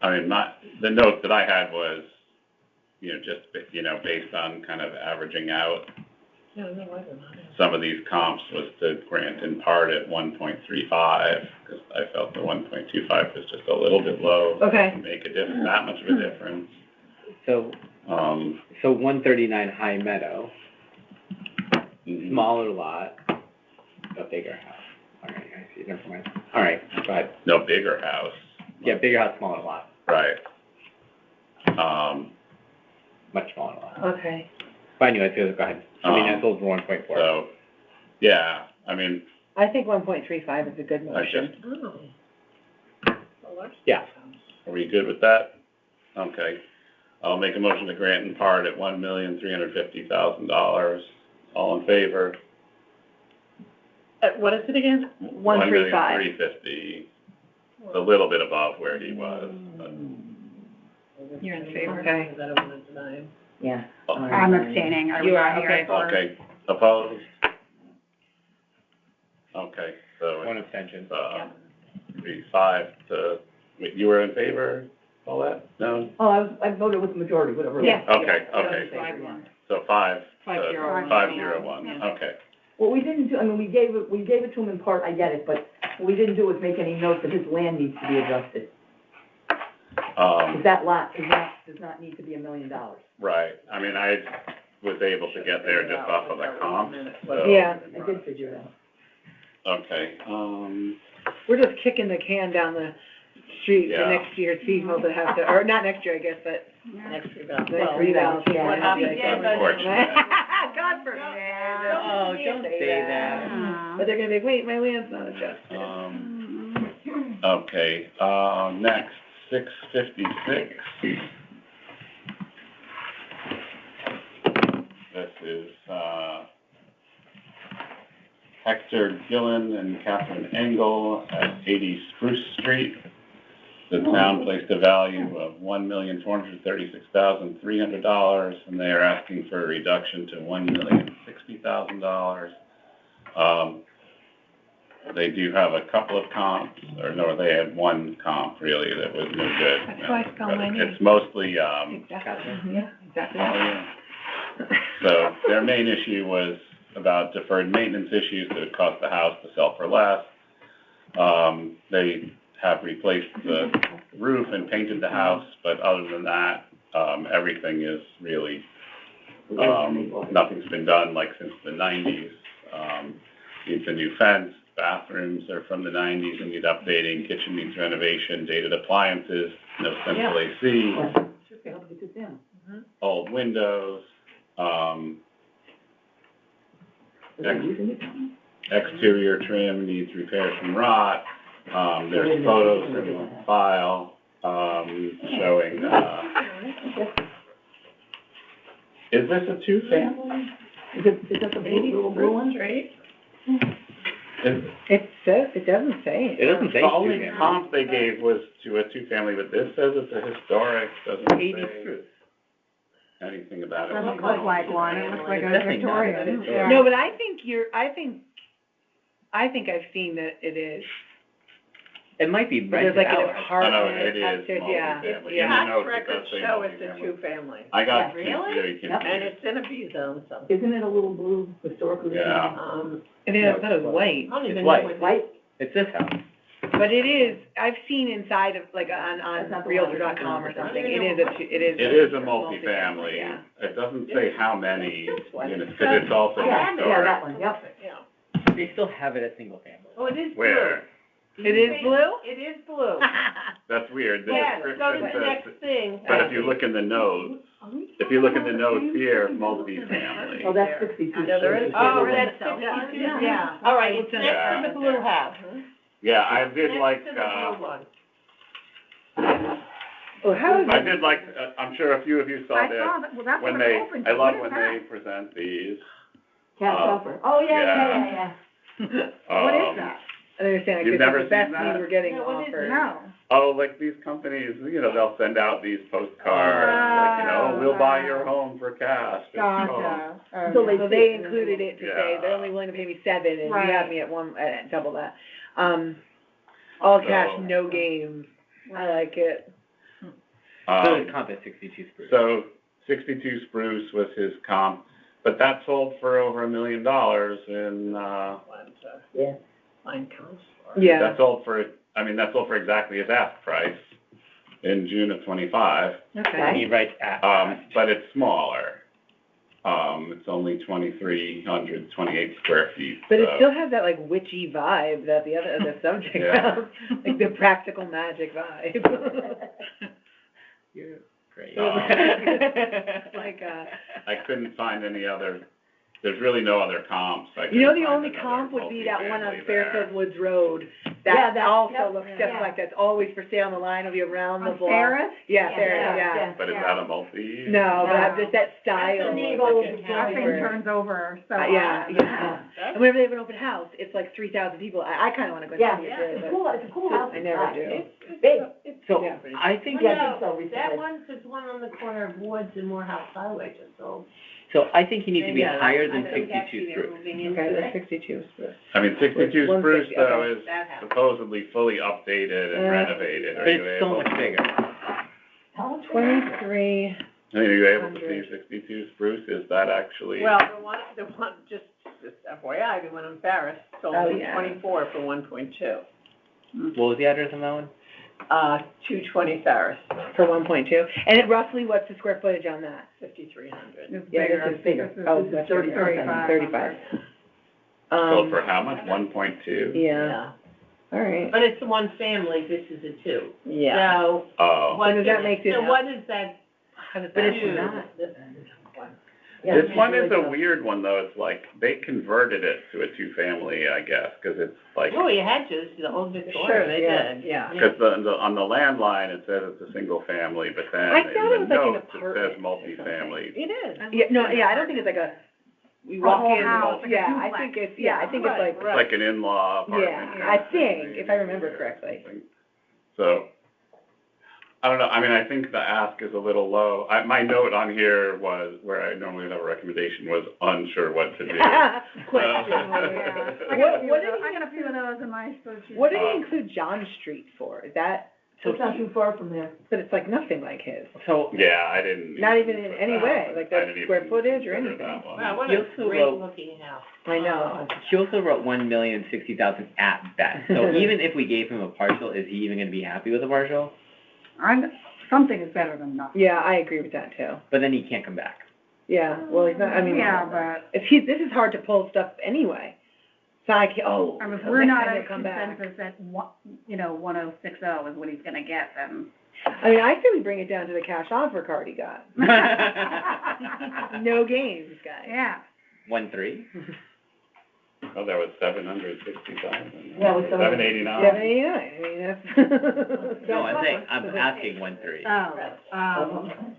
I mean, the note that I had was, just, based on kind of averaging out some of these comps, was to grant in part at 1.35, because I felt the 1.25 was just a little bit low. Okay. To make that much of a difference. so 139 High Meadow, smaller lot, a bigger house. All right, I see, never mind. All right, go ahead. No, bigger house. Yeah, bigger house, smaller lot, Right. much smaller lot. Okay. But anyway, go ahead. I mean, that sold for 1.4. So, yeah, I mean, I think 1.35 is a good motion. Yeah. are we good with that? Okay. I'll make a motion to grant in part at $1,350,000. All in favor? What is it again? 135. $1,350,000. It's a little bit above where he was. But, You're in favor? Okay. Because I don't want to deny him. Yeah. I'm abstaining, I was You are, not here okay. for. Okay, opposed? Okay, so One it's, abstention. 3-5 to, wait, you were in favor, Paulette? No? Oh, I voted with the majority, whatever. it was. Yeah. Okay. So 5 to 5-0-1. 5-0-1, okay. What we didn't do, I mean, we gave it to him in part, I get it, but what we didn't do was make any note that his land needs to be adjusted. That lot does not need to be $1 million. Right, I mean, I was able to get there just off of the comp, so. Yeah. I did figure it out. Okay, we're just kicking the can down the street for Yeah. next year's people that have to, or not next year, I guess, but Next revale. next Well, revale. yeah, What happens. Unfortunate. God forbid. Oh, don't say that. But they're gonna be, wait, my land's not adjusted. Okay, next, 656. This is, Hector Gillen and Catherine Engel at 80 Spruce Street. The town placed a value of $1,436,300, and they are asking for a reduction to $1,060,000. They do have a couple of comps, or no, they had one comp really that was no good. That's how I spell my name. It's mostly, Exactly, yeah, exactly. So their main issue was about deferred maintenance issues that would cost the house to sell for less. They have replaced the roof and painted the house, but other than that, everything is really, nothing's been done like since the 90s. Needs a new fence, bathrooms are from the 90s and need updating, kitchen needs renovation, dated appliances, no central AC, old windows, exterior trim needs repairs from rot. There's photos from the file, showing, is this a two-family? Is that the blue one? Right? It says, it doesn't say. It doesn't say The only two-family. comp they gave was to a two-family, but this says it's a historic, doesn't 80 say Spruce. anything about it. Doesn't look like one, it looks like a It's definitely not. Victorian. Yeah. No, but I think I've seen that it is. It might be There's rented like an out. Oh, no, apartment it is upstairs, yeah. multifamily. Yeah. In the Tax notes, it records does say show it's a multifamily. two-family. I got Really? very confused. And it's in a B zone, so. Isn't it a little blue historical? Yeah. It is, I thought it was white. I don't even It's know white. what. White? It's this house. But it is, I've seen inside of, like, on That's not the Realtor.com or one. something, it is a It is a multifamily. yeah. It doesn't say how many It's this one. units, because it's also Yeah, historic. that one, yep. Yeah. They still have it as single family. Oh, it is blue. Where? It is blue? It is blue. That's weird. The Yes, go to description the says, next thing. but if you look in the notes, if you look in the notes here, multifamily. Oh, that's 62. Yeah, there is. Oh, Yeah. that's 62, Yeah. yeah. All right, it's Yeah. next to the blue house. Yeah, I did like, Next to the blue one. Oh, how is I it? did like, I'm sure a few of you saw I this, saw that, well, that's what when it's they, open I to. love What when is they that? present these. Cash offer. Oh, yeah. What is that? I understand, You've like, never this is the best seen that? we were getting Yeah, what is it? offered. No. Oh, like these companies, you know, they'll send out these postcards, like, you know, we'll buy your home for cash. Oh. Gotcha. So So they included it to say, Yeah. they're only willing to pay me 7, and you Right. have me at double that. All cash, So- no games, I like it. So the comp is 62 Spruce. So 62 Spruce was his comp, but that sold for over $1 million in, Yeah. Mine comes. Yeah, that sold for exactly his ask price in June of '25. okay. He writes at. But it's smaller. It's only 2,328 square feet, But it so- still has that, like, witchy vibe that the subject Yeah. has, like the practical magic vibe. You're great. Like, I couldn't find any other, there's really no other comps. I you know, couldn't the find only another comp would be that one on multifamily there. Fairfield Woods Road, Yeah, that that- also yep, looks just yeah. like that's always for sale on the line, it'll be around the On block. Ferris? Yeah, Ferris, yeah. But is that a multi? No, but No. just that style. That's a of neat it. old It's That thing super- turns over, so. Yeah, yeah. And whenever they have an open house, it's like 3,000 people, I kinda wanna go Yeah, see it, it's but a cool house. I never do. It's Big. So, Yeah. I think, Yeah, I think so, that recently. one, there's one on the corner of Woods and Morehouse Highway just sold. so I think he needs to be Yeah, higher than I think 62 actually they're Spruce. moving into Okay, it. that's 62. I mean, 62 One Spruce fifty, though okay. is That house. supposedly fully updated and renovated. Are But you it's so able? much bigger. How much? 23. Are you able to see 100. 62 Spruce? Is that actually? Well, the one, just FYI, the one on Ferris sold Oh, in yeah. 24 for 1.2. What was the address on that one? 220 Ferris, For 1.2, and it roughly, what's the square footage on that? 5,300. It's Yeah, bigger. this is bigger. This is- Oh, this is that's 35. 35. Sold for how much? 1.2? Yeah, all right. But it's a one family, this is a two. Yeah. So, Oh, what does that make it- so what is that, how does that But it's do? not. Yeah, this it's one really is a tough. weird one, though. It's like, they converted it to a two-family, I guess, because it's like, Oh, you had to, it's the old Victoria. Sure, they yeah. did, yeah. because on the landline, it says it's a single family, but then I thought it in was the like an notes, it says apartment or multifamily. It is. Yeah, no, yeah, I don't think it's like a, we A walk whole in, house, like a yeah, I duplex. think it's, yeah, I think it's like, It's like an in-law apartment. yeah, I think, if I remember correctly. So, I don't know, I mean, I think the ask is a little low. My note on here was, where I normally have a recommendation, was unsure what to do. Question. Yeah. I got a few of those in my spreadsheet. What did he include John Street for? Is that, It's not too far from there. but it's like nothing like his. So, Yeah, I didn't. Not even in any way, like I the didn't square even footage or consider anything. that one. Wow, what You a also great wrote- looking house. I know. she also wrote 1,060,000 at best. So even if we gave him a partial, is he even gonna be happy with a partial? Something is better than nothing. Yeah, I agree with that too. But then he can't come back. Yeah, well, he's not, I mean, Yeah, but, this is hard to pull stuff anyway. It's not like, oh, I mean, if next we're not time at he'll come back. consensus at one, 1060 is what he's gonna get, then. I mean, I say we bring it down to the cash offer card he got. No games, guys. Yeah. 1.3? Oh, that was 760,000. Yeah, it was 789. 789, I mean, that's. No, I'm asking 1.3.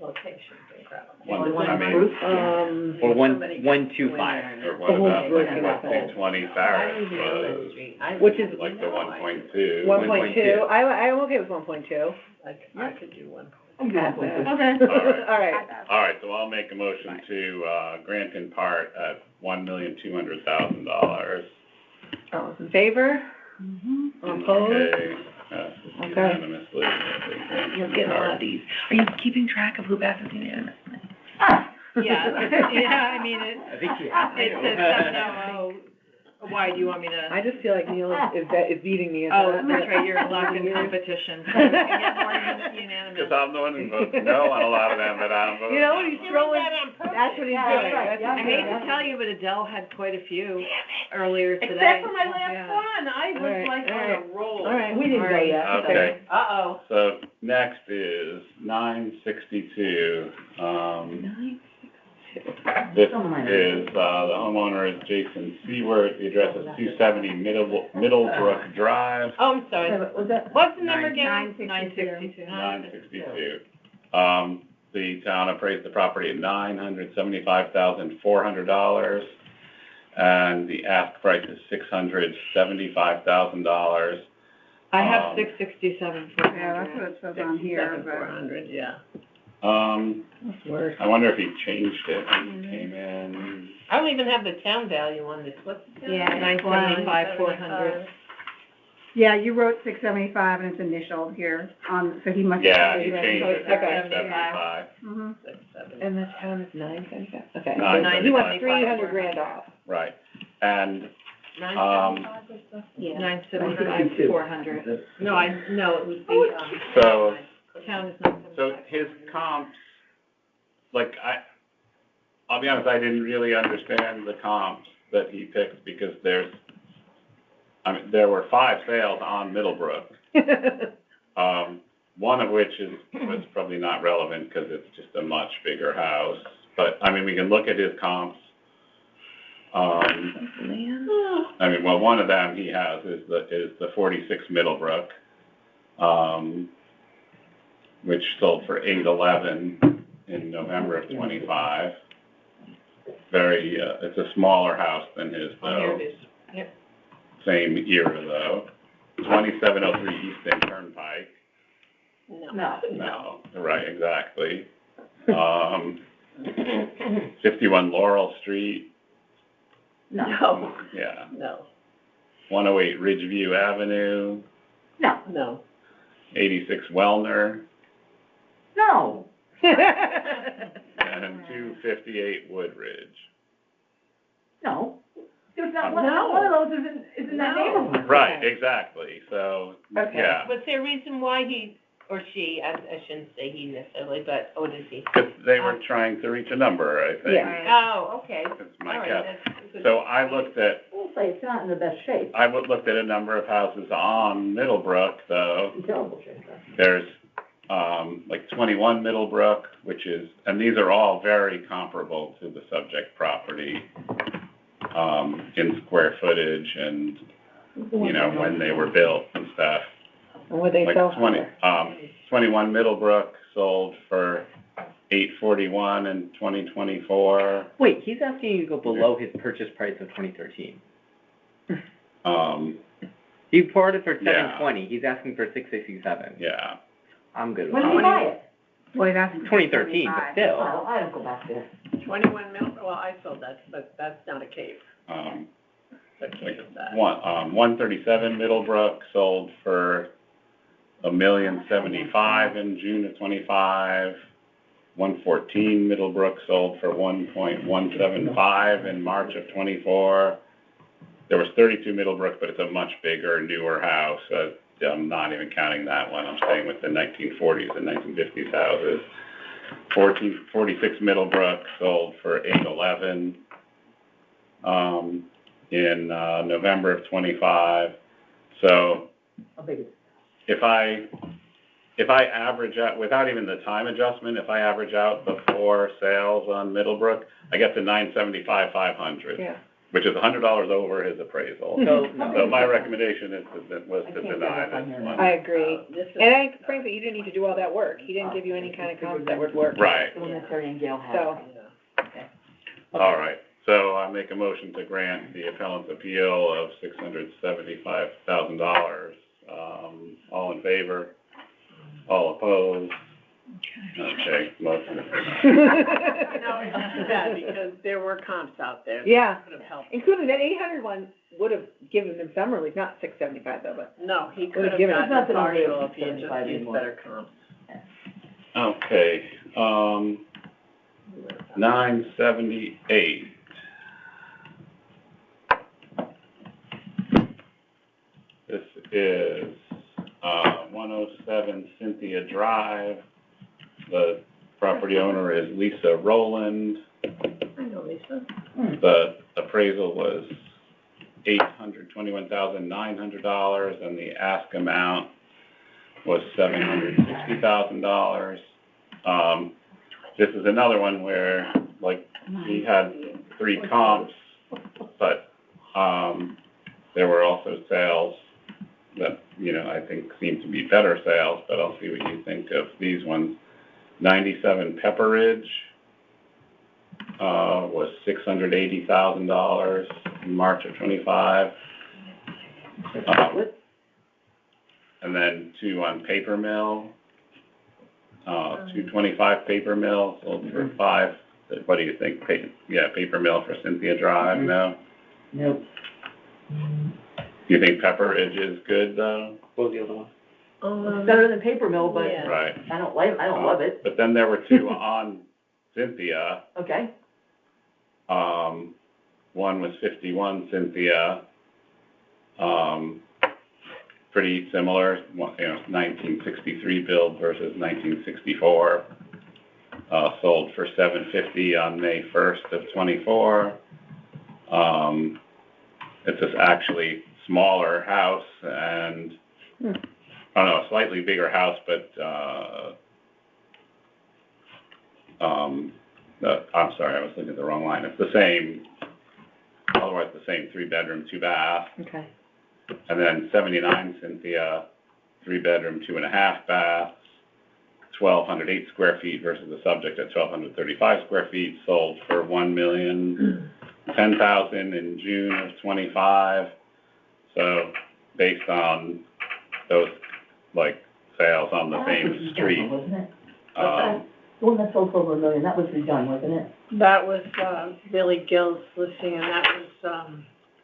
Location's incredible. I mean, Or 1.25. or what about like what 220 Farris was, Which is- like the 1.2. 1.2, I'm okay with 1.2. Like, I could do one. Exactly. Okay. All right. All right, All right, so I'll make a motion to, grant in part at $1,200,000. all those in favor? All opposed? Okay, passes Okay. unanimously. You're getting a lot of these. Are you keeping track of who passes unanimously? Yeah, I mean, I think you have to. it says 7:00. Why, do you want me to? I just feel like Neil is beating me at Oh, that. that's right, you're locked in competition. So we can get more unanimous. Because I'm the one who votes no on a lot of them, but I'm voting. You know what he's Doing throwing? that on purpose. That's what he's Yeah, doing. right, That's yeah. what I he's hate doing. to tell you, but Adele had quite a few earlier today. Except for my last Yeah. one, I All was right, like all on right. a roll. All right. We didn't go yet. Okay, Uh-oh. so next is 962, this is, the homeowner is Jason Seward, the address is 270 Middlebrook Drive, Oh, I'm sorry. Was that? What's the number again? 962. 962. The town appraised the property at $975,400, and the ask price is $675,000. I have Um, 667 Yeah, that's what it says on here, but. 400, yeah. That's worse. I wonder if he changed it when he came in. I don't even have the town value on this, what's the town? Yeah, 975, 400. Yeah, you wrote 675 and it's initialed here, so he must. Yeah, he changed it to Okay. 675. Mm-hmm. And the town is 975? Okay. Nine He wants seventy-five. $300,000 off. Right, and, 975 or something? Yeah. 975, 400. No, no, it was the, so, Town is 975. so his comps, like, I'll be honest, I didn't really understand the comps that he picked, because there were 5 sales on Middlebrook. One of which was probably not relevant, because it's just a much bigger house, but, I mean, we can look at his comps. One of them he has is the 46 Middlebrook, which sold for $811 in November of '25. Very, it's a smaller house than his oh, here though, it is. Yep. same era though. 2703 Easton Turnpike, No. no, right, exactly. 51 Laurel Street, No. yeah. No. 108 Ridgeview Avenue, No. 86 Wellner, No. and 258 Woodridge. No. There's not one of those is in that neighborhood. Right, exactly, so, Okay. yeah. Was there a reason why he or she, I shouldn't say he necessarily, but what is he? 'Cause they were trying to reach a number, I think. Yeah. Oh, okay. That's All my right, guess. that's good. So I looked at, We'll say it's not in the best shape. I looked at a number of houses on Middlebrook, though. In terrible shape. There's, like 21 Middlebrook, which is, and these are all very comparable to the subject property, in square footage and, you know, when they were built and stuff. And what they Like sell 21 Middlebrook sold for $841 in 2024. Wait, he's asking you to go below his purchase price of 2013. He poured it for Yeah. $720, he's asking for $667. Yeah. I'm good with When did you that. buy it? Boy, that's. 2013, but still. Oh, I don't go back there. 21 well, I sold that, but that's not a cave. That cave is that. 137 Middlebrook sold for $1,075,000 in June of 25. 114 Middlebrook sold for $1.175 in March of 24. There was 32 Middlebrook, but it's a much bigger, newer house. I'm not even counting that one. I'm staying with the 1940s and 1950s houses. 46 Middlebrook sold for $811 in November of 25. So How big is it? if I average out, without even the time adjustment, if I average out the 4 sales on Middlebrook, I get to $975,500, Yeah. which is $100 over his appraisal. So, So my recommendation was I to can't deny tell if I'm this hearing one. I agree. This is. And I, frankly, you didn't need to do all that work. He didn't give you any kind of comps that would work. Right, The one that Terry and Gail had. So, all right. So I make a motion to grant the appellant's appeal of $675,000. All in favor? All opposed? Okay, motion. No, it's too bad, because there were comps out there. that Yeah. Could have helped. including that 800 one would have given them some relief, not 675 though, but. No, he Would've could have given- gotten It's not that I'm partial really if he had just 75 used anymore. better comps. Okay, 978. This is, 107 Cynthia Drive. The property owner is Lisa Rowland. I know, Lisa. The appraisal was $821,900, and the ask amount was $760,000. This is another one where, like, he had 3 comps, but, there were also sales that, you know, I think seem to be better sales, but I'll see what you think of these ones. 97 Pepperidge, was $680,000 in March of 25. And then 2 on Paper Mill, 225 Paper Mill sold for 5. What do you think? Paper Mill for Cynthia Drive, no? Nope. Do you think Pepperidge is good, though? What was the other one? It's better than Paper Mill, but Yeah. Right. I don't love it. But then there were 2 on Cynthia. Okay. One was 51 Cynthia. Pretty similar, 1963 build versus 1964. Sold for $750 on May 1st of 24. It's this actually smaller house and, a slightly bigger house, but, I'm sorry, I was looking at the wrong line. It's the same, otherwise the same 3-bedroom, 2-bath. Okay. And then 79 Cynthia, 3-bedroom, 2.5 baths, 1,208 square feet versus the subject at 1,235 square feet, sold for $1,010,000 in June of 25. So based on those, like, sales on the same street, Wasn't it? The one that sold for over $1 million, that was redone, wasn't it? That was, Billy Gill's listing, and that was,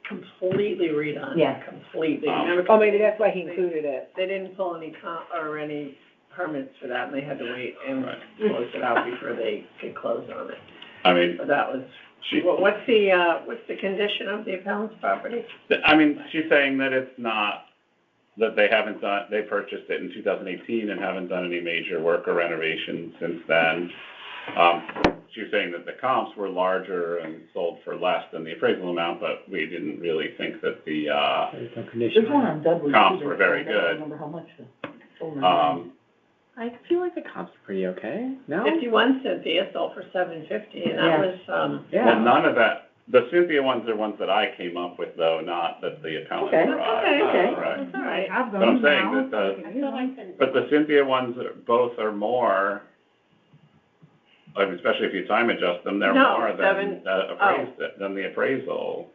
completely redone. Yeah. Completely. Oh. Remember, Oh, maybe that's why he included it. they didn't pull any any permits for that, and they had to wait and Right. close it out before they could close on it. I mean, So that was, she, what's the condition of the appellant's property? I mean, she's saying that it's not that they purchased it in 2018 and haven't done any major work or renovations since then. She was saying that the comps were larger and sold for less than the appraisal amount, but we didn't really think that the, There's no condition. There's one on Dudley. Comps too, were that very I don't good. remember how much the. I feel like the comps are pretty okay, no? 51 Cynthia sold for $750, and that was, well, none of that, the Cynthia ones are ones that I came up with though, not that the appellant Okay, provided. okay. Right. that's all right. Have But I'm them saying now. that but the Cynthia ones, both are more, I mean, especially if you time adjust them, they're No, more than than the appraisal.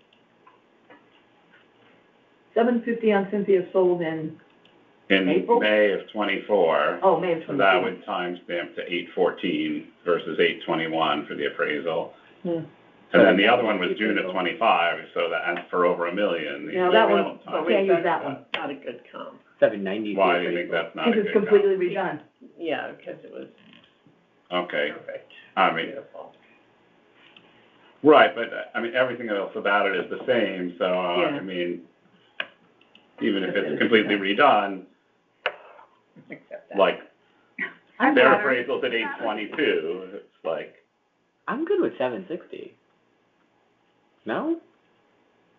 $750 on Cynthia sold in, In April? May of '24. oh, May of So 22. that would timestamp to 8/14 versus 8/21 for the appraisal. Hmm. And then the other one was June of '25, so that's for over $1 million. No, that one- don't But time- we Can't use said that one. Not a good comp. 790. Why do you think that's not a Because good it's count? completely redone. Yeah, because it was Okay, perfect, I mean, beautiful. right, but, I mean, everything else about it is the same, so, Yeah. I mean, even if it's completely redone, Accept that. like, I'm their better. appraisal's at 8/22, it's like, I'm good with 760. No?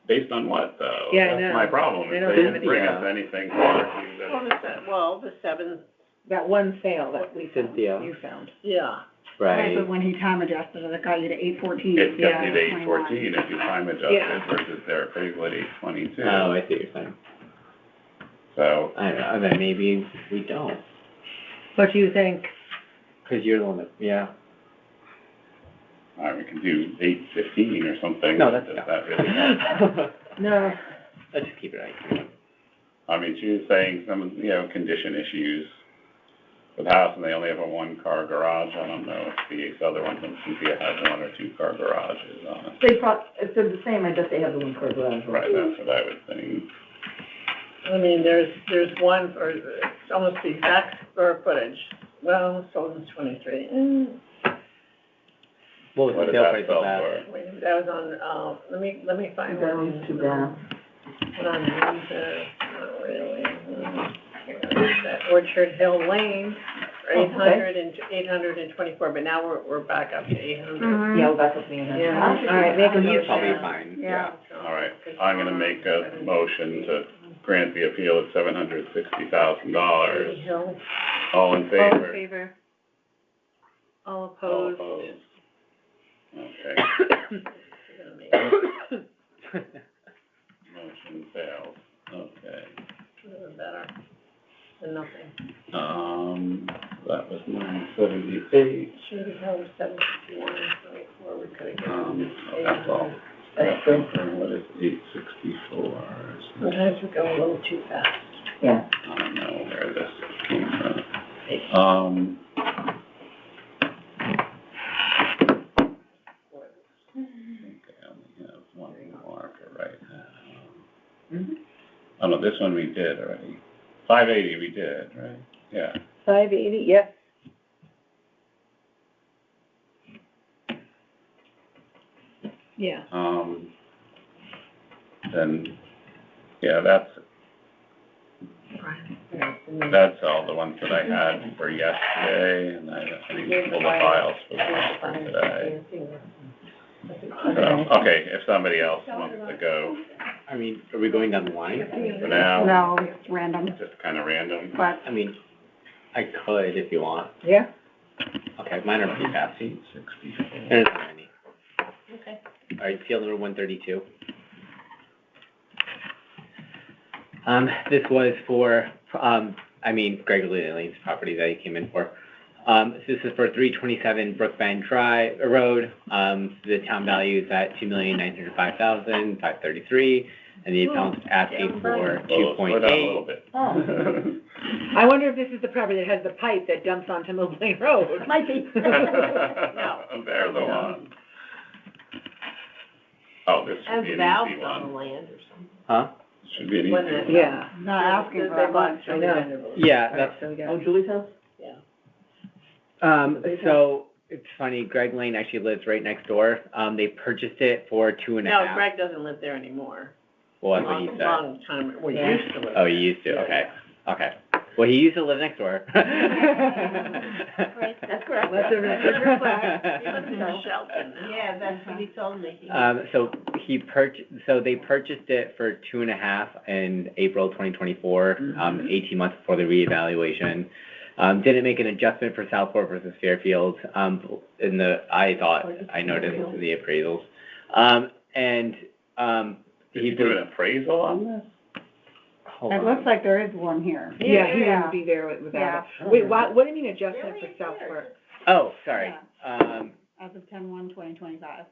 based on what, though? Yeah, I That's know. my problem, They is don't they have didn't any- bring us Yeah. anything for it. The seven, That one sale that we found, Cynthia. you found. yeah. Right, Right. but when he time adjusted it, it got you to 814. It's got you to Yeah, 8/14 if you time adjust Yeah. it versus their appraisal at 8/22. Oh, I see what you're saying. So, I don't know, then maybe we don't, What do you think? because you're the one that, yeah. we can do 8/15 or something. No, that's, Does that really help? No. Let's just keep it right. I mean, she was saying some, condition issues with the house, and they only have a one-car garage. I don't know if these other ones in Cynthia have one or two-car garages on it. If they're the same, I bet they have the one car garage. Right, that's what I would think. I mean, there's one for, it's almost the exact square footage, well, sold in 23. What was What the did sale that price sell of that? for? Wait, that was on, let me find That one. was too bad. Put on Windsor, not really. Here, that Orchard Hill Lane, for Oh, okay. 824, but now we're back up to 800. Mhm. Yeah, well, that's what me and Yeah. All right, make a It's motion. probably fine. Yeah. All right, I'm gonna make a motion to grant the appeal at $760,000. Hill. All in All in favor? favor? All All opposed? opposed? Okay, Gonna make it motion fails. Okay. a little better than nothing. That was 978. Shady Hill was 751, 24, we could have given That's all. That's good. What is 864? Sometimes we go a little too fast. Yeah. I don't know where this came from. I think I only have one marker right now. Mhm. Oh, no, this one we did already. 580 we did, right? Yeah. 580, yes. Yeah. Then, yeah, that's all the ones that I had for yesterday, and I need to pull the files for today. So, okay, if somebody else wants to go I mean, are we going down the line? for now, No, it's random, just kind of random. but I mean, I could if you want. Yeah? Okay, mine are pretty fast. 864. There's not many. Okay. All right, field number 132. This was for, Greg Lane's property that he came in for. This is for 327 Brookbend Drive, Road. The town value is at $2,905,533, and the account's asking for Slow down a little 2.8. bit. I wonder if this is the property that has the pipe that dumps onto Mill Plain Road. Might be. They're the one. Oh, this should As be an valves easy on the one. land or something. Huh? Should be an easy When one. the- Yeah. not asking for that much. I know. Yeah, All right, that's, so we got. Oh, Julie's house? so, it's funny, Greg Lane actually lives right next door. They purchased it for 2.5. No, Greg doesn't live there anymore. Well, that's what he said. Long time, we Yeah. used to live Oh, there. he used to, okay, okay. Well, he used to live next door. That's correct. Let the record reflect. He lives in Shelton now. Yeah, that's what he told me. So they purchased it for 2.5 in April 2024, 18 months before the reevaluation. Didn't make an adjustment for Southport versus Fairfield, I noticed in the appraisals. Did you do an appraisal on this? Hold It on. looks like there is one here. Yeah, he wouldn't be there without it. Wait, what do you mean adjustment for Southport? Oh, sorry. As of 10/1/2025.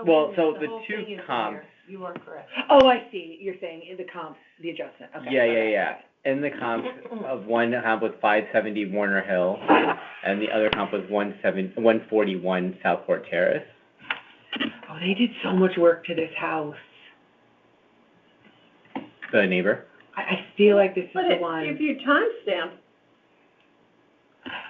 Well, so the whole two thing is comps, here. You are correct. Oh, I see, you're saying in the comps, the adjustment, okay. yeah. In the comp of one comp was 570 Warner Hill, and the other comp was 141 Southport Terrace. Oh, they did so much work to this house. The neighbor. I feel like this is But the one. if you timestamp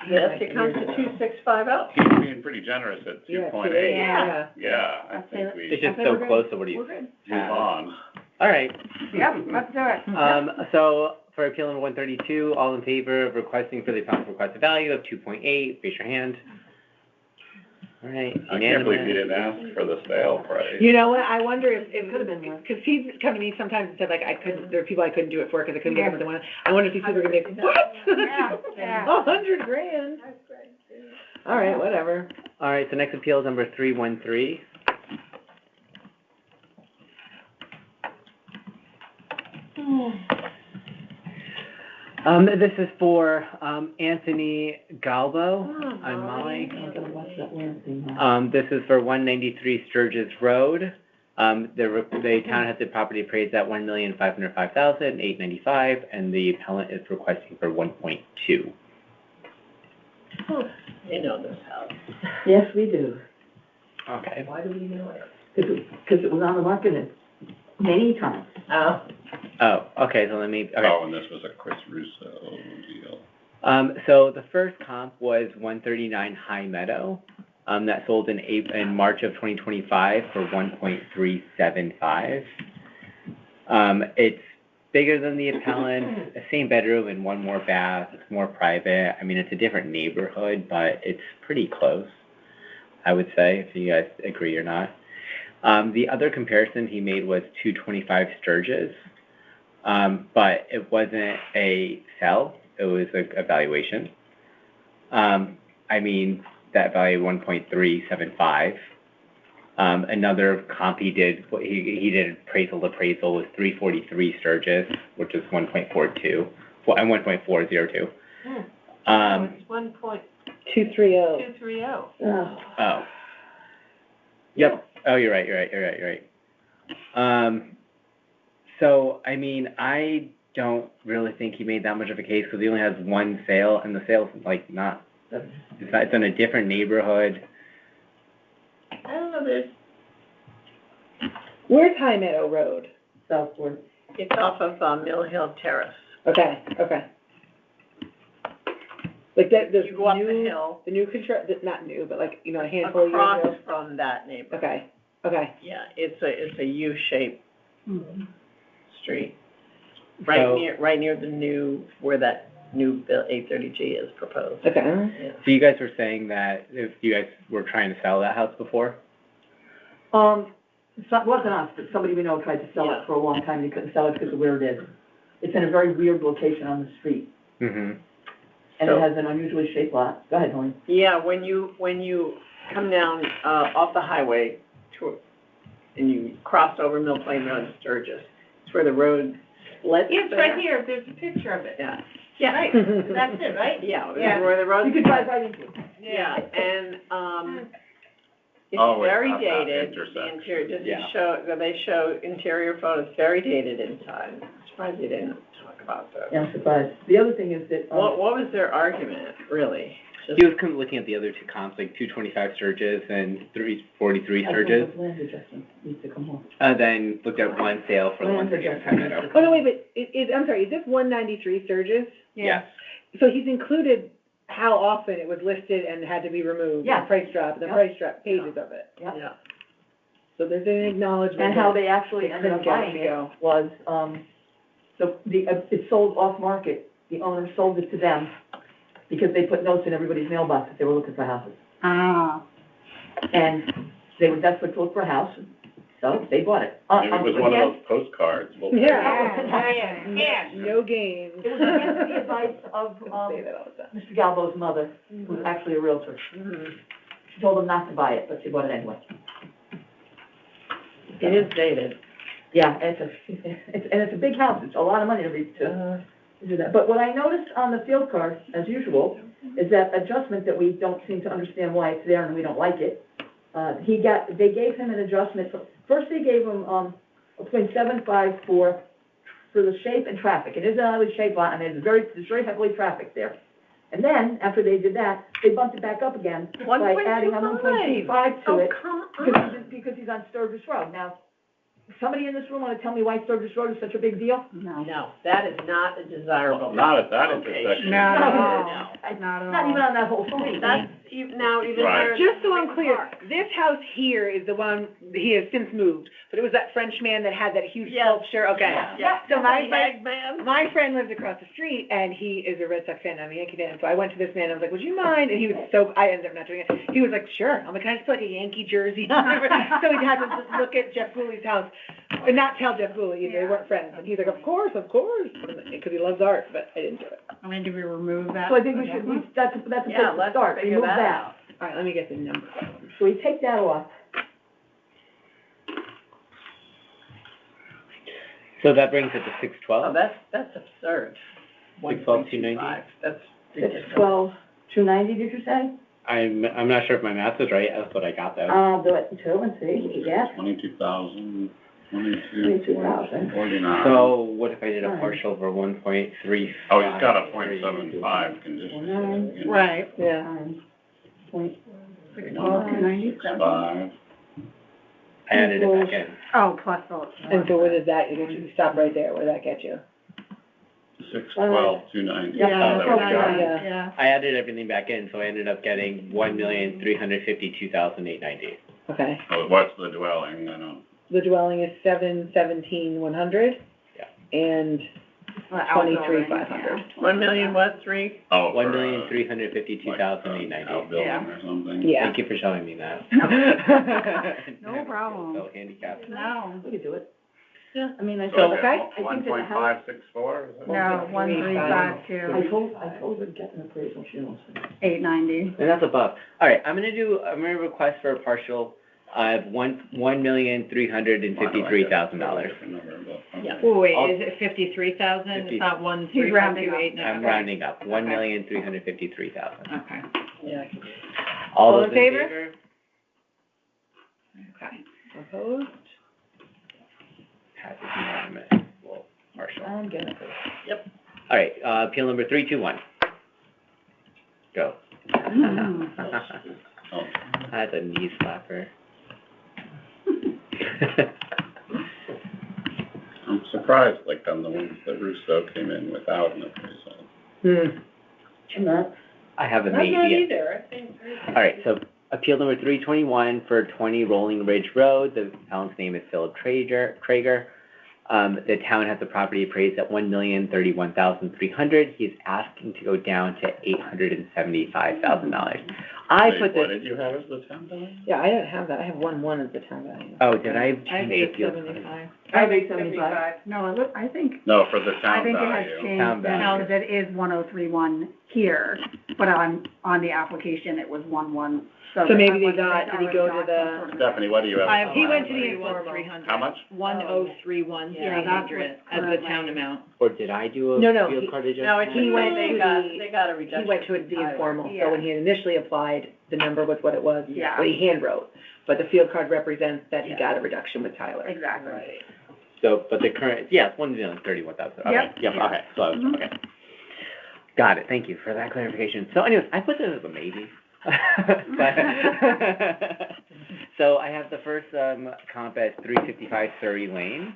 this, it comes to 2650. He's being pretty generous at Yeah, 2.8. yeah. Yeah, I think It's we just I think so we're good. close to what he's. We're good. move on. All right. Yep, let's do it. So for appeal number 132, all in favor of requesting for the amount requested value of 2.8, raise your hand. All right, I can't believe you unanimous. didn't ask for the sale price. You know what, I wonder if, could have been more, because he's come to me sometimes and said like, there are people I couldn't do it for because I couldn't get them what they wanted. I wonder if these people are gonna be like, what? Yeah. $100,000? All right, whatever. All right, so next appeal is number 313. This is for, Anthony Galbo on Molly. This is for 193 Sturgis Road. The town has the property appraised at $1,505,895, and the appellant is requesting for 1.2. You know this house. Yes, we do, Okay. Why do we know it? because it was on the market many times. Oh. Oh, okay, so let me, okay. Oh, and this was a Chris Russo deal. So the first comp was 139 High Meadow, that sold in March of 2025 for 1.375. It's bigger than the appellant, same bedroom and one more bath, it's more private. I mean, it's a different neighborhood, but it's pretty close, I would say, if you guys agree or not. The other comparison he made was 225 Sturgis, but it wasn't a sell, it was a valuation. I mean, that value 1.375. Another comp he did appraisal was 343 Sturgis, which is 1.42, and 1.402. It's 1.230. 230. Oh. Yep. Oh, you're right. So, I mean, I don't really think he made that much of a case because he only has one sale, and the sale's like it's in a different neighborhood. I don't know, there's, Where's High Meadow Road? Southport. it's off of Mill Hill Terrace. Okay. Like that, the You go up the new, hill, the new not new, but like, a handful of years across ago. from that neighborhood. Okay. Yeah, it's a U-shaped street. So- Right near the new, where that new Bill 830G is proposed. Okay. Yeah. So you guys were saying that if you guys were trying to sell that house before? So it wasn't us, but somebody we know tried to sell Yeah. it for a long time, they couldn't sell it because of where it is. It's in a very weird location on the street, Mm-hmm. and it has an unusually shaped lot. Go ahead, Helene. Yeah, when you come down, off the highway and you cross over Mill Plain Road to Sturgis, it's where the road splits. It's there. right here, there's a picture of it. Yeah. Right, that's it, right? Yeah, Yeah. where the road. You could drive right into it. Yeah, and, it's Oh, wait, very up that dated, the intersection. interior, Yeah. they show interior photos, very dated inside. I'm surprised they didn't talk about that. Yeah, I'm surprised. The other thing is that, What was their argument, really? Just- He was looking at the other two comps, like 225 Sturgis and 343 Sturgis. land adjustment needs to come home. Then looked at one sale for the Land 139 High adjustment. Meadow. Oh, no, wait, but I'm sorry, is this 193 Sturgis? Yes. So he's included how often it was listed and had to be removed? Yeah. The price drop, Yeah. price drop, pages of it. Yep. Yeah. So there's an acknowledgement. And how that they actually they ended up couldn't get buying it to it go. was, it sold off market. The owner sold it to them because they put notes in everybody's mailbox that they were looking for houses. Ah. And they were desperate to look for a house, so they bought it. Maybe it was one of those postcards. We'll- Yeah. No games. It was against the advice of, Say that all the time. Mr. Galbo's mother, who's actually a realtor. She told them not to buy it, but she bought it anyway. It is dated. Yeah, and it's a big house, it's a lot of money to do that. But what I noticed on the field card, as usual, is that adjustment that we don't seem to understand why it's there and we don't like it. They gave him an adjustment, first they gave him, a .754 for the shape and traffic. It is an ugly shape lot, and there's very heavily traffic there. And then, after they did that, they bumped it back up again by adding a 1.25 to it, because he's on Sturgis Road. Now, somebody in this room wanna tell me why Sturgis Road is such a big deal? No, that is not a desirable. Not at that location. intersection. Not at all. No. Not at all. Not even on that whole street. That's even Right. higher. Just so I'm clear, this house here is the one, he has since moved, but it was that French man that had that huge Yes. sculpture, okay. Yeah. So my Man. My friend lives across the street, and he is a Red Sox fan, I'm a Yankee fan, so I went to this man, I was like, would you mind? And he was I ended up not doing it. He was like, sure. I'm like, can I just put like a Yankee jersey on? So he had to just look at Jeff Gooley's house, and not tell Jeff Gooley, either. They weren't friends. And he's like, of course, because he loves art, but I didn't do it. I mean, do we remove that? So I think we should, that's a place Yeah, to let's start, figure remove that that. out. All right, let me get the number. So we take that off. So that brings it to six Oh, twelve? that's absurd. 612, 290? 1.25. That's ridiculous. 290, did you say? I'm not sure if my math is right, that's what I got though. I'll do it too and see, yeah, 22,000, 22,000. 49. So what if I did a partial over 1.35? Oh, he's got a .75 condition. Right, Yeah. Point, 612, 290. 5. I added it back in. Oh, plus the. And so what is that? You stop right there. Where did that get you? 612, 290. Yeah, Oh, there we go. yeah. I added everything back in, so I ended up getting 1,352,890. Okay. Oh, what's the dwelling? I don't. The dwelling is 717,100. Yeah. And 23,500. 1 million what, 3? Oh, for, 1,352,890. outbuilding Yeah. or something. Yeah. Thank you for showing me that. No problem. So handicapped. No, we could do it. Yeah. I mean, I So told, is okay. it I think that the house, 1.564? Is it? no, 1352, I told her to get an appraisal, she wants it. 890. And that's above. All right, I'm gonna request for a partial of $1,353,000. Yeah. Oh, wait, I'll- is it 53,000? 50. It's not He's rounding up. 1,352,890? I'm rounding up, 1,353,000. Okay. Yeah. All All those in in favor? favor? Okay. Opposed? Passes unanimous. Well, partial. I'm getting it. All right, appeal number 321. Go. Oh. That's a knee slapper. I'm surprised, like on the ones that Russo came in without an appraisal. I'm not. I have a Not maybe. yet either, I think. All right, so appeal number 321 for 20 Rolling Ridge Road. The appellant's name is Philip Traeger. The town has the property appraised at $1,031,300. He's asking to go down to $875,000. I Wait, put what this. did you have as the town value? Yeah, I don't have that. I have 1-1 as the town value. Oh, did I I have change the field? 875. I have 875. No, I think, No, for the I town think it has value. Town changed, value. because it is 1031 here, but on the application, it was 11. So maybe they did he go to the? Stephanie, what do you have? as the He town went to the value? informal. 300. How much? 1,031,300 as the town amount. Or did I do a No, no, field he- card No, adjustment? it's He went they to got, the- they got a reduction. He went to the from informal, Yeah. so when he initially applied, the number was what it was, Yeah. what he hand wrote. But the field card represents that he Yeah. got a reduction with Tyler. Exactly. Right. So, but the current, yeah, it's 1,031,000. Okay, Yep. yep, Yeah. okay, so, okay. Got it, thank you for that clarification. So anyways, I put this as a maybe. But so I have the first, comp at 355 Surrey Lane.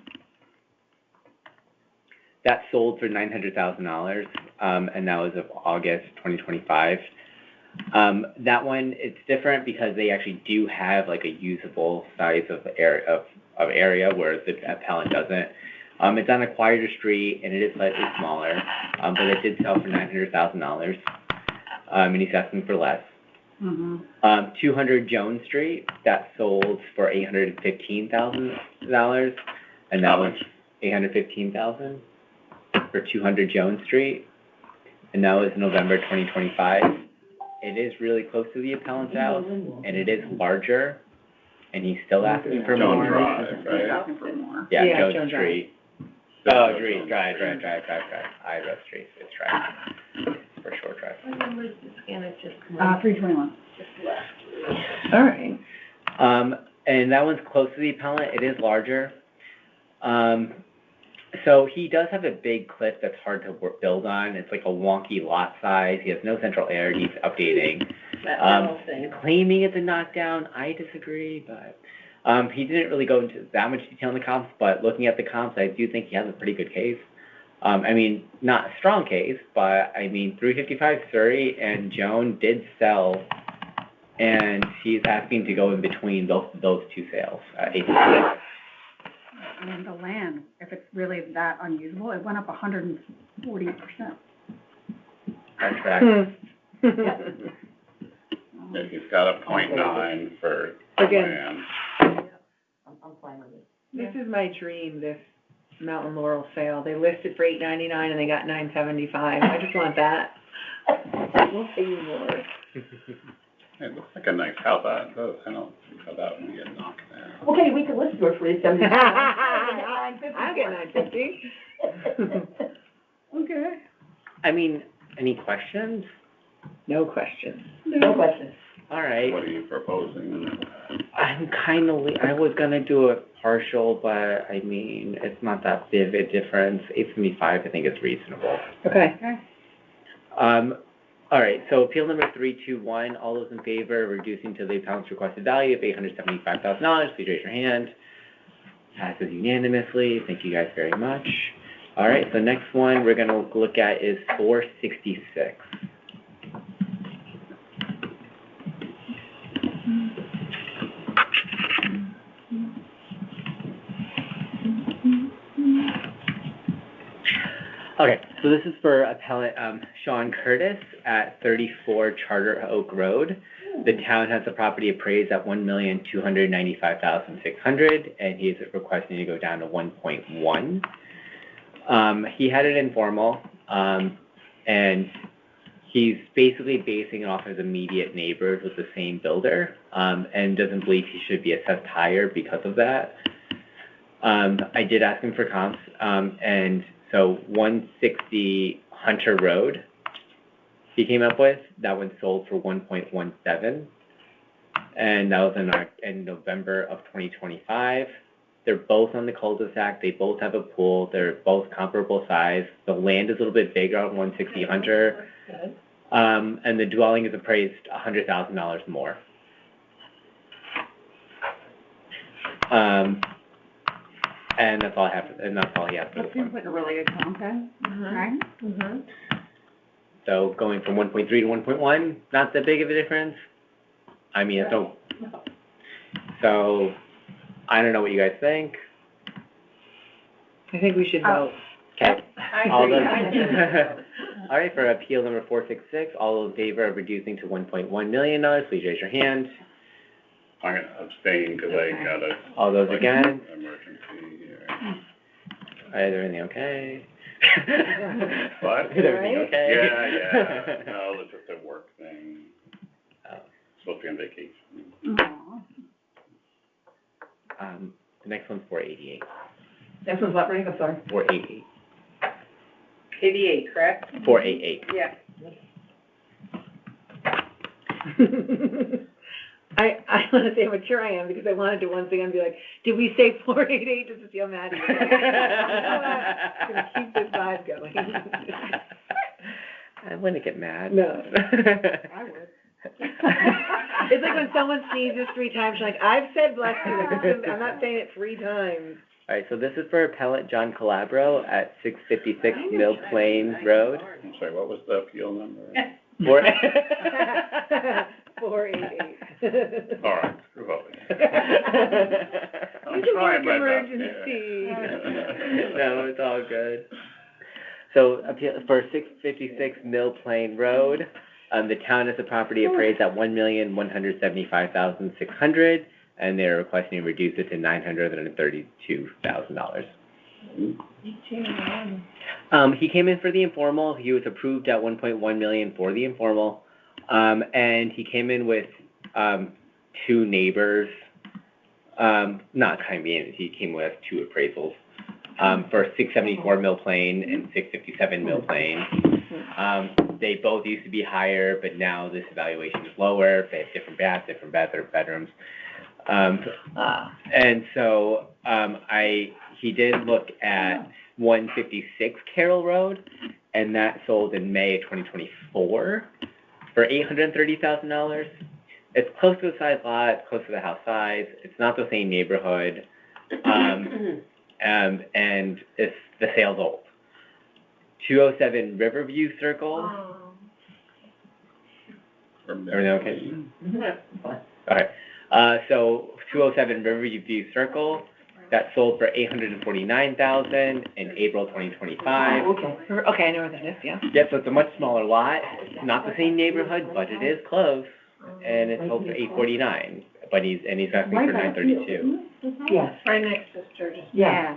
That sold for $900,000, and that was of August 2025. That one, it's different because they actually do have like a usable size of area where the appellant doesn't. It's on a quieter street and it is slightly smaller, but it did sell for $900,000, and he's asking for less. 200 Jones Street, that sold for $815,000, and that was $815,000 for 200 Jones Street, and that was November 2025. It is really close to the appellant's house, and it is larger, and he's still asking for more. Jones Drive, right? Yeah, Jones Street. Oh, Drive. I wrote Street, it's Drive. It's for short drive. What number is the scanner just? 321. All right. And that one's close to the appellant, it is larger. So he does have a big cliff that's hard to build on, it's like a wonky lot size, he has no central air, needs updating. Claiming it's a knockdown, I disagree, but, he didn't really go into that much detail in the comps, but looking at the comps, I do think he has a pretty good case. I mean, not a strong case, but I mean, 355 Surrey and Joan did sell, and he's asking to go in between those two sales, 856. I mean, the land, if it's really that unusable, it went up 140%. That's correct. Yeah, he's got a .9 for Again. land. I'm fine with it. This is my dream, this Mountain Laurel sale. They listed for $899 and they got $975. I just want that. We'll pay you more. It looks like a nice house. I don't see how that would get knocked down. Okay, we can list yours for $875. I'll get $950. Okay. I mean, any questions? No questions. No questions. All right. What are you proposing? I'm kind of, I was gonna do it partial, but I mean, it's not that big a difference. 875, I think is reasonable. Okay. All right, so appeal number 321, all those in favor of reducing to the appellant's requested value of $875,000, please raise your hand. Passes unanimously, thank you guys very much. All right, so next one we're gonna look at is 466. Okay, so this is for appellant Sean Curtis at 34 Charter Oak Road. The town has the property appraised at $1,295,600, and he is requesting to go down to 1.1. He had it informal, and he's basically basing it off his immediate neighbors with the same builder, and doesn't believe he should be assessed higher because of that. I did ask him for comps, and so 160 Hunter Road, he came up with, that one sold for 1.17, and that was in November of 2025. They're both on the cul-de-sac, they both have a pool, they're both comparable size. The land is a little bit bigger on 160 Hunter, and the dwelling is appraised $100,000 more. And that's all I have, and that's all he has for That this one. seems like a really good comp, right? So going from 1.3 to 1.1, not that big of a difference. I mean, it's no. So, I don't know what you guys think. I think we should vote. Okay. I All agree. those, all right, for appeal number 466, all in favor of reducing to $1.1 million, please raise your hand. I'm gonna abstain because I got a. All those against? Emergency here. Is everything okay? What? Is everything okay? Yeah, no, it's just a work thing. Oh. Supposed to be on vacation. Aw. The next one's 488. This one's what, Rick? I'm sorry. 488. 88, correct? 488. Yeah. I want to say how mature I am because I wanted to once again be like, did we say 488 just to see how mad he was? I'm gonna keep this vibe going. I wouldn't get mad. No. I would. It's like when someone sneezes 3 times, you're like, I've said bless you, I'm not saying it 3 times. All right, so this is for appellant John Calabro at 656 Mill Plain Road. I'm sorry, what was the appeal number? Four. 488. All right, screw up. You can trying work my best, emergency. No, it's all good. So, appeal, for 656 Mill Plain Road, the town has the property appraised at $1,175,600, and they're requesting to reduce it to $932,000. He came in for the informal. He was approved at $1.1 million for the informal, and he came in with two neighbors. Not being, he came with two appraisals for 674 Mill Plain and 657 Mill Plain. They both used to be higher, but now this evaluation is lower. They have different baths, different bedrooms. And so he did look at 156 Carroll Road, and that sold in May of 2024 for $830,000. It's close to the size lot, it's close to the house size. It's not the same neighborhood, and it's the sale's old. 207 Riverview Circle. Everything okay? All right. So 207 Riverview Circle, that sold for $849,000 in April 2025. Okay, I know where that is, yeah. Yep, so it's a much smaller lot. It's not the same neighborhood, but it is close, and it sold for $849,000. But he's asking for $932,000. Yes. Right next to Sturgis. Yeah.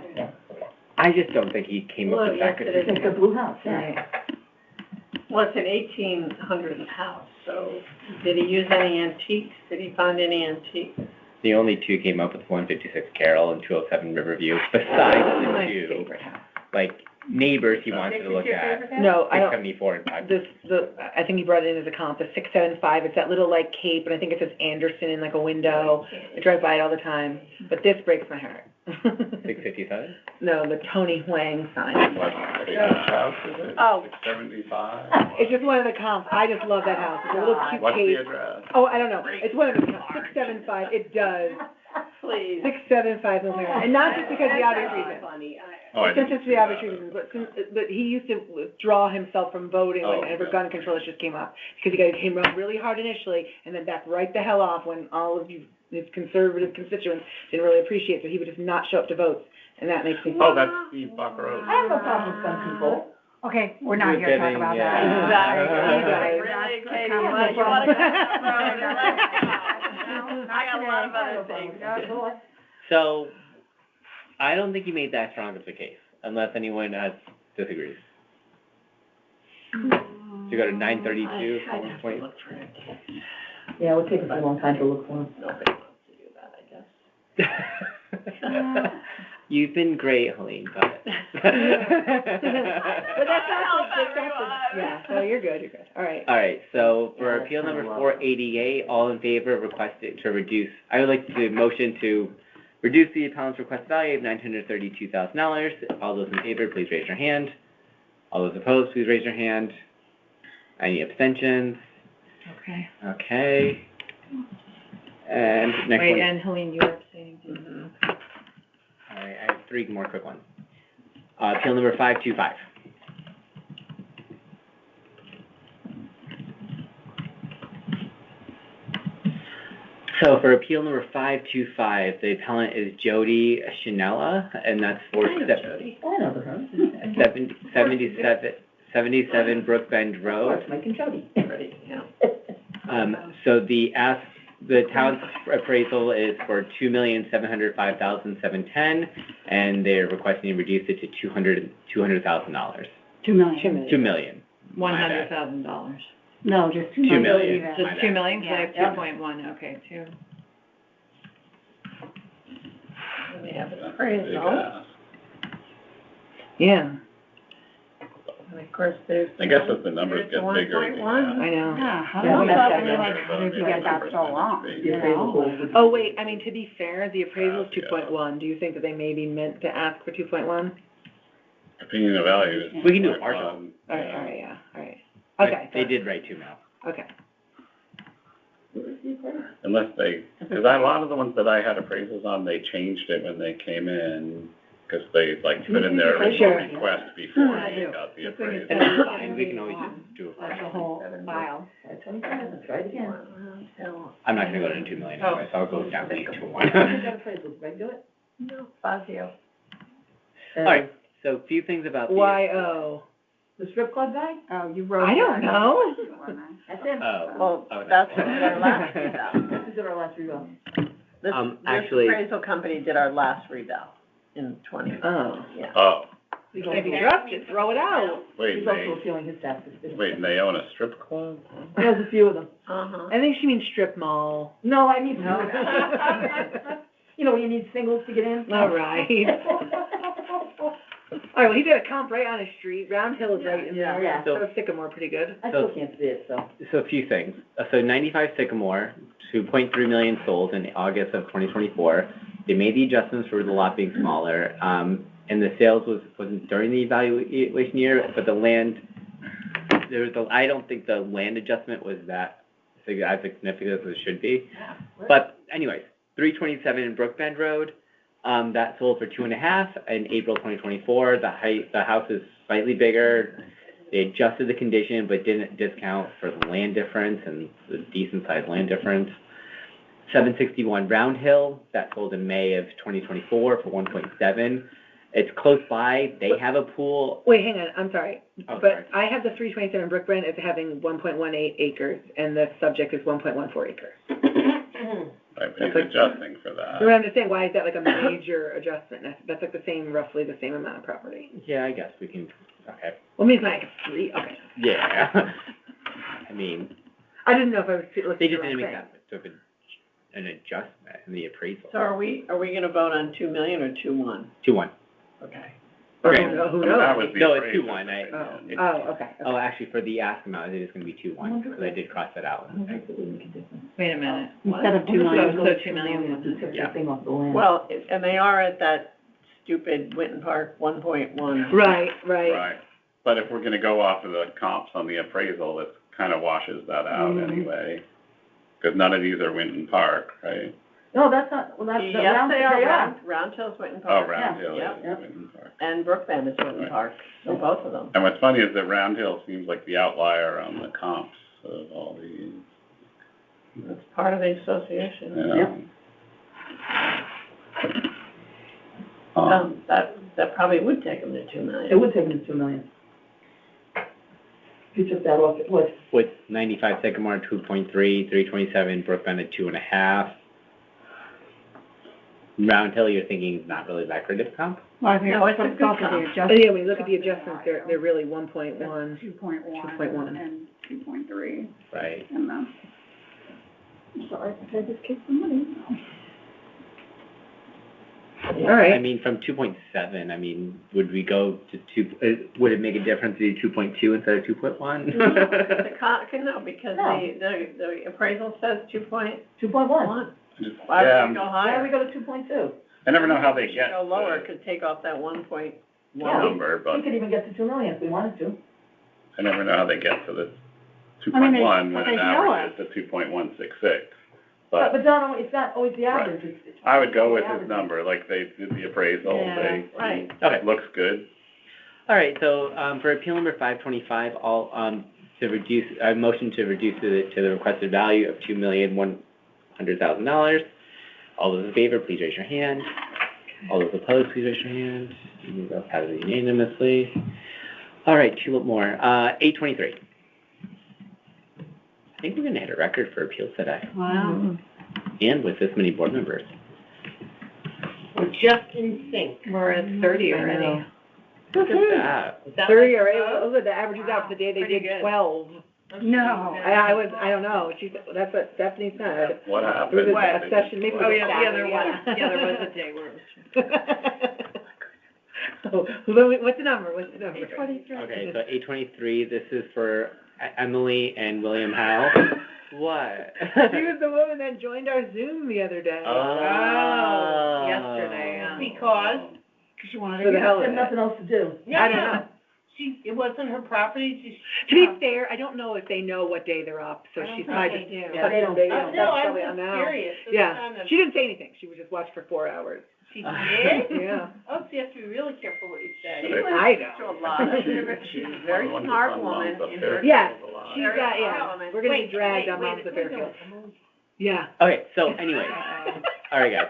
I just don't think he came up with that. It's like the blue house, yeah. Well, it's an 1800 house, so did he use any antiques? Did he find any antiques? The only two came up with 156 Carroll and 207 Riverview, besides the two, like, neighbors he wanted to look at. No, I don't, 674 and 5. I think you brought it in as a comp, the 675, it's that little like cape, and I think it says Anderson in like a window. I drive by it all the time, but this breaks my heart. 657? No, the Tony Huang sign. What house is it? Oh. 675? It's just one of the comps, I just love that house, it's a little cute What's the cape. address? Oh, I don't know, it's one of the, 675, it does. Please. 675 Milton, and not just because of the obvious reason. Oh, I It's not didn't just see the obvious that. reason, but he used to withdraw himself from voting Oh, whenever okay. gun control issues came up, because he came around really hard initially, and then backed right the hell off when all of you, his conservative constituents didn't really appreciate it, so he would just not show up to votes, and that makes me. Oh, that's Steve Buckaroo. I have no problem with some people. Okay, we're not here to talk about that. Exactly. Really, Katie, you wanna go down the road and let it go. I got a lot of other things. So, I don't think you made that strong of a case, unless anyone disagrees. So you go to 932 for 1 point. Yeah, it would take us a long time to look for them. Nobody wants to do that, I guess. You've been great, Helene, but. But that's yeah, so you're good, all right. All right, so for appeal number 488, all in favor of requesting to reduce, I would like to motion to reduce the appellant's request value of $932,000. All those in favor, please raise your hand. All those opposed, please raise your hand. Any abstentions? Okay. Okay. And next Wait, one. and Helene, you were abstaining too. All right, I have three more quick ones. Appeal number 525. So for appeal number 525, the appellant is Jody Chanella, and that's for I know the house. 77 Brookbend Of Road. course, Mike and Jody. Ready, yeah. So the town's appraisal is for $2,705,710, and they're requesting to reduce it to $200,000. $2 million. $2 million. $100,000. No, just $2 $2 million. million. Just 2 million, so they Yeah. have 2.1, okay, 2. And they have an Big appraisal, ass. Yeah, and of course, there's. I guess as the numbers get bigger, 1.1. I know. Yeah, how Yeah, long, that's I that mean, like, number. how did you get that so long, The you appraisal know? goal would- Oh, wait, I mean, to be fair, the appraisal is Yeah. 2.1, do you think that they maybe meant to ask for 2.1? Opinion of value is. We can do a partial. All right, yeah, all right. But Okay. they did write 2 mil. Okay. Unless they, because a lot of the ones that I had appraisals on, they changed it when they came in, because they like put in their original request before they got the appraisal. And that's fine, we can always just do a That's first. the whole file. 27, let's try it again. I'm not gonna go to 2 million anyway, so I'll go down to 2-1. Appraisals, Greg, do it? No, Fazio. Alright, so a few things about the. Y-O. The strip club guy? Oh, you wrote. I don't that. know. That's him. Oh. Well, that's our last reval. This is our last revote. This actually- appraisal company did our last reval in 20, Oh. yeah. Oh, He's Can't be also, trusted, throw it out. wait, he's also appealing his taxes. and they own a strip club? He has a few of them. Uh-huh. I think she means strip mall. No, I mean, No. you know, when you need singles to get in. All right. All right, well, he did a comp right on his street, Round Hill is right in there, Yeah. so Sycamore pretty good. I still can't see it, so. So a few things. So 95 Sycamore, 2.3 million sold in August of 2024. They made the adjustments for the lot being smaller, and the sales wasn't during the evaluation year, but the land, I don't think the land adjustment was as significant as it should be. But anyways, 327 Brookbend Road, that sold for 2.5 in April 2024. The house is slightly bigger. They adjusted the condition, but didn't discount for the land difference and the decent sized land difference. 761 Round Hill, that sold in May of 2024 for 1.7. It's close by. They have a pool. Wait, hang on, I'm sorry. Oh, But I have the 327 Brookbend as having 1.18 acres, and the subject is 1.14 acres. Right, but he's adjusting for that. So what I'm just saying, why is that like a major adjustment? That's like the same, roughly the same amount of property. Yeah, I guess we can, okay. Well, maybe it's not like a three, okay. Yeah. I mean, I didn't know if I was looking they at the just wrong didn't make thing. that much of an adjustment in the appraisal. So are we gonna vote on 2 million or 2-1? 2-1. Okay. Okay. Who I mean, that knows? was the No, it's appraisal 2-1, opinion. It- Oh, okay. Oh, actually, for the ask amount, it is gonna be 2-1, because I did cross that out. Wait a minute. Instead of 2 So- million, so go 2 million. He took Yeah. the thing off the land. Well, and they are at that stupid Winton Park 1.1. Right. Right, but if we're gonna go off of the comps on the appraisal, it kind of washes that out Mhm. anyway. Because none of these are Winton Park, right? No, that's not, well, that's, the Yes, round, they are, they are. Round Hill's Winton Oh, Park. Round Hill Yeah. is Winton Park. And Brookbend is Winton Right. Park, so both of them. And what's funny is that Round Hill seems like the outlier on the comps of all these, It's part of the association. you know. That probably would take them to 2 million. It would take him to 2 million. If you took that off, it would. With 95 Sycamore, 2.3, 327 Brookbend at 2.5. Round Hill, you're thinking is not really that great of a comp? Well, I think No, it's a it's good off of the comp. Oh, adjustment. yeah, when you look at the adjustments, they're really 1.1. 2.1. 2.1. And 2.3, Right. and the, I'm sorry, I just kicked the money. All I right. mean, from 2.7, I mean, would we go to 2, would it make a difference to do 2.2 instead of 2.1? No, because No. the appraisal says 2.1. 2.1. Why Yeah, would we go Why don't we higher? go to 2.2? I never know how they We get should go lower, to could take off that 1.1. Yeah. number, We but could even get to 2 million if we wanted to. I never know how they get to the I mean, 2.1 when but it they know averages to 2.166. But But Don, it's not always the average, it's. I would go with the his average. number, like they did the appraisal, Yeah, right. Okay. it looks good. All right, so, for appeal number 525, to reduce, I motion to reduce to the requested value of $2,100,000. All those in favor, please raise your hand. All those opposed, please raise your hand. That passes unanimously. All right, two more. 823. I think we're gonna hit a record for appeals today, Wow. and with this many board members. We're just in sync. We're at 30 already. Look at that. Is that 30 like or 8, above? oh, good, the average is out for the day they Pretty did good. 12. No. I don't know, that's what Stephanie said. What There happened? was a session, maybe it was Oh, a yeah, there Saturday, was a day where it was. Oh, what's the number, 823. Okay, so 823, this is for Emily and William Howe. What? She was the woman that joined our Zoom the other day. Yesterday, Because Because she wanted For the to. hell She of had it. nothing else to do. I don't know. it wasn't her property, To be fair, I don't know if they know what day they're up, so she's probably just. do. Yeah, they don't, No, I was just now. curious. It's Yeah, kind of- she didn't say anything, she was just watched for 4 hours. She did? Yeah. Oh, so you have to be really careful what you say. She was I know. to a lot of, she's a very One of the smart fun woman moms up in there. her. Yeah, She's she's Very got, yeah, smart woman. we're gonna be Wait, dragged wait, on wait, Moms of wait, Fairfield. Yeah. Okay, so anyways, all right, guys.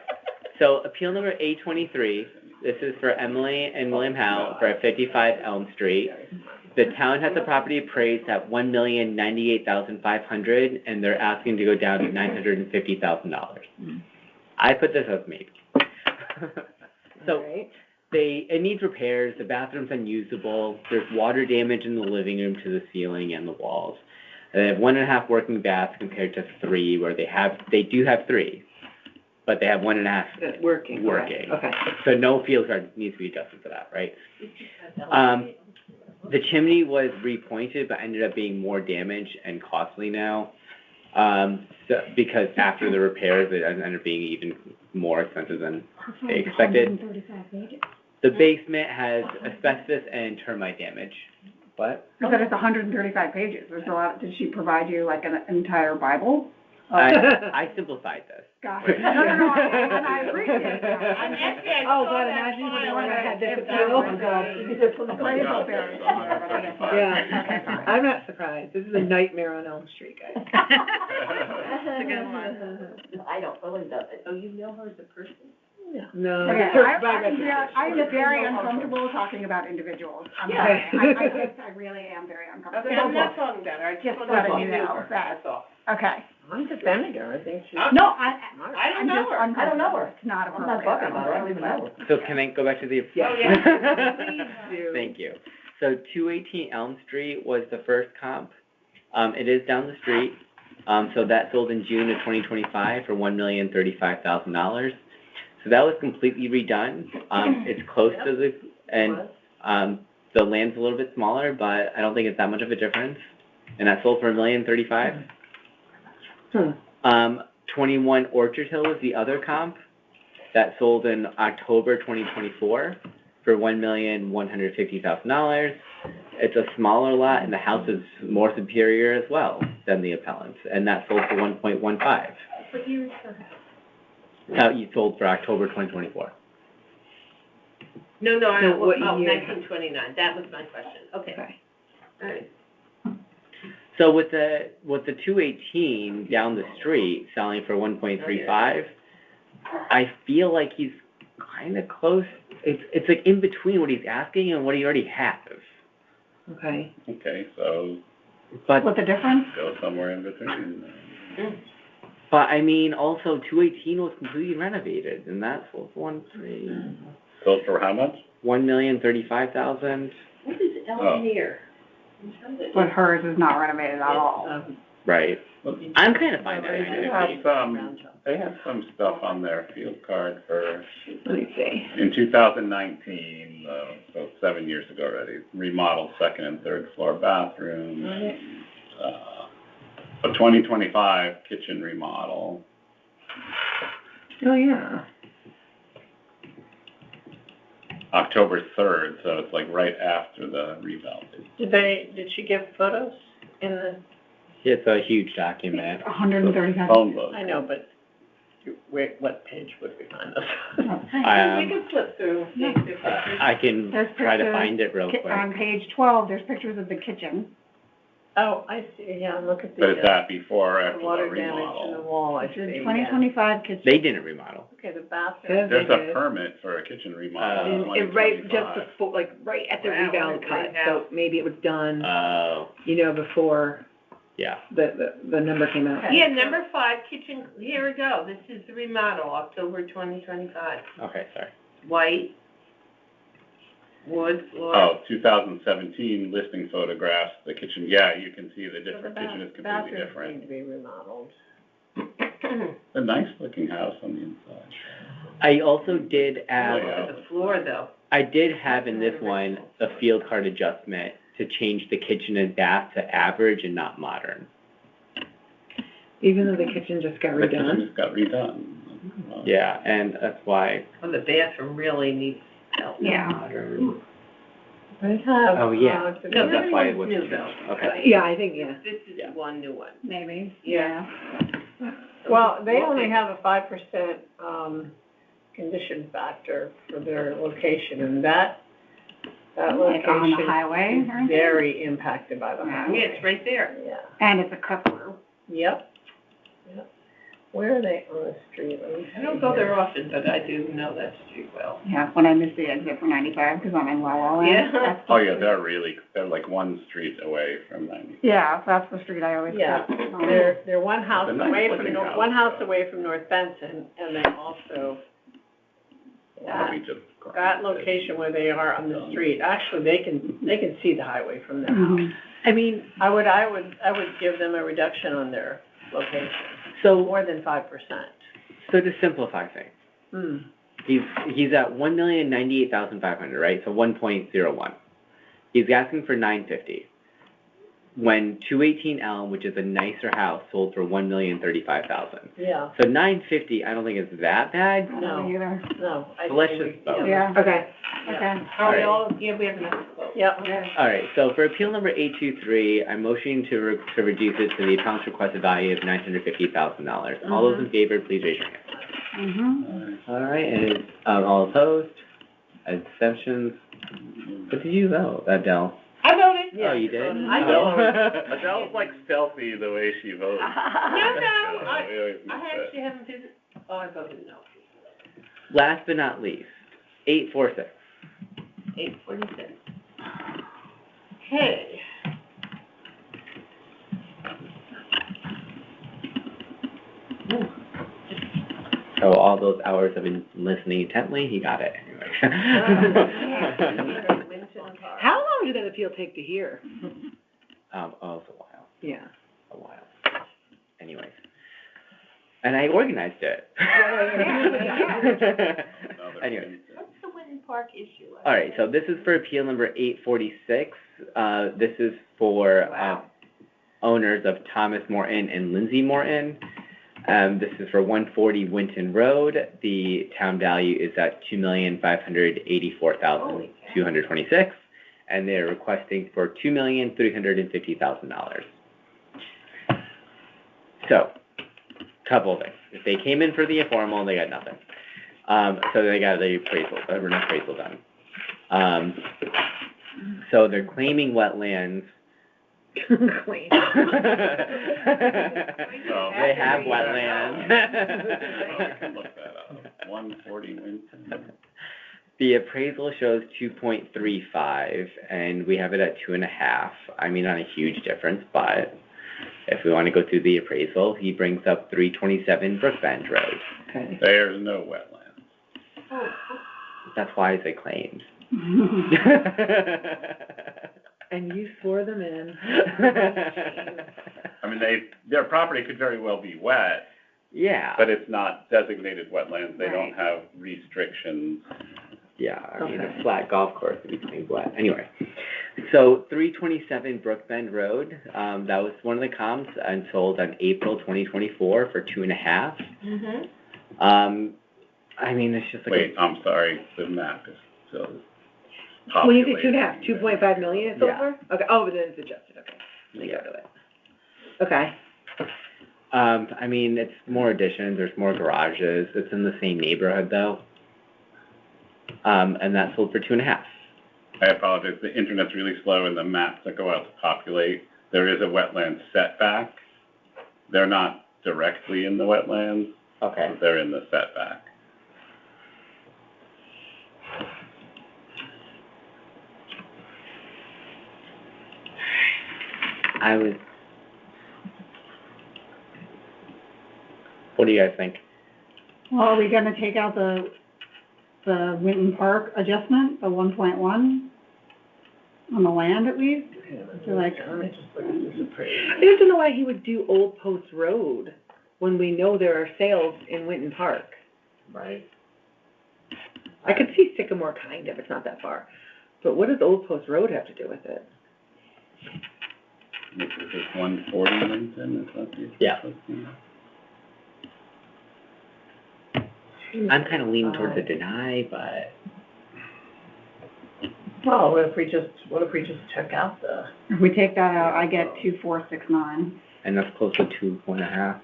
So appeal number 823, this is for Emily and William Howe for 55 Elm Street. The town has the property appraised at $1,098,500, and they're asking to go down to $950,000. I put this as maybe. So Alright. it needs repairs, the bathroom's unusable, there's water damage in the living room to the ceiling and the walls. They have 1.5 working baths compared to 3, where they do have 3, but they have 1.5 Working. working. Okay. So no field guard needs to be adjusted for that, right? The chimney was repointed, but ended up being more damaged and costly now. Because after the repairs, it ended up being even more expensive than they expected. The basement has asbestos and termite damage. What? You said it's 135 pages, there's a lot, did she provide you like an entire Bible? I simplified this. Got it. No, and I appreciate that. And actually, I Oh, saw God, that imagine if file someone and I had this said, appeal. "Oh, Oh, God." Appraisal very similar, but I guess. Yeah. Okay, sorry. I'm not surprised, this is a nightmare on Elm Street, guys. It's a good one. I don't believe that. Oh, you know her as a person? No. Okay, the I'm first very uncomfortable talking about individuals. I'm Yeah. sorry. I really am very uncomfortable. Okay, I'm not talking about her, I Just just wanted letting to you know know her, that. that's all. Okay. I'm defending her, I think she's. No, I don't know her. I don't know her. It's not I'm appropriate. not talking about her, I don't even know her. So can I go back to the? Yeah. Oh, yeah. Please do. Thank you. So 218 Elm Street was the first comp. It is down the street. So that sold in June of 2025 for $1,035,000. So that was completely redone. It's close to the land's a little bit smaller, but I don't think it's that much of a difference. And that sold for $1,035,000. 21 Orchard Hill was the other comp. That sold in October 2024 for $1,150,000. It's a smaller lot, and the house is more superior as well than the appellant's, and that sold for 1.15. What year is You sold for October 2024. No, No, what year? 1929, that was my question, okay. Okay. All right. So with the 218 down the street selling for 1.35, I feel like he's kind of close. It's like in between what he's asking and what he already has. Okay. Okay, so But What's the difference? go somewhere in between. But I mean, also 218 was completely renovated, and that sold for Sold for how much? $1,035,000. What is Ellen here? But hers is not renovated at all. Right. I'm kind of fine They with have they had some stuff on their field card for, Let me see. in 2019, so 7 years ago already, remodeled second and third floor bathrooms. A 2025 kitchen remodel. Oh, yeah. October 3rd, so it's like right after the revale. Did she give photos in the? It's a huge document. 135. Phone book. I know, but what page would we find this? We can flip through the pictures. I can There's try to pictures. find it real quick. On page 12, there's pictures of the kitchen. Oh, I see, yeah, look at But is the, that before or after the water damage in the remodel? wall, I It's see, a yeah. 2025 kitchen. They didn't remodel. Okay, the bathroom. Says There's they a did. permit for a kitchen remodel in And right, just 2025. before, like, right at the Wow, rebound what a great cut, so maybe it was done, Oh, before yeah. the number came out. Yeah, number 5, kitchen, here we go, this is the remodel, October 2025. Okay, sorry. White, wood floor. Oh, 2017 listing photographs, the kitchen, yeah, you can see the different, kitchen is completely Bathrooms need different. to be remodeled. A nice looking house on the inside. I also did add, Yeah. Look at the floor, though. I did have in this one a field card adjustment to change the kitchen and bath to average and not modern. Even though the kitchen just got The kitchen redone. just got redone. Well, Yeah, and that's why, Oh, the bathroom really needs help. Yeah. I have, Oh, yeah. do we No, have that's why it anyone's was new bills? okay. Yeah, I think, yeah. This is one new one. Maybe, Yeah. yeah. Well, they only have a 5%, condition factor for their location, and that Like location on the highway is or anything? very impacted by the Yeah, highway. it's right there. Yeah, And it's a cut through. yep. Where are they on the street? Let me I don't see go here. there often, but I do know that street well. Yeah, when I miss the exit for 95, because I'm in Lowell. and Yeah. that's the Oh, yeah, street- they're like one street away from 90. Yeah, that's the street I always Yeah, cut. they're one house It's a nice away looking from, house, one house though. away from North Benson, and then also Let me just- that location where they are on the street, actually, they can see the highway from their house. Mhm. I mean, I would give them a reduction on their location, so, more than 5%. so to simplify things, he's at 1,098,500, right? So 1.01. He's asking for 950. When 218 Elm, which is a nicer house, sold for 1,035,000. Yeah, So 950, I don't think it's that bad. I don't either. no, I So let's think just we- vote. Yeah, Okay. okay. Are we all, yeah, we have enough to vote. Yep, All right, so for appeal number 823, I'm motioning to reduce it to the appellant's requested value of $950,000. All those in favor, please raise your hand. Mm-hmm. All right, and, all opposed? Abstentions? What did you vote, Adele? I voted. Oh, you did? I Oh. Adele's like stealthy the way she votes. No, I We always miss that. actually haven't been, oh, I voted no. Last but not least, 846. 8:46. okay. So all those hours of listening intently, he got it anyway. How long did that appeal take to hear? Oh, it's a while, Yeah. a while. Anyways. And I organized it. Anyway. What's the Winton Park issue? All right, so this is for appeal number 846. This is for, owners of Thomas Morton and Lindsay Morton. This is for 140 Winton Road. The town value is at $2,584,226, and they're requesting for $2,350,000. So, couple of things. If they came in for the informal, they got nothing. So they got the appraisal, an appraisal done. So they're claiming wetlands. Clean. They have wetlands. Look that up. 140 Winton. The appraisal shows 2.35, and we have it at 2.5. I mean, not a huge difference, but if we want to go through the appraisal, he brings up 327 Brookbend Road. Okay. There's no wetlands. That's why they claimed. And you swore them in. I mean, their property could very well be wet, Yeah. but it's not designated wetlands. They don't Right. have restrictions. Yeah, I mean, Okay. a flat golf course would be claimed wet. Anyway, so 327 Brookbend Road, that was one of the comps, and sold on April 2024 for 2.5. Mm-hmm. I mean, it's just like. Wait, I'm sorry, the map is still When you say populated. 2.5, 2.5 million it's Yeah. over? Okay, oh, but then it's adjusted, okay. Let me go to it. Okay. I mean, it's more additions, there's more garages, it's in the same neighborhood though. And that sold for 2.5. I apologize, the internet's really slow and the maps that go out to populate, there is a wetland setback. They're not directly in the wetlands, Okay. but they're in the setback. What do you guys think? Well, are we gonna take out the Winton Park adjustment, the 1.1? On the land at least? So like, Let me just look at this appraisal. I just don't know why he would do Old Post Road when we know there are sales in Winton Park. Right. I could see Sycamore kind of, it's not that far. But what does Old Post Road have to do with it? This is 140 Winton, is that the? Yeah. I'm kind of leaning towards a deny, but Well, what if we just took out the? If we take that out, I get 2469. And that's close to 2.5.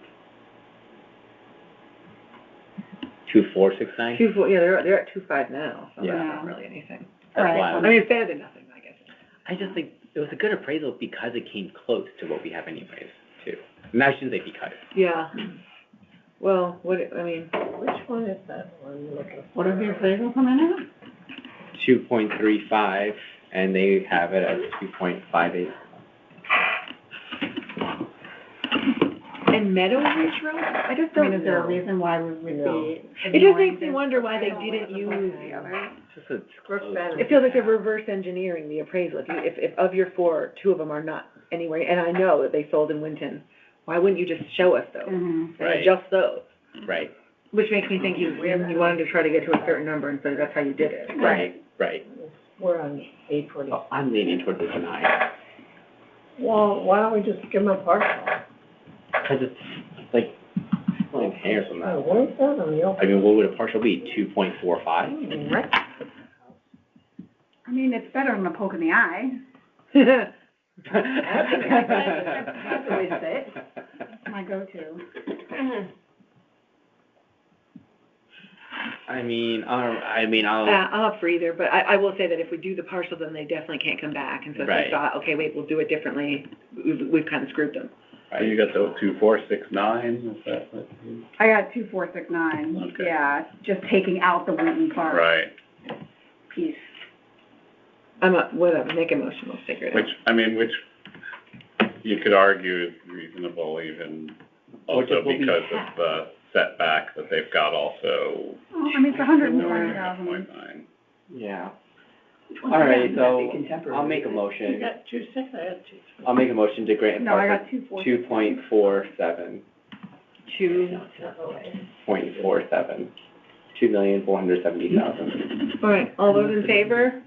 2469? Yeah, they're at 2.5 now, so Yeah. that's not really anything. That's Right. wild. I mean, it's better than nothing, I guess. I just think it was a good appraisal because it came close to what we have anyways, too. And I shouldn't say because. Yeah. Well, Which one is that one you're looking for? What does the appraisal come in at? 2.35, and they have it at 2.58. and Meadow Ridge Road? I just I mean, don't is there a know. reason why we would be? It just makes me wonder why they didn't use, Just a Brooks close. Bend. it feels like they're reverse engineering the appraisal. If of your four, two of them are not anywhere, and I know that they sold in Winton, why wouldn't you just show us those? Mhm. And Right. adjust those? Right, Which makes me think you wanted to try to get to a certain number, and so that's how you did it. right. We're on 840. Oh, I'm leaning toward the deny. Well, why don't we just give them a partial? Because it's like, pulling hairs on that. What is that on the I mean, what would a partial be, 2.45? Right. I mean, it's better than a poke in the eye. That's the way to say it. That's my go-to. I'll, I'll opt for either, but I will say that if we do the partial, then they definitely can't come back, and so if Right. they thought, okay, wait, we'll do it differently, we've kind of screwed them. So you got the 2469, is that what you? I got 2469, Okay. yeah, just taking out the Winton Park Right, piece. Whatever, make a motion, we'll figure it out. which you could argue is reasonable even Or also just what we because have. of the setback that they've got also. Oh, I mean, it's 120,000. 1.9. yeah. All right, so I'll make a You motion. got 2.6, I had 2. I'll make a motion to grant No, I Parker got 2.47. 2.47. 2.47. 2,470,000. All right, all those in favor?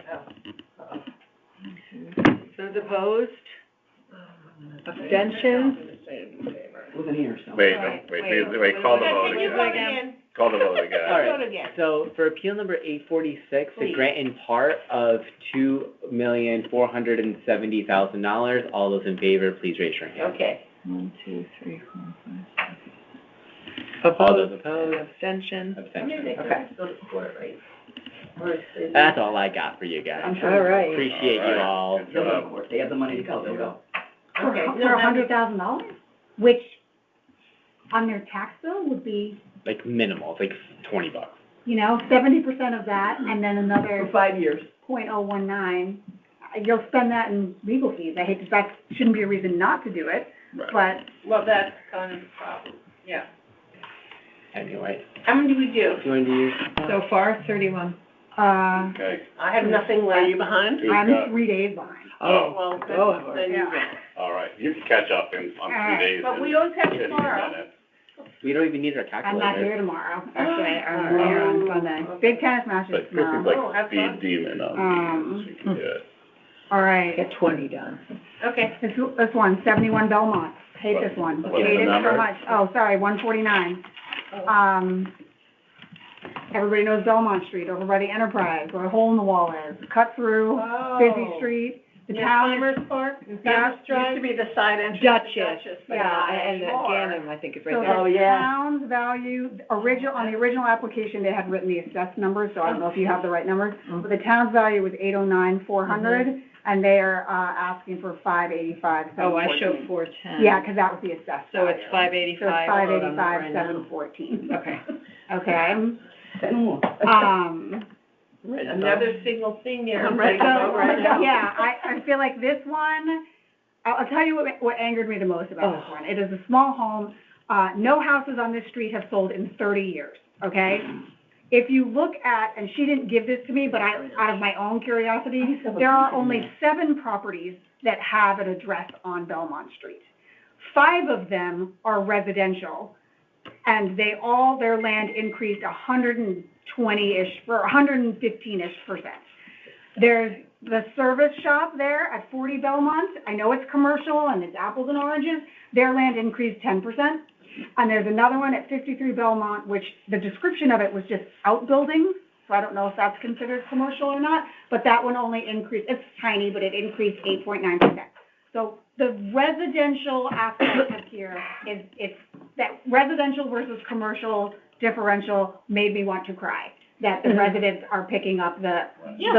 Those opposed? Abstentions? Wasn't here, so. Wait, call the vote Can you again. vote again? Call the vote again. All right. Vote again. So for appeal number 846, the Please. grant in part of $2,470,000, all those in favor, please raise your hand. Okay. 1, 2, 3, 4, 5, 6. All those Opposed? opposed? Abstentions? Abstentions. Okay. Go to court, right? That's all I got for you guys. I'm sure. All right. Appreciate you all. Good They'll go to job. court. They have the money to go, they'll go. Okay. For $100,000, which on their tax bill would be, Like minimal, it's like $20. 70% of that, and then another For 5 years. .019. You'll spend that in legal fees. I hate that shouldn't be a reason not to do it, Right. but Well, that's kind of the problem. Yeah. Anyway, How many do we do? do you want to do yours? So far, 31. Okay. I have nothing left. Are you behind? Who's I'm got- 3 days behind. Oh, Well, Oh, then you yeah. go. all right, you can catch up on All 3 right, days. But in we always have 15 tomorrow. minutes. We don't even need our I'm calculator. not here tomorrow, actually, I'm here on Sunday. Big tennis matches But Chrissy's tomorrow. like have speed fun. demon on these, she can do it. All right, Get 20 done. Okay. this one, 71 Belmont, hate this one, What's the hate it so number? much. Oh, sorry, 149. Everybody knows Belmont Street, over by the Enterprise, where the hole in the wall is, cut through, busy street. The Near town is, Farmers Park? yeah, Used to be the side entrance. to Duchess, but yeah, not And anymore. Ganem, I think, is right so there. the town's value, on the original application, they had written the assessed number, so I don't know if you have the right number. But the town's value was 809,400, and they are, asking for 585, Oh, I show 714. 410. Yeah, 'cause that was the assessed So it's value. 585. So it's I'll vote on that 585, right now. 714. Okay. Okay, Ten more. Another single thing there. I'm ready to vote right now. yeah, I feel like this one, I'll tell you what angered me the most about this one. It is a small home, no houses on this street have sold in 30 years, okay? If you look at, and she didn't give this to me, but out of my own curiosity, there are only 7 properties that have an address on Belmont Street. 5 of them are residential, and their land increased 120-ish, for 115-ish%. There's the service shop there at 40 Belmont. I know it's commercial and it's apples and oranges. Their land increased 10%. And there's another one at 53 Belmont, which the description of it was just outbuildings so I don't know if that's considered commercial or not, but that one only increased, it's tiny, but it increased 8.9%. So the residential aspect of here is, it's, that residential versus commercial differential made me want to cry, that the residents are picking up the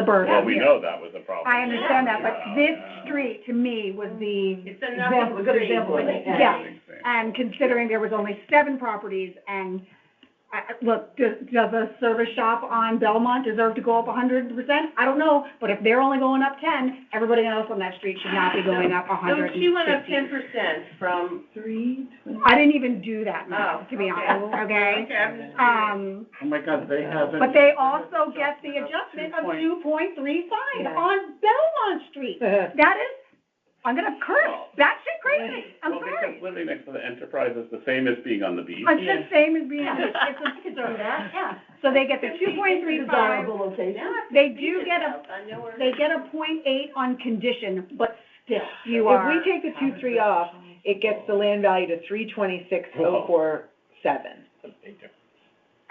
burden. Well, we know that was a problem. I understand that, but this street, to me, was the It's enough Example, a good example of it. yeah, and considering there was only 7 properties, and, look, does a service shop on Belmont deserve to go up 100%? I don't know, but if they're only going up 10, everybody else on that street should not be going up 100%. No, she went up 10% from, I didn't even do that math, to be okay. honest, okay? okay, I'm just curious. Oh my God, they haven't. But they also get the adjustment of 2.35 on Belmont Street. That is, I'm gonna curse, that shit crazy, I'm Well, sorry. because living next to the Enterprise is the same as being on the beach. It's the same as being, yeah. So they get the 2.35, Desirable location. they do get a, I know where. they get a 0.8 on condition, but still, you are. If we take the 2.3 off, it gets the land value to 326,047,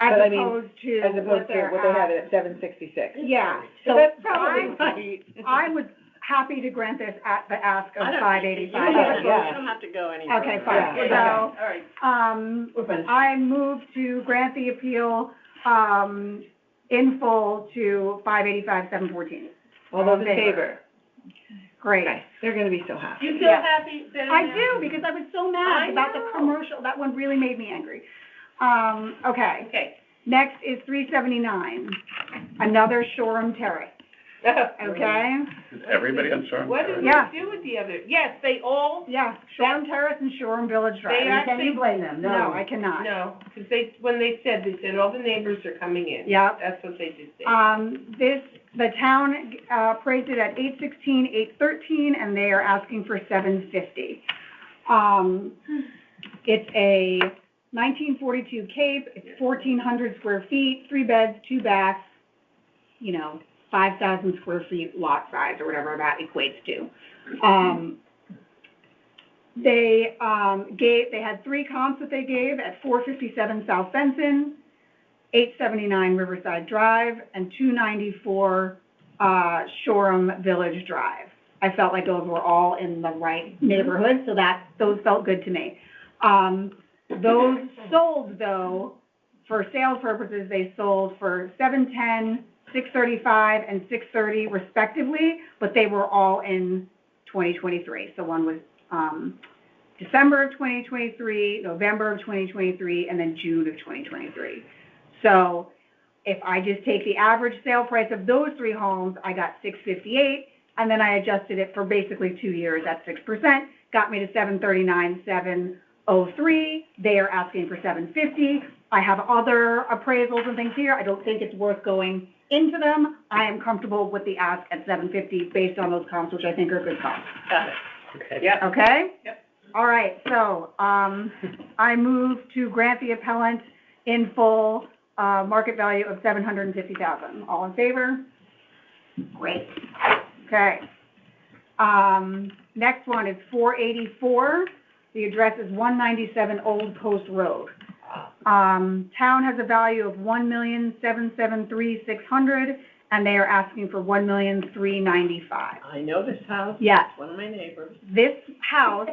As but I mean, opposed to as what opposed to they're what they have at. it at 766. Yeah, So so that's probably I, right. I was happy to grant this at the ask of I don't- 585. You don't Yeah. have to go any Okay, further. fine. Yeah. So, All right, We're finished. I move to grant the appeal, in full to 585-714. All those in favor? Great. Okay, they're gonna be so happy. you feel Yeah. happy? Better I now? do, because I was so mad I about the know. commercial, that one really made me angry. Okay, Okay. next is 379, another Shoreham Terrace, okay? Is everybody on Shore? What did Yeah. we do with the other? Yes, they all, Yeah, Shoreham Terrace and Shoreham Village Drive. They You can't even blame them, No, I cannot. no, because when they said all the neighbors are coming in. Yeah. That's what they did say. The town, appraised it at 816, 813, and they are asking for 750. It's a 1942 Cape, it's 1,400 square feet, 3 beds, 2 baths, 5,000 square feet lot size, or whatever that equates to. They had 3 comps that they gave at 457 South Benson, 879 Riverside Drive, and 294 Shoreham Village Drive. I felt like those were all in the right neighborhood, so those felt good to me. Those sold, though, for sales purposes, they sold for $710, $635, and $630 respectively, but they were all in 2023. So one was December of 2023, November of 2023, and then June of 2023. So if I just take the average sale price of those 3 homes, I got $658, and then I adjusted it for basically 2 years at 6%, got me to $739,703. They are asking for $750. I have other appraisals and things here. I don't think it's worth going into them. I am comfortable with the ask at $750 based on those comps, which I think are good comps. Got it. Okay. Yep. Okay? Yep. All right, so, I move to grant the appellant in full, market value of $750,000. All in favor? Great. Okay. Next one is 484. The address is 197 Old Post Road. Town has a value of $1,773,600, and they are asking for $1,395,000. I know this house. Yes. It's one of my neighbors. This house,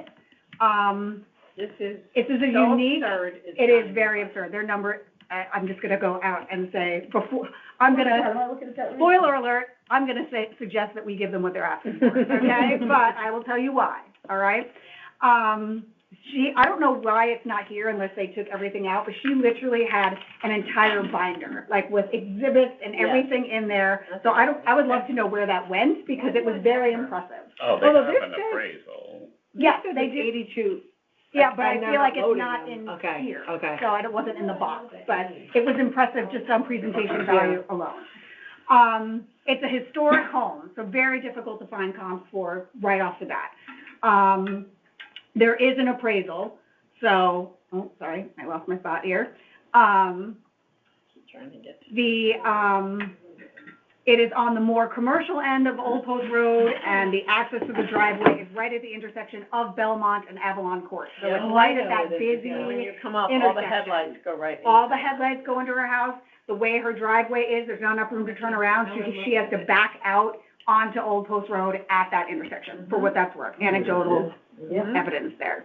This is it is a so unique, absurd. it is very absurd. Their number, I'm just gonna go out and say, spoiler alert, I'm gonna suggest that we give them what they're asking for, okay? But I will tell you why, all right? I don't know why it's not here unless they took everything out, but she literally had an entire binder, like with exhibits and everything in there. So I would love to know where that went, because it was very impressive. Oh, they Although have this an says- appraisal. Yeah, they did. 82. Yeah, but I I'm feel never like it's loading not them. in Okay, here. okay. So it wasn't in the box, but it was impressive just on presentation value alone. It's a historic home, so very difficult to find comps for right off the bat. There is an appraisal, so, oh, sorry, I lost my spot here. Trying to get It is on the more commercial end of Old Post Road, and the access to the driveway is right at the intersection of Belmont and Avalon Court. So it's right at that busy, When you come up, all the intersection. headlights go right. all the headlights go into her house. the way her driveway is, there's not enough room to turn around, so she has to back out onto Old Post Road at that intersection, for what that's worth, anecdotal evidence there.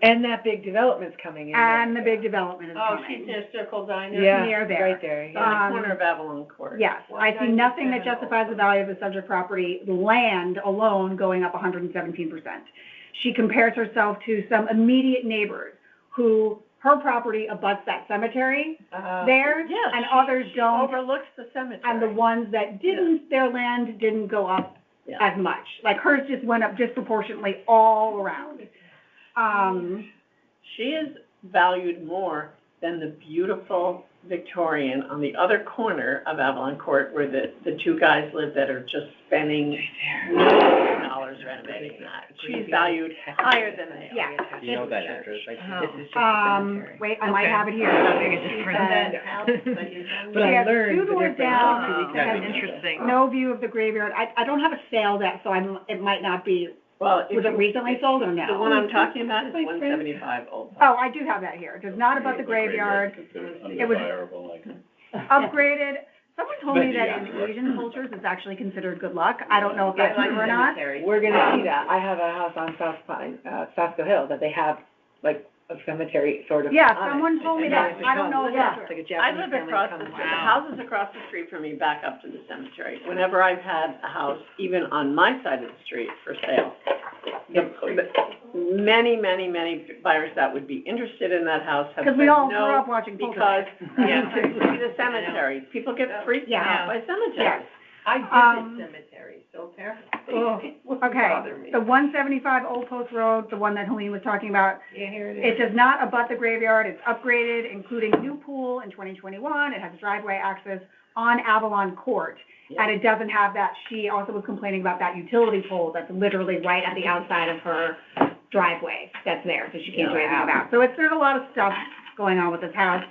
And that big development's coming in. And the big development is Oh, coming. she's near Circle Diner? Yeah, near there. right there, It's yeah. on the corner of Avalon Court. Yes, I see nothing that justifies the value of the subject property, land alone going up 117%. She compares herself to some immediate neighbors who, her property abuts that cemetery there, Yes, and others she don't, overlooks the cemetery. and the ones that didn't, their land didn't go up Yeah. as much. Like hers just went up disproportionately all around. She is valued more than the beautiful Victorian on the other corner of Avalon Court where the two guys live that are just spending millions of dollars renovating that. She's valued higher than they are. Yeah. Do you know what that address, like? This is just a cemetery. Wait, I might Okay. have it here. How big a difference. But She I has learned two the doors difference down, 2 weeks That's ago. interesting. no view of the graveyard. I don't have a sale that, so it might not be, Well, was it recently sold or no? The one I'm talking about is 175 Old. Oh, I do have that here. It does not abut the graveyard. It was- Undesirable, like. Upgraded. Someone told me that in Veggie Asian cultures, it's actually considered good luck. I don't know if that's true or not. We're gonna see that. I have a house on South Pine, Sasko Hill, that they have, like, a cemetery sort of Yeah, on it. someone told me And that. it's I don't know if yeah, that's it's like a I Japanese live family across the comes street, in. the houses across the street from me back up to the cemetery. Whenever I've had a house, even on my side of the street for sale, many buyers that would be interested in that house have said Because we all grew no, up watching because, Poltergeist. yeah, to see the cemetery. People get freaked Yeah. out by Yes. cemeteries. I visit cemeteries, so apparently. Oh, okay, the 175 Old Post Road, the one that Helene was talking about, Yeah, here it is. it does not abut the graveyard, it's upgraded, including new pool in 2021, it has driveway access on Avalon Court, and it doesn't have that, she also was complaining about that utility pole that's literally right at the outside of her driveway that's there, so she can't do anything about. So there's a lot of stuff going on with this house.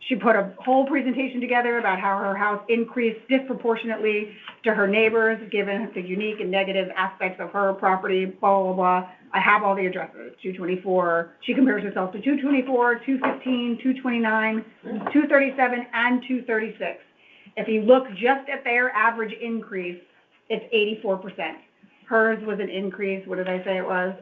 She put a whole presentation together about how her house increased disproportionately to her neighbors, given the unique and negative aspects of her property, blah, blah, blah. I have all the addresses, 224, she compares herself to 224, 215, 229, 237, and 236. If you look just at their average increase, it's 84%. Hers was an increase, what did I say it was?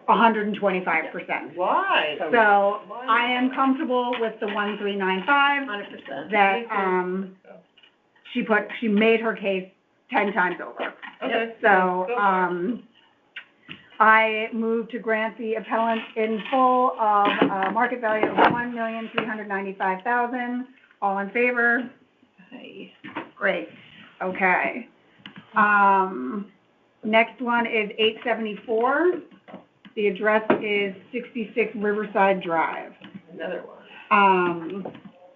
125%. Why? So I am comfortable with the 1395 100%. that, she made her case 10 times over. Okay. So, I move to grant the appellant in full of, market value of $1,395,000. All in favor? Great, okay. Next one is 874. The address is 66 Riverside Drive. Another one.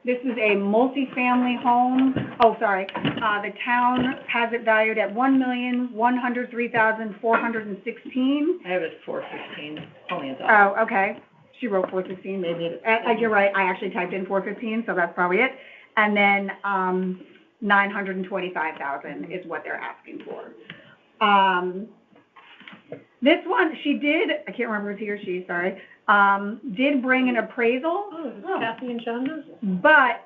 This is a multifamily home. Oh, sorry. The town has it valued at $1,103,416. I have it 415, only a dollar. Oh, okay. She wrote 416, maybe, you're right, I actually typed in 415, so that's probably it. And then, 925,000 is what they're asking for. This one, she did, I can't remember if it's he or she, sorry, did bring an appraisal. Oh, is this Kathy and John? But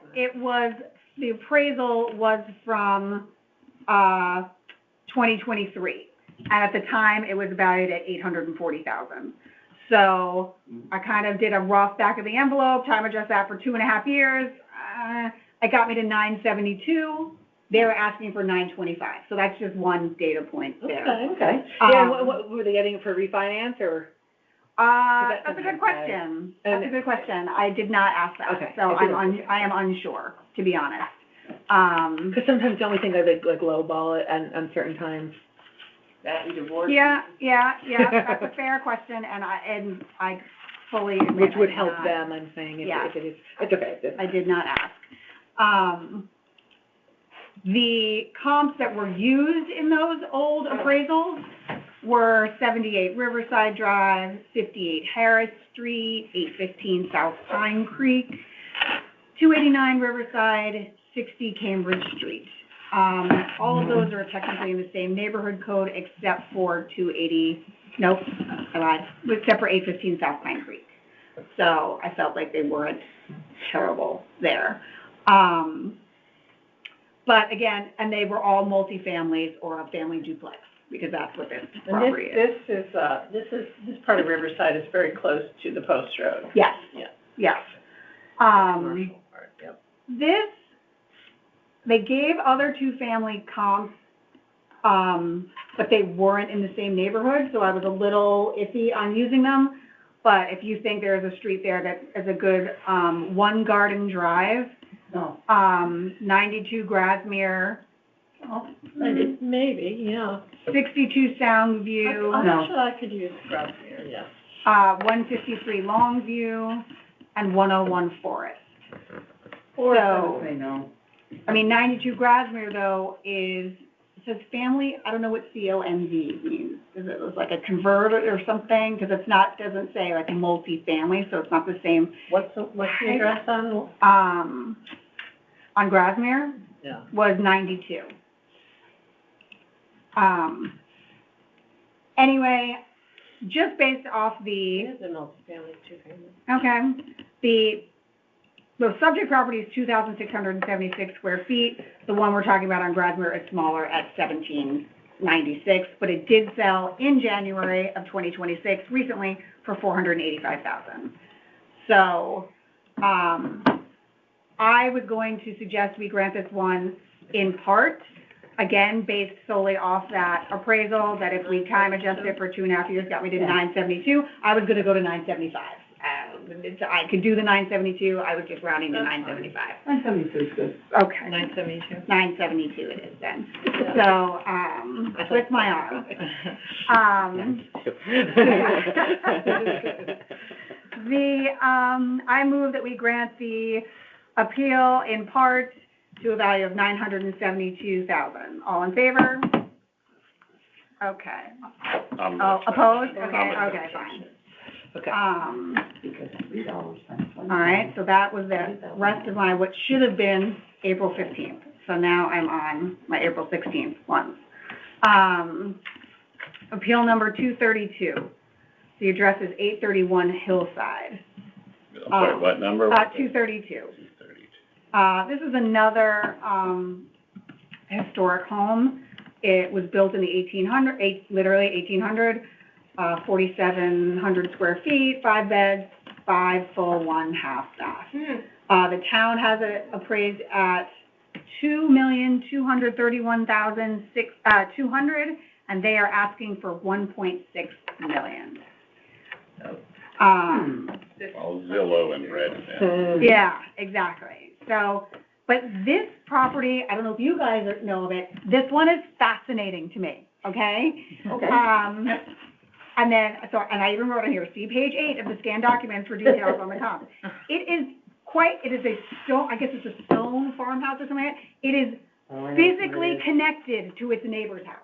the appraisal was from, 2023. And at the time, it was valued at 840,000. So I kind of did a rough back of the envelope, time adjust that for 2.5 years. It got me to 972. They were asking for 925. So that's just one data point there. Okay. Yeah, what, were they getting it for refinance or? That's a good question. That's a good question. I did not ask that. Okay. So I am unsure, to be honest. Because sometimes don't we think of it like lowball it on certain times? That and divorce. Yeah, that's a fair question, and I fully admit Which would I did help not- them, I'm saying, if Yeah. it is, it's okay. I did not ask. The comps that were used in those old appraisals were 78 Riverside Drive, 58 Harris Street, 815 South Pine Creek, 289 Riverside, 60 Cambridge Street. All of those are technically in the same neighborhood code except for 280, nope, I lied, except for 815 South Pine Creek. So I felt like they weren't terrible there. But again, and they were all multifamilies or a family duplex, because that's what this And property is. this part of Riverside is very close to the post road. Yes. Yeah. Yes. Commercial part, yep. This, they gave other two-family comps, but they weren't in the same neighborhood, so I was a little iffy on using them. But if you think there's a street there that is a good, One Garden Drive, No. 92 Grasmere, Maybe, yeah. 62 Soundview, No. I'm sure I could use Grasmere, yes. 153 Longview, and 101 Forest. Forest, I So- would say no. I mean, 92 Grasmere, though, is, it says family, I don't know what CONV means. Is it was like a converted or something? Because it's not, doesn't say like multi-family, so it's not the same. What's the address on? On Grasmere Yeah. was 92. Anyway, just based off the, It is a multifamily, two-family. okay, the subject property is 2,676 square feet. The one we're talking about on Grasmere is smaller at 1,796, but it did sell in January of 2026, recently, for $485,000. So, I was going to suggest we grant this one in part, again, based solely off that appraisal, that if we time adjust it for 2.5 years, got me to 972, I was gonna go to 975. I could do the 972, I was just rounding to 975. 972 is good. Okay. 972. 972 it is then. So, twist my arm. I move that we grant the appeal in part to a value of $972,000. All in favor? Okay. Oh, opposed? Okay, fine. Okay. Because $3 times All right, so that was the rest of my, what should have been April 15th. So now I'm on my April 16th ones. Appeal number 232. The address is 831 Hillside. Sorry, what number? 232. 232. This is another, historic home. It was built in the literally 1800, 4,700 square feet, 5 beds, 5 full, 1 half bath. The town has it appraised at $2,231,200, and they are asking for $1.6 million. All Zillow and Redfin. Yeah, exactly. So, but this property, I don't know if you guys know of it, this one is fascinating to me, okay? Okay. And then, so, and I even wrote on here, see page 8 of the scanned documents for details on the comp. It is a stone, I guess it's a stone farmhouse or something like that. It is physically connected to its neighbor's house.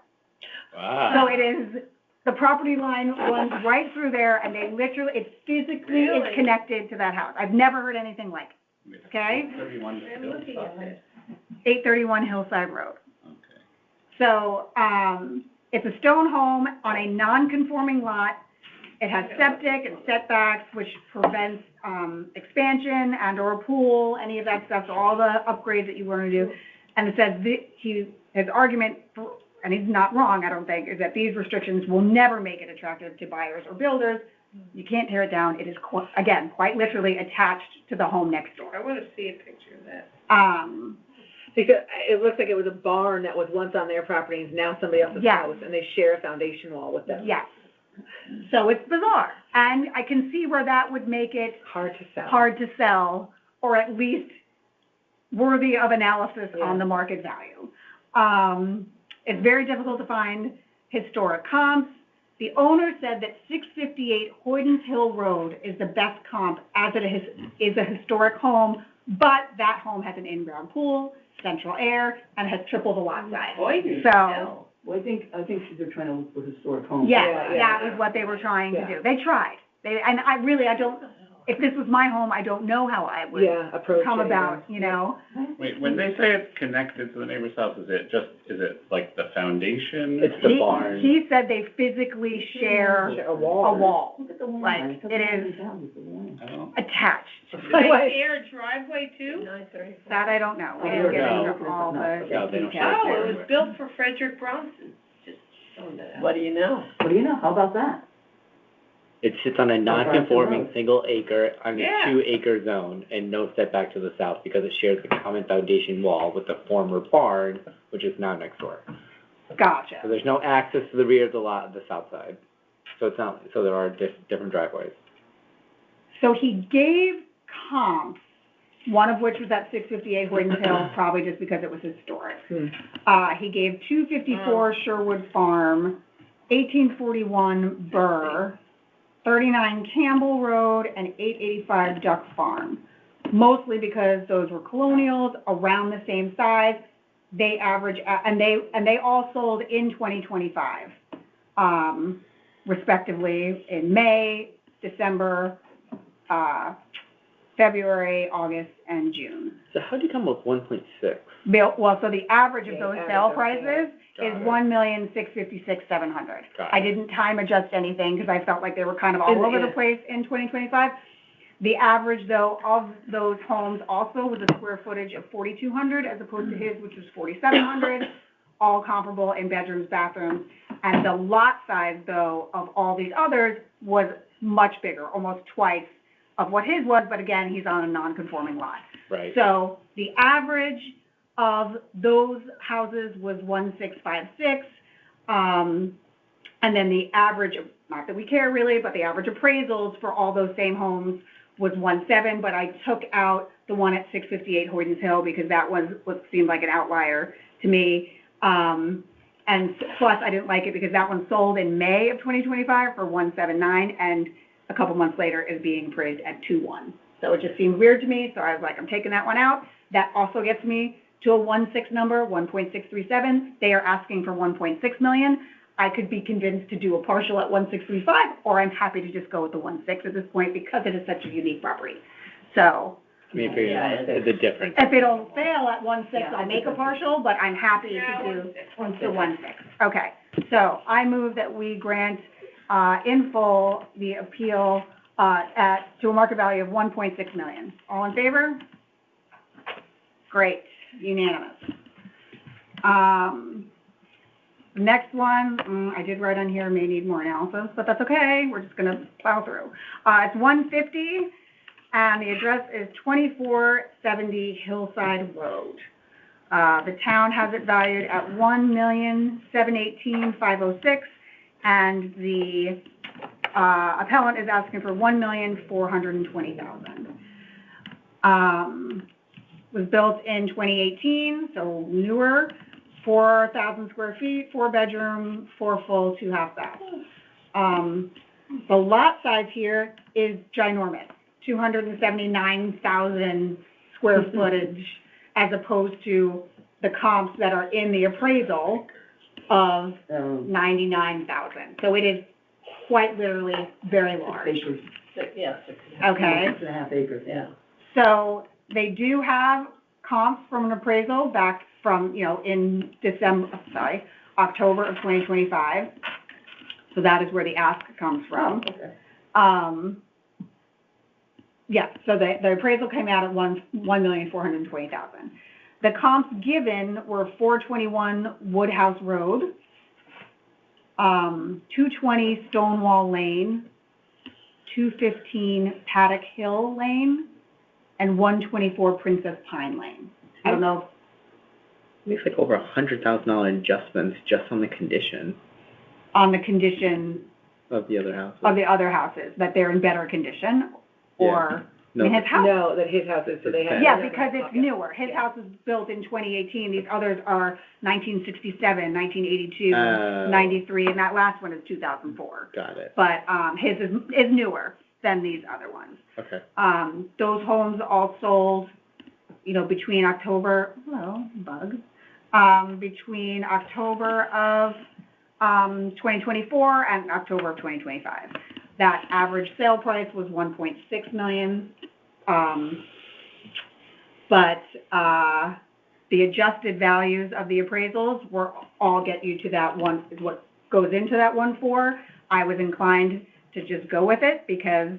Wow. So it is, the property line runs right through there, and they literally, it physically is Really? connected to that house. I've never heard anything like it, okay? 31 I'm looking at this. 831 Hillside Road. Okay. So, it's a stone home on a non-conforming lot. It has septic and setbacks, which prevents, expansion and or a pool, any of that stuff, so all the upgrades that you want to do. And it says his argument, and he's not wrong, I don't think, is that these restrictions will never make it attractive to buyers or builders. You can't tear it down. It is, again, quite literally attached to the home next door. I want to see a picture of that. Because it looks like it was a barn that was once on their property and is now somebody else's Yes. house, and they share a foundation wall with them. Yes. So it's bizarre, and I can see where that would make it Hard to sell. or at least worthy of analysis on the market value. It's very difficult to find historic comps. The owner said that 658 Hoydens Hill Road is the best comp as it is a historic home, but that home has an in-ground pool, central air, and has triple the lot size. Hoydens So, Hill. Well, I think they're trying to look for historic homes. yes, that was what they were trying to do. They tried. if this was my home, I don't know how I would Yeah, approach it. come yeah. about, you know? Wait, when they say it's connected to the neighbor's house, is it like the foundation? It's the barn. He said they physically share A a wall. wall, like, it is Oh. attached. Do they share a driveway too? That I don't know, we didn't get No. into all the No, they don't share. details. Oh, it was built for Frederick Bronson, just throwing that out. What do you know? What do you know? How about that? It sits on a non-conforming Road. single acre on a Yeah. 2-acre zone and no setback to the south because it shares a common foundation wall with the former barn, which is now next door. So Gotcha. there's no access to the rear of the lot on the south side. So it's not, so there are different driveways. So he gave comps, one of which was at 658 Hoyden Hill, probably just because it was historic. He gave 254 Sherwood Farm, 1841 Burr, 39 Campbell Road, and 885 Duck Farm. Mostly because those were colonials, around the same size. They average, and they all sold in 2025, respectively, in May, December, February, August, and June. So how do you come up with 1.6? Well, so the average of those Yeah, sale average of prices is Got it. $1,656,700. Got I it. didn't time adjust anything because I felt like they were kind of all And, over the yeah. place in 2025. The average, though, of those homes also was a square footage of 4,200 as opposed to his, which was 4,700, all comparable in bedrooms, bathrooms. And the lot size, though, of all these others was much bigger, almost twice of what his was, but again, he's on a non-conforming lot. Right. So the average of those houses was 1,656, and then the average, not that we care really, but the average appraisals for all those same homes was 1.7, but I took out the one at 658 Hoyden's Hill because that was what seemed like an outlier to me. And plus, I didn't like it because that one sold in May of 2025 for 179, and a couple months later is being appraised at 2.1. So it just seemed weird to me, so I was like, I'm taking that one out. That also gets me to a 1.6 number, 1.637. They are asking for 1.6 million. I could be convinced to do a partial at 1.635, or I'm happy to just go with the 1.6 at this point because it is such a unique property. So I mean, for the difference. if it'll fail at 1.6, I'll make a partial, but I'm happy to do the 1.6. Okay, so I move that we grant in full the appeal to a market value of 1.6 million. All in favor? Great, unanimous. Next one, I did write on here, may need more analysis, but that's okay, we're just gonna plow through. It's 150, and the address is 2470 Hillside Road. The town has it valued at $1,718,506, and the appellant is asking for $1,420,000. Was built in 2018, so newer, 4,000 square feet, 4-bedroom, 4 full, 2 half baths. The lot size here is ginormous, 279,000 square footage, as opposed to the comps that are in the appraisal of 99,000. So it is quite literally very large. Yes. Okay. 6.5 acres, yeah. So they do have comps from an appraisal back from, in October of 2025. So that is where the ask comes from. Okay. Yeah, so the appraisal came out at $1,420,000. The comps given were 421 Woodhouse Road, 220 Stonewall Lane, 215 Paddock Hill Lane, and 124 Princess Pine Lane. I don't know. Makes like over $100,000 adjustments just on the condition On the condition of the other houses. of the other houses, that they're in better condition, or, I mean, his house. No, that his house is, so they have. Yeah, because it's newer. His house was built in 2018. These others are 1967, 1982, Oh. 93, and that last one is 2004. Got it. But his is newer than these other ones. Okay. Those homes all sold, between October, between October of 2024 and October of 2025. that average sale price was 1.6 million. But, the adjusted values of the appraisals were, all get you to that one, is what goes into that 1.4. I was inclined to just go with it because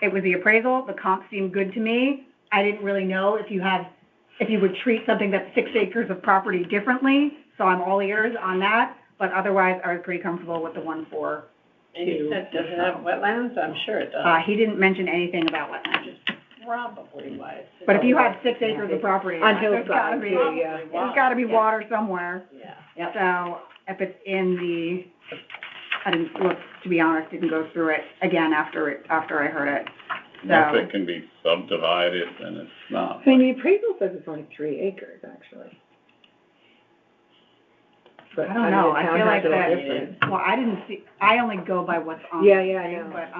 it was the appraisal, the comp seemed good to me. I didn't really know if you would treat something that's 6 acres of property differently, so I'm all ears on that, but otherwise I was pretty comfortable with the 1.4. And you said, does it have wetlands? I'm sure it does. He didn't mention anything about wetlands. Probably why it's. But if you have 6 acres of property, On there's gotta hillside, be, too, yeah. there's gotta be water somewhere. Yeah. So if it's in I didn't look, to be honest, didn't go through it again after I heard it. If So, it can be subdivided, then it's not. I mean, the appraisal says it's only 3 acres, actually. But I don't know, the I town feel like has it all that, different. well, I only go by what's on. Yeah, the yeah, I thing, know. But,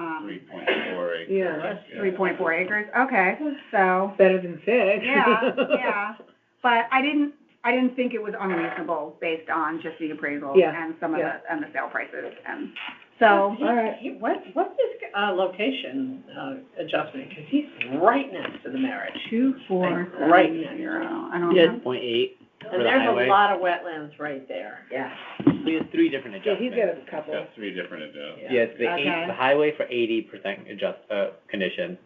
3.4 acres. Yeah. 3.4 acres, okay, so, Better than 6. yeah. But I didn't think it was unreasonable based on just the appraisal Yeah, and some of yeah. and the sale prices, and so. All right. What's his, location, adjustment? Because he's right next to the marriage. 2470, Right next. I don't Yeah, know. 0.8 for And the there's highway. a lot of wetlands right there. Yeah. We have 3 different Yeah, adjustments. he's got a couple. Got 3 different adjustments. Yes, Okay. the highway for 80% condition,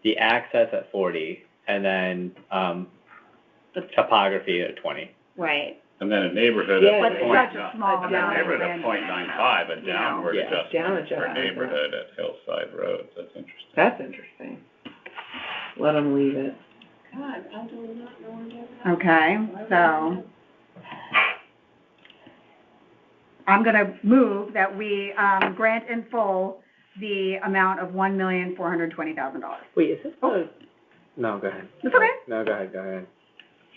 the access at 40, and then, the topography at 20. Right, And then a neighborhood Yeah, at but it's such a small a amount of neighborhood land. of .95, a downward Yeah, adjustment down for adjustment. neighborhood at Hillside Road. That's interesting. That's interesting. Let him leave it. God, I do not know where that is. Okay, so I'm gonna move that we, grant in full the amount of $1,420,000. Wait, is this the, No, go ahead. It's okay, No, go ahead.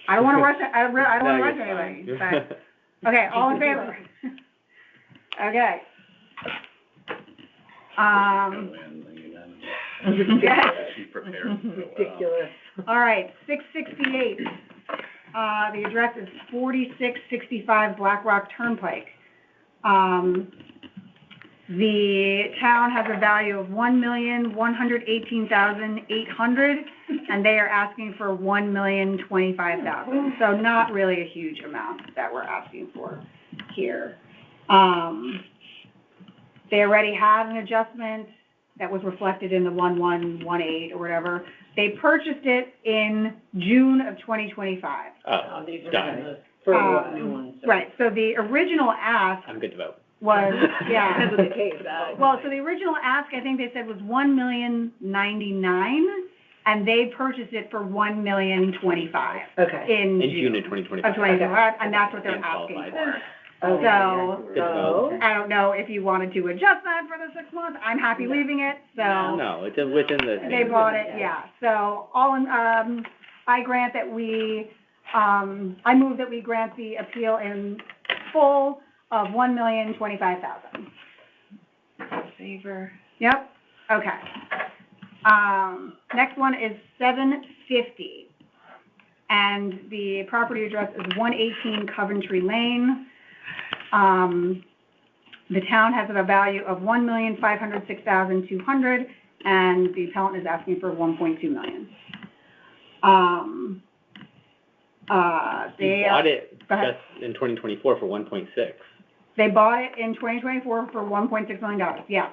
I don't wanna rush it, I don't wanna No, rush you're anybody, fine. but, okay, all in favor? Okay. Go in, She prepared so well. ridiculous? All right, 668, the address is 4665 Black Rock Turnpike. The town has a value of $1,118,800, and they are asking for $1,025,000. So not really a huge amount that we're asking for here. They already had an adjustment that was reflected in the 1118 or whatever. They purchased it in June of 2025. Oh, These are done. the For Uh, what? new ones. Right, so the original ask I'm good to vote. was, yeah. Depends on the case. Well, so the original ask, I think they said was $1,099,000, and they purchased it for $1,025,000 Okay. in In June June of 2025. of 2025, and that's what they're And asking qualified. for. Okay. So, Good to know. So, I don't know if you wanted to adjust that for the 6 months, I'm happy leaving it, so. No, it's within the. They bought it, yeah, so all in, I grant that we, I move that we grant the appeal in full of $1,025,000. Favor. Yep, okay. Next one is 750, and the property address is 118 Coventry Lane. The town has a value of $1,506,200, and the appellant is asking for $1.2 million. You bought it Go ahead. just in 2024 for 1.6. They bought it in 2024 for $1.6 million, yes.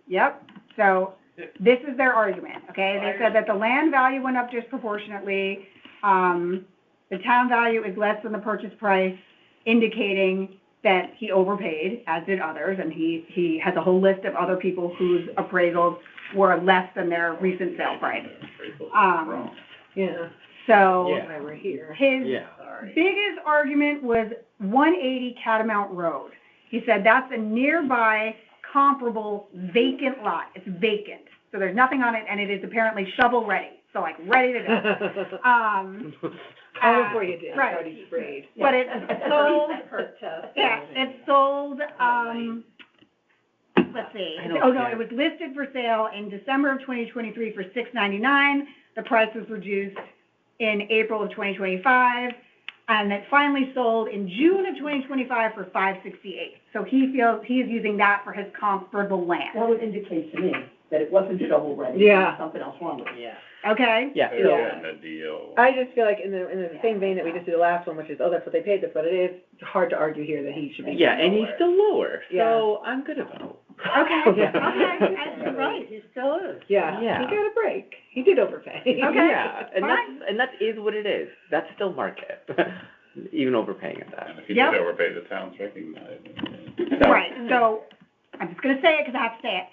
Yep, so this is their argument, okay? They said that the land value went up disproportionately, the town value is less than the purchase price, indicating that he overpaid, as did others, and he has a whole list of other people whose appraisals were less than their recent sale price. yeah, So, Yeah. why we're here. his Yeah. biggest argument was 180 Catamount Road. He said that's a nearby comparable vacant lot. It's vacant, so there's nothing on it, and it is apparently shovel-ready, so like, ready to go. All before you did, right. already sprayed. But it's sold, Per test. yeah, it's sold, let's see. I don't Oh, no, care. it was listed for sale in December of 2023 for $699. The price was reduced in April of 2025. and it finally sold in June of 2025 for 568. So he feels he is using that for his comp for the land. That would indicate to me that it wasn't shovel ready. Yeah. Something else wrong with it. Yeah. Okay? Yeah, They're so, getting a deal. I just feel like in the same vein that we just did the last one, which is, oh, that's what they paid this, but it is hard to argue here that he should be. yeah, and he's still lower, Yeah. so I'm good about it. Okay, Yeah. okay, you're right. He still is. Yeah, Yeah. he got a break. He did overpay. Okay, Yeah, and fine. that is what it is. That's still market, even overpaying at that. And if you Yep. did overpay, the town's recognized it. Right, so, I'm just gonna say it because I have to say it.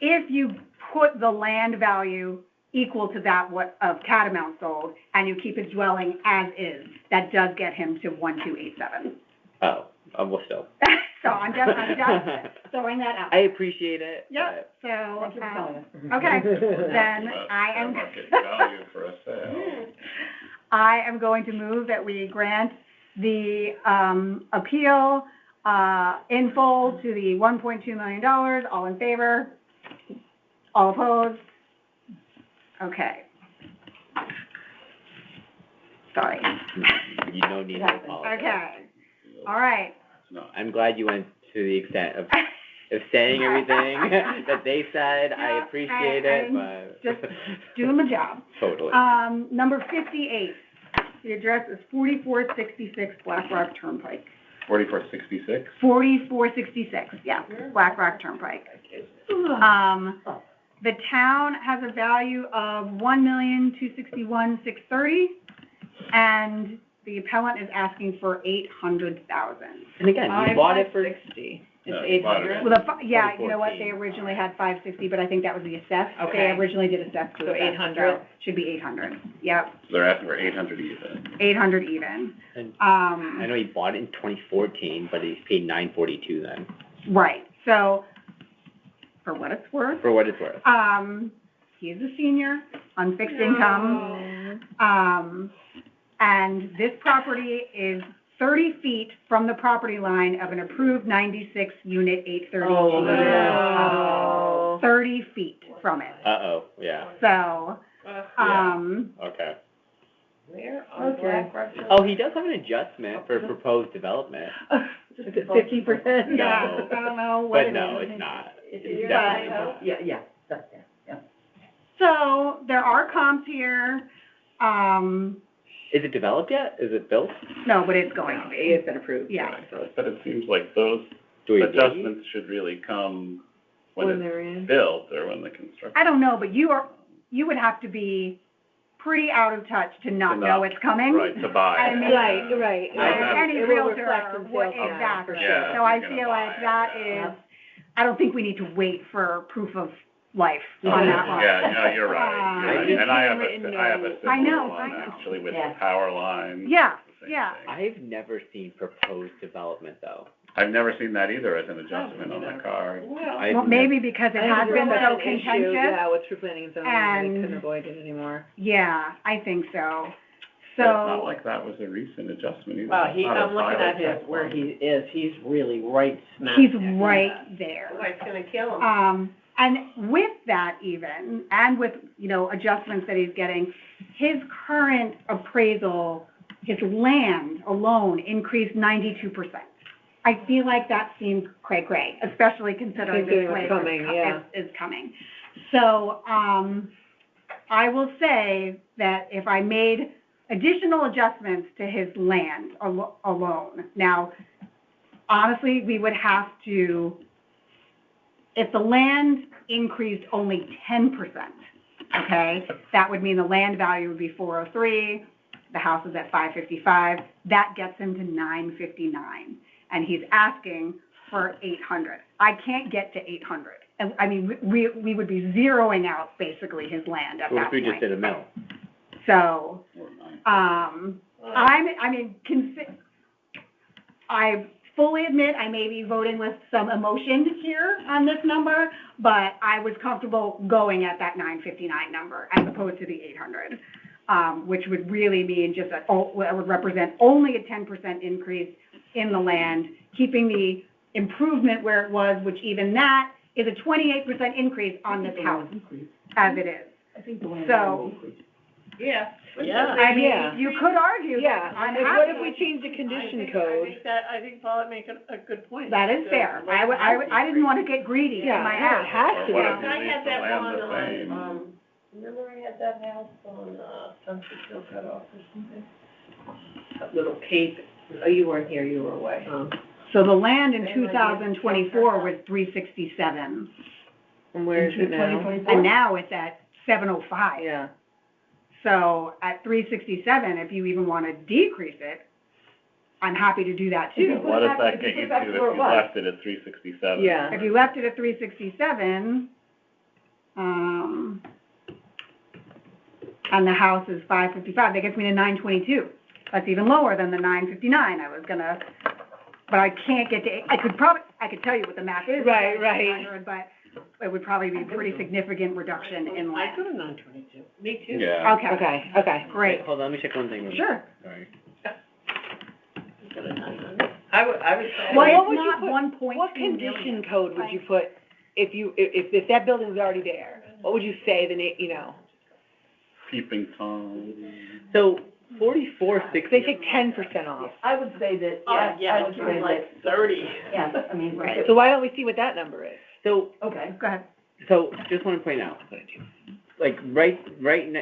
If you put the land value equal to that of Catamount sold, and you keep his dwelling as is, that does get him to 1287. Oh, well, still. So I'm just throwing that out. I appreciate it. Yep, so, Thank you for telling us. okay, then But I fair am, market value for a sale. I am going to move that we grant the, appeal, in full to the $1.2 million. All in favor? All opposed? Okay. Sorry. You don't need to apologize. Okay, all right. No. I'm glad you went to the extent of saying everything that they said. I Yeah, appreciate I'm it, but. just doing my job. Totally. Number 58, the address is 4466 Black Rock Turnpike. 4466? 4466, yeah, Black Rock Turnpike. The town has a value of $1,261,630, and the appellant is asking for $800,000. And again, you bought it for. 560. No, It's you bought it 800. in- Well, yeah, you know what, 2014. they originally had 560, but I think that was the assessed. They Okay. originally did assess to So assess, 800. so should be 800, yep, So they're asking for 800 even. 800 even. And I know he bought it in 2014, but he's paid $942 then, Right, so, for what it's worth, for what it's worth. he's a senior on fixed income. And this property is 30 feet from the property line of an approved 96 unit 830. Oh, no. 30 feet from it. Uh-oh, yeah, So, okay. Where on Okay. Black Rock? Oh, he does have an adjustment for proposed development, Is it 50%? yeah, I don't know what but it no, is. it's not. It's It's definitely not. Yeah, that's, yeah. So, there are comps here, Is it developed yet? Is it built? no, but it's going to be. It's been approved. Yeah. But it seems like those Do we adjustments should really come when it's they're in. built or when the construction. I don't know, but you would have to be pretty out of touch to not To know not- it's coming. Right, to buy I it. mean, Right. And any It will realtor, reflect in sales tax, exactly. for Yeah. So I You're gonna feel buy like it, that yeah. is, I don't think we need to wait for proof of life Oh, on that one. Yeah, no, you're right. You're right. Just And I have handwritten a notes. similar know, one I know. actually with Yeah. the power line. Yeah, It's the same yeah. thing. I've never seen proposed development though. I've never seen that either as an adjustment on the card. I've Well, maybe because it has been so contentious. Yeah, with true planning and zoning, they And- couldn't avoid it anymore. Yeah, I think so. But it's not So, like that was a recent adjustment either. Well, It's not a I'm looking at pilot his, where one. he is, he's really right smack. he's there. right there. Oh, it's gonna kill him. And with that even, and with, adjustments that he's getting, his current appraisal, his land alone increased 92%. I feel like that seems cray-cray, especially considering this Considering wave what's coming, yeah. is coming. So, I will say that if I made additional adjustments to his land alone, now, honestly, we would have to, if the land increased only 10%, okay, that would mean the land value would be 403, the house is at 555, that gets him to 959, and he's asking for 800. I can't get to 800. And, I mean, we would be zeroing out basically his land at What that if we point. just did a mill? So, Or nine. I fully admit I may be voting with some emotion here on this number, but I was comfortable going at that 959 number as opposed to the 800, which would really mean just it would represent only a 10% increase in the land, keeping the improvement where it was, which even that is a 28% increase on this house as it is. I think the land So- increased. Yeah. Yeah. I Yeah. mean, you could argue Yeah, that I'm like, what if happy. we change the condition I code? think Paulette make a good point. That is fair. I didn't want to get greedy in Yeah, my no, it ask. has to What be. if you I leave had the that land one the same? on, remember I had that house on, Sunset Hill cut off or something? A little cape, oh, you weren't here, you were away. So the land in 2024 was 367, And where is it now? and now it's at 705. Yeah. So at 367, if you even want to decrease it, I'm happy to do that too. What does that get you to if you left it at 367? Yeah. If you left it at 367, and the house is 555, that gets me to 922. That's even lower than the 959 I was gonna, but I can't get to, I could tell you what the math is. Right. 900, but it would probably be a pretty significant reduction in I land. could have 922. Me too. Yeah. Okay, great. Hold on, let me check one thing. really Sure. quick. Sorry. I would say. Well, what it's would you not put- 1.2 What million. condition code would you put if that building was already there? What would you say Peeping Tom. So 4460. They take 10% off. I would say that, I would say like 30. yes, I mean, right. So why don't we see what that number is? So, Okay. Go ahead. so just want to point out, like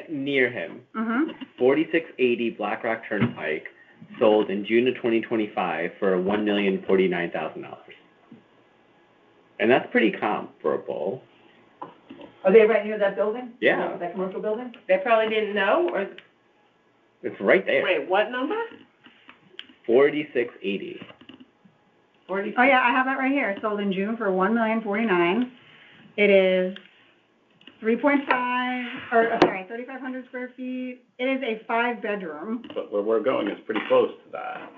near him, Mm-hmm. 4680 Black Rock Turnpike sold in June of 2025 for $1,049,000. And that's pretty comparable. Are they right near that building? Yeah. That commercial building? They probably didn't know, or, It's right there. Wait, what number? 4680. Oh, yeah, I have that right here. Sold in June for $1,049,000. It is 3,500 square feet. It is a 5-bedroom. But where we're going is pretty close to that.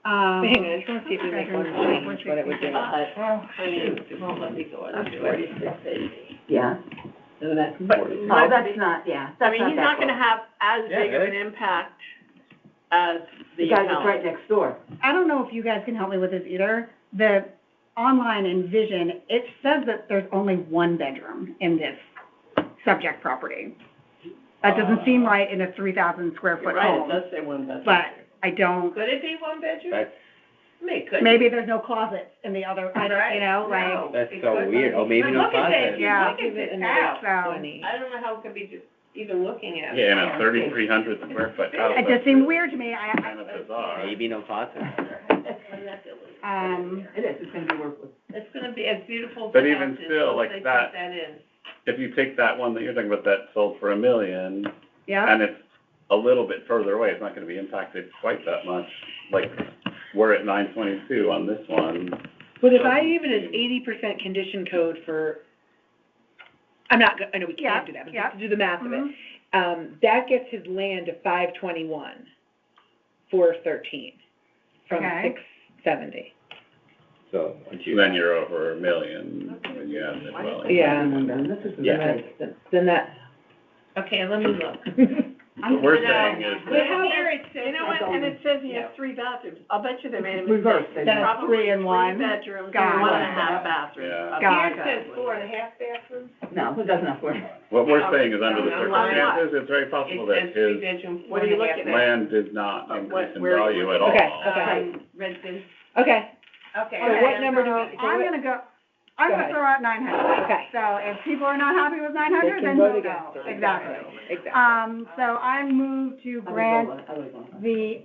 Hang on, I just want to see if we make one change, what it would do. It won't let me go on. 4680. Yeah. So that's But, 45. no, that's not, yeah, I that's mean, not he's that not gonna close. have as Yeah, big of right. an impact as The the guy that's appellant. right next door. I don't know if you guys can help me with this either. The online Envision, it says that there's only 1 bedroom in this subject property. That doesn't seem right in a 3,000 square You're foot right, it home, does say one bedroom. but I don't, could it be 1 bedroom? That's, maybe there's no closets in the other, you know, like, No, that's it so could weird. be. Oh, maybe But no look at this, closet. Yeah. look at this house. so. I don't know how it could be just even looking at it. Yeah, and a 3,300 square foot house. It just seemed weird to me. Kind of bizarre. Maybe no closet. It is, it's gonna be work with. It's gonna be as beautiful as But the even house is, still, once like they put that- that in. If you take that one that you're talking about that sold for $1 million, Yeah, and it's a little bit further away, it's not gonna be impacted quite that much. Like, we're at 922 on this one. But if I even an 80% condition code for, I know we can't do that, but Yeah, just to do the math of it, mhm. that gets his land to 521, 413, from Okay. 670. So, once you. Then you're over $1 million when you have the dwelling. Yeah. This is. Yeah. Then that, Okay, let me look. What we're saying is But that, how there it says. You know what, and it says he has 3 bathrooms. I'll bet you they made a Reverse mistake. it. Then it's Probably 3 and 1. 3 bedrooms Got and it. 1.5 bathrooms. Yeah. Got Here it says 4.5 bathrooms. No, it doesn't have work. what we're saying is under the No, no, why not? circumstances, it's very possible It that says his 3-bedroom, What are you 4.5 looking at? land did not increase in where- value at all. Okay. Redfin. okay, Okay. So what number do we- So I'm gonna throw out 900. Okay. So if people are not happy with 900, They can then vote no, against it. exactly. exactly. So I move to grant the,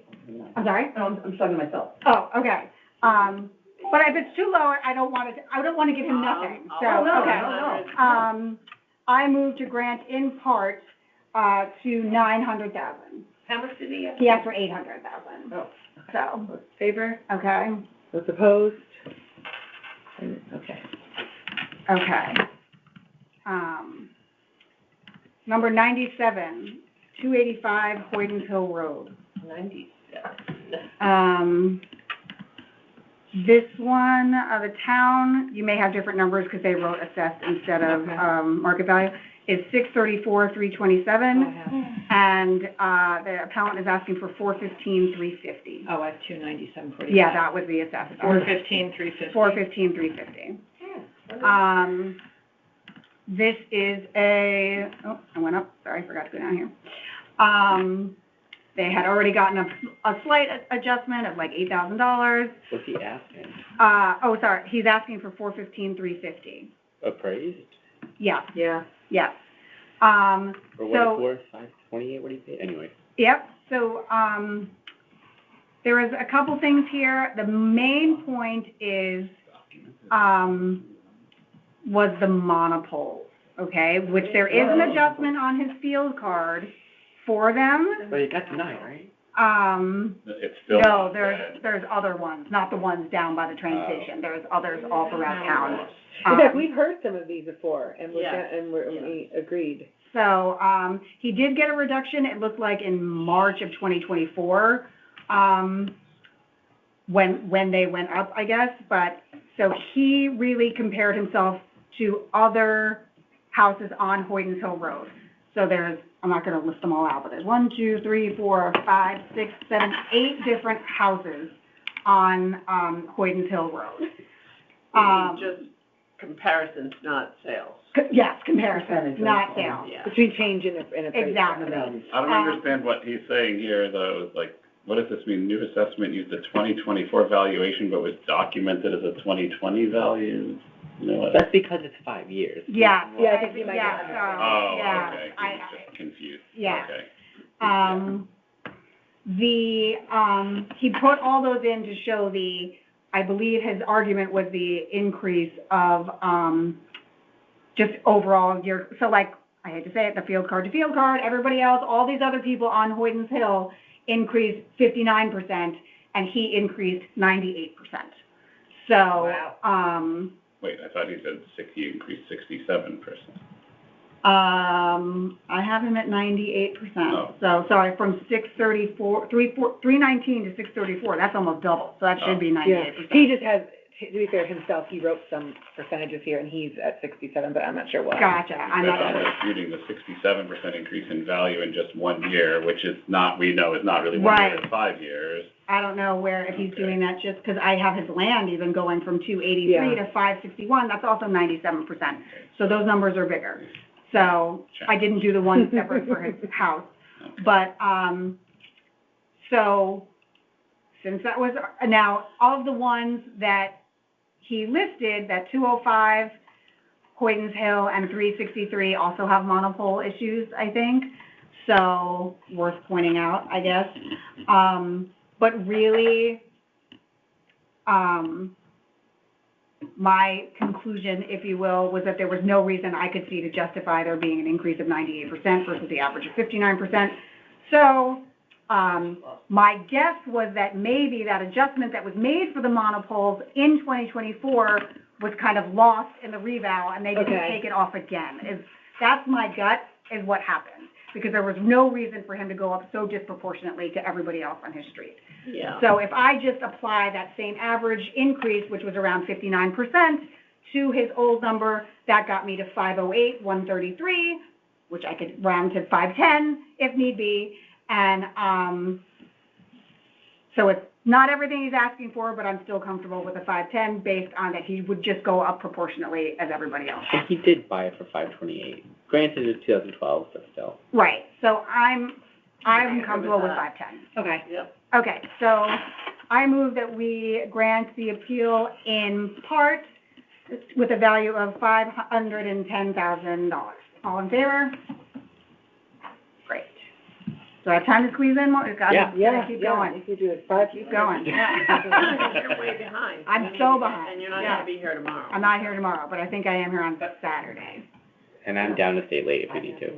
I'm sorry? No, I'm talking to myself. Oh, okay. But if it's too low, I don't want to give him nothing, so, no, okay. no. I move to grant in part, to 900,000. How much did he have? He asked for 800,000. Oh. So, Favor? okay, Those opposed? Okay. okay. Number 97, 285 Hoyden Hill Road. 97. This one, the town, you may have different numbers because they wrote assessed instead of, market value, is 634,327. And, the appellant is asking for 415,350. Oh, I have 297.45. Yeah, that was the assessed. 415,350. 415,350. This is a, oh, I went up, sorry, I forgot to go down here. They had already gotten a slight adjustment of like $8,000. What's he asking? He's asking for $415,350. Appraised? Yeah, Yeah. yeah. Or what So- for? 528, what do you pay? Anyway. Yep, so, there is a couple things here. The main point is, was the monopoles, okay? Which there is an adjustment on his field card for them. But it got denied, right? It's still No, not bad. there's other ones, not the ones down by the train station. There's others all throughout town. In fact, we've heard some of these before, and Yeah. we agreed. So, he did get a reduction, it looked like in March of 2024, when they went up, I guess, but, so he really compared himself to other houses on Hoydens Hill Road. So there's, I'm not gonna list them all out, but there's 1, 2, 3, 4, 5, 6, 7, 8 different houses on, Hoydens Hill Road. Just comparisons, not sales. Yes, comparison, not sales. Yeah. Between change and appraisal. Exactly. I don't understand what he's saying here, though, like, what does this mean? New assessment used the 2024 valuation, but was documented as a 2020 value? You know what? That's because it's 5 years. Yeah, Yeah, I think you might yeah, have- so, Oh, yeah, okay, I- he was just confused. yeah. Okay. He put all those in to show I believe his argument was the increase of, just overall so like, I hate to say it, the field card to field card, everybody else, all these other people on Hoydens Hill increased 59%, and he increased 98%. So, Wait, I thought he said he increased 67%. I have him at 98%. Oh. So, sorry, from 319 to 634, that's almost double, so that should be Yeah, 98%. he just has, to be fair himself, he wrote some percentages here, and he's at 67, but I'm not sure why. Gotcha, I'm That's not sure. disputing the 67% increase in value in just 1 year, which is not, we know is not really 1 year, Right. it's 5 years. I don't know if he's Okay. doing that just because I have his land even going from 283 Yeah. to 561, that's also 97%. So those numbers are bigger. So I didn't do the one separate for his house. Okay. But, so, since that was, now, of the ones that he listed, that 205, Hoydens Hill, and 363 also have monopole issues, I think. So, worth pointing out, I guess. But really, my conclusion, if you will, was that there was no reason I could see to justify there being an increase of 98% versus the average of 59%. So, my guess was that maybe that adjustment that was made for the monopoles in 2024 was kind of lost in the reval, and they didn't Okay. take it off again. That's my gut, is what happened, because there was no reason for him to go up so disproportionately to everybody else on his street. Yeah. So if I just apply that same average increase, which was around 59%, to his old number, that got me to 508,133, which I could round to 510 if need be. And, so it's not everything he's asking for, but I'm still comfortable with the 510 based on that he would just go up proportionately as everybody else. And he did buy it for 528. Granted, it's 2012, but still. Right, so I'm comfortable with 510. Okay. Yep. Okay, so I move that we grant the appeal in part with a value of $510,000. All in favor? Great. Do I have time to squeeze in more? Yeah. Keep going. If you do it 5. Keep going. You're way behind. I'm so behind. And you're not Yeah. gonna be here tomorrow. I'm not here tomorrow, but I think I am here on Saturday. And I'm down to stay late if we need to.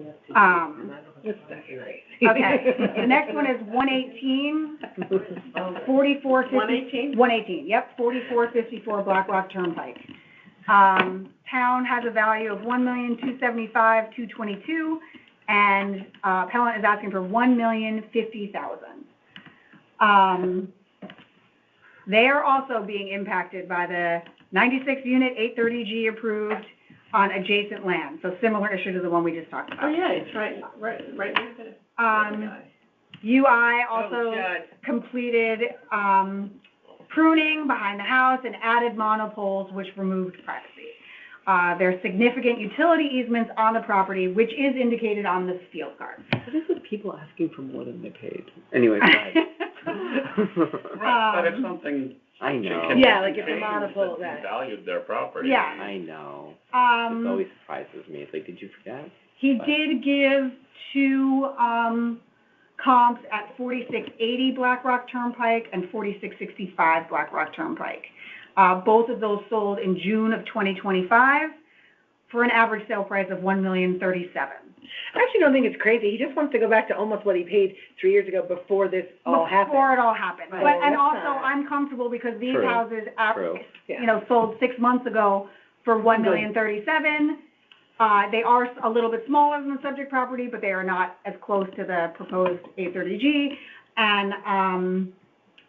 Okay, the next one is 118, 4450. 118? 118, yep, 4454 Black Rock Turnpike. Town has a value of $1,275,222, and appellant is asking for $1,050,000. They are also being impacted by the 96 unit 830G approved on adjacent land, so similar issue to the one we just talked about. Oh, yeah, it's right near there. UI also Judd. completed, pruning behind the house and added monopoles, which removed privacy. There's significant utility easements on the property, which is indicated on this field card. What is with people asking for more than they paid? Anyway, go ahead. Right, but it's something. I know. Yeah, like it's a monopole, That right. valued their property. Yeah. I know. It always Um, surprises me. It's like, did you forget? he did give two, comps at 4680 Black Rock Turnpike and 4665 Black Rock Turnpike. Both of those sold in June of 2025 for an average sale price of $1,037,000. I actually don't think it's crazy. He just wants to go back to almost what he paid 3 years ago before this all happened. Before it all happened. Right. But, and That's also, not- I'm comfortable because these True. houses, True. you know, sold 6 months ago for $1,037,000. They are a little bit smaller than the subject property, but they are not as close to the proposed 830G. And,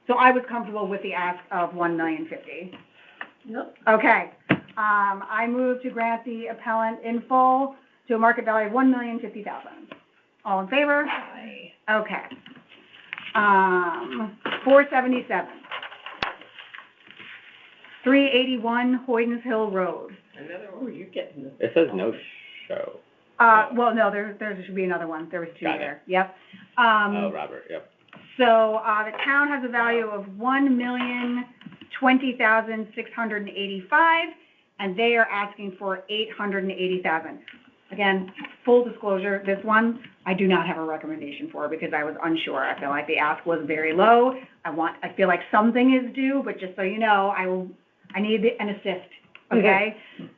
so I was comfortable with the ask of $1,050,000. Yep. Okay, I move to grant the appellant in full to a market value of $1,050,000. All in favor? Aye. Okay. 477. 381 Hoydens Hill Road. Another, oh, you're getting this. It says no show. Well, no, there should be another one. There was 2 Got it. there. Yep. Oh, Robert, yep. So, the town has a value of $1,020,685, and they are asking for $880,000. Again, full disclosure, this one, I do not have a recommendation for because I was unsure. I feel like the ask was very low. I feel like something is due, but just so you know, I need an assist, okay?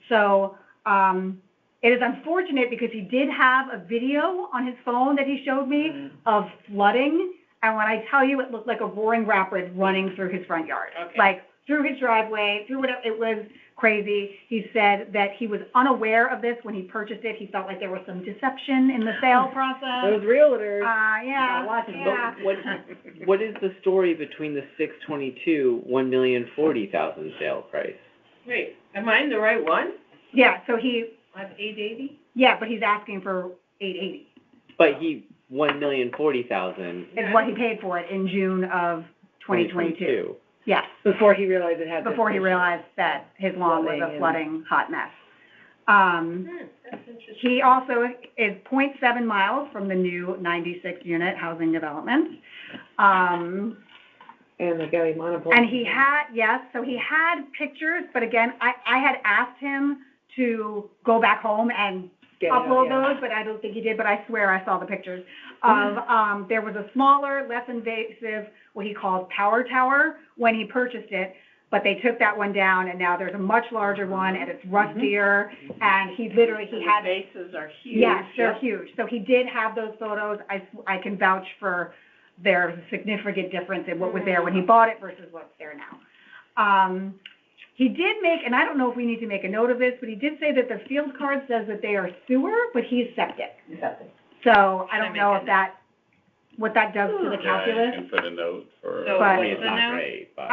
So, it is unfortunate because he did have a video on his phone that he showed me of flooding. And when I tell you, it looked like a roaring rapid running through his front yard. Okay. Like, through his driveway, through whatever, it was crazy. He said that he was unaware of this when he purchased it. He felt like there was some deception in the sale process. Those realtors. Yeah, watching. yeah. What is the story between the 622, 1,040,000 sale price? Wait, am I in the right one? Yeah, so he, I'm 880? yeah, but he's asking for $880. But he, 1,040,000. Is what he paid for it in June of 2022. Yes, Before he realized it had this before he issue. realized that his lawn was Flooding a and- flooding hot mess. That's interesting. He also is 0.7 miles from the new 96-unit housing development. Um, And the Gary Monopole. And he had, yes, so he had pictures, but again, I had asked him to go back home and Get it, upload yeah. those, but I don't think he did, but I swear I saw the pictures of, there was a smaller, less invasive, what he called power tower when he purchased it, but they took that one down, and now there's a much larger one, and it's rustier, and he literally, he had. The bases are huge. Yes, they're huge. So he did have those photos. I can vouch for there's a significant difference in what was there when he bought it versus what's there now. He did make, and I don't know if we need to make a note of this, but he did say that the field card says that they are sewer, but he's septic. So I don't know if that, what that does to the Yeah, calculus. you can put a note for. So But- I mean, it's what's the not note? great, but.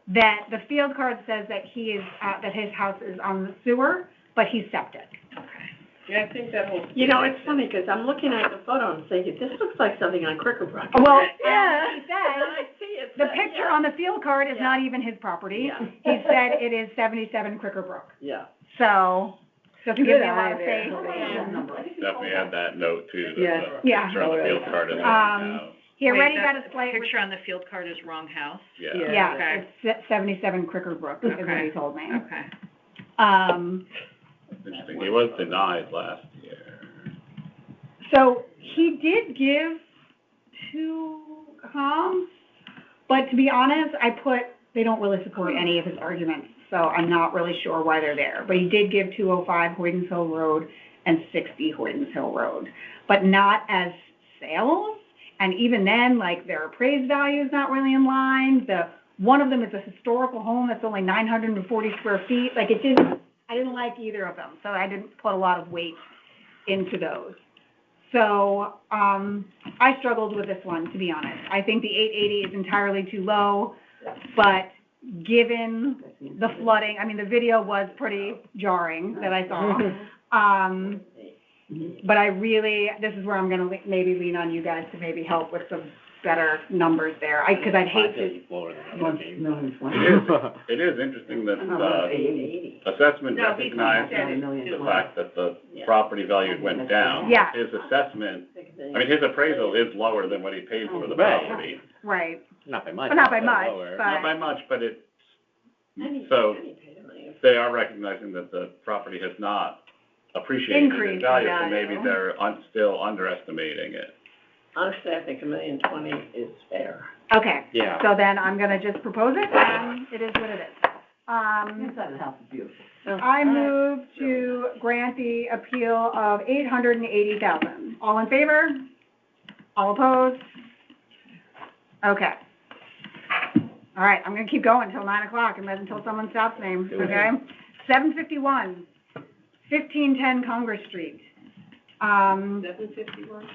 That the field card says that he is, that his house is on the sewer, but he's septic. Yeah, I think that will. You know, it's funny, because I'm looking at the photo and thinking, this looks like something on Cricker Brook. Well, Yeah. he And said, I see it. the picture on the field card is Yeah. not even his property. Yeah. He said it is 77 Cricker Brook. Yeah. So, just give Good me a lot eye of there. faith. and- Definitely add that note too, the Yeah. Yeah. picture on the field card in the Um, house. He Wait, already that- got a the slight, picture on the field card is wrong house? Yeah. Yeah. yeah, Okay. it's 77 Cricker Brook is what Okay. he told me. Okay. Interesting. He was denied last year. So he did give 2 comps, but to be honest, they don't really support any of his arguments, so I'm not really sure why they're there. But he did give 205 Hoydens Hill Road and 60 Hoydens Hill Road, but not as sales. And even then, like, their appraised value is not really in line. One of them is a historical home that's only 940 square feet. Like, I didn't like either of them, so I didn't put a lot of weight into those. So, I struggled with this one, to be honest. I think the 880 is entirely too low, but given the flooding, I mean, the video was pretty jarring that I saw. But I really, this is where I'm gonna maybe lean on you guys to maybe help with some better numbers there, because I'd hate to, It is interesting that, assessment No, he recognized said it the too. fact that the property value went down. Yeah. His assessment, I mean, his appraisal is lower than what he paid for the Right. property. right, Not by much. but not by but much, lower. Not by but, much, but so they are recognizing that the property has not appreciated in Increased value, so value. maybe they're still underestimating it. Honestly, I think $1,020,000 is fair. okay. Yeah. So then I'm gonna just propose it, and it is what it is. Inside the house is beautiful. I move to grant the appeal of $880,000. All in favor? All opposed? Okay. All right, I'm gonna keep going until 9 o'clock, until someone stops me, okay? 751, 1510 Congress Street. 751?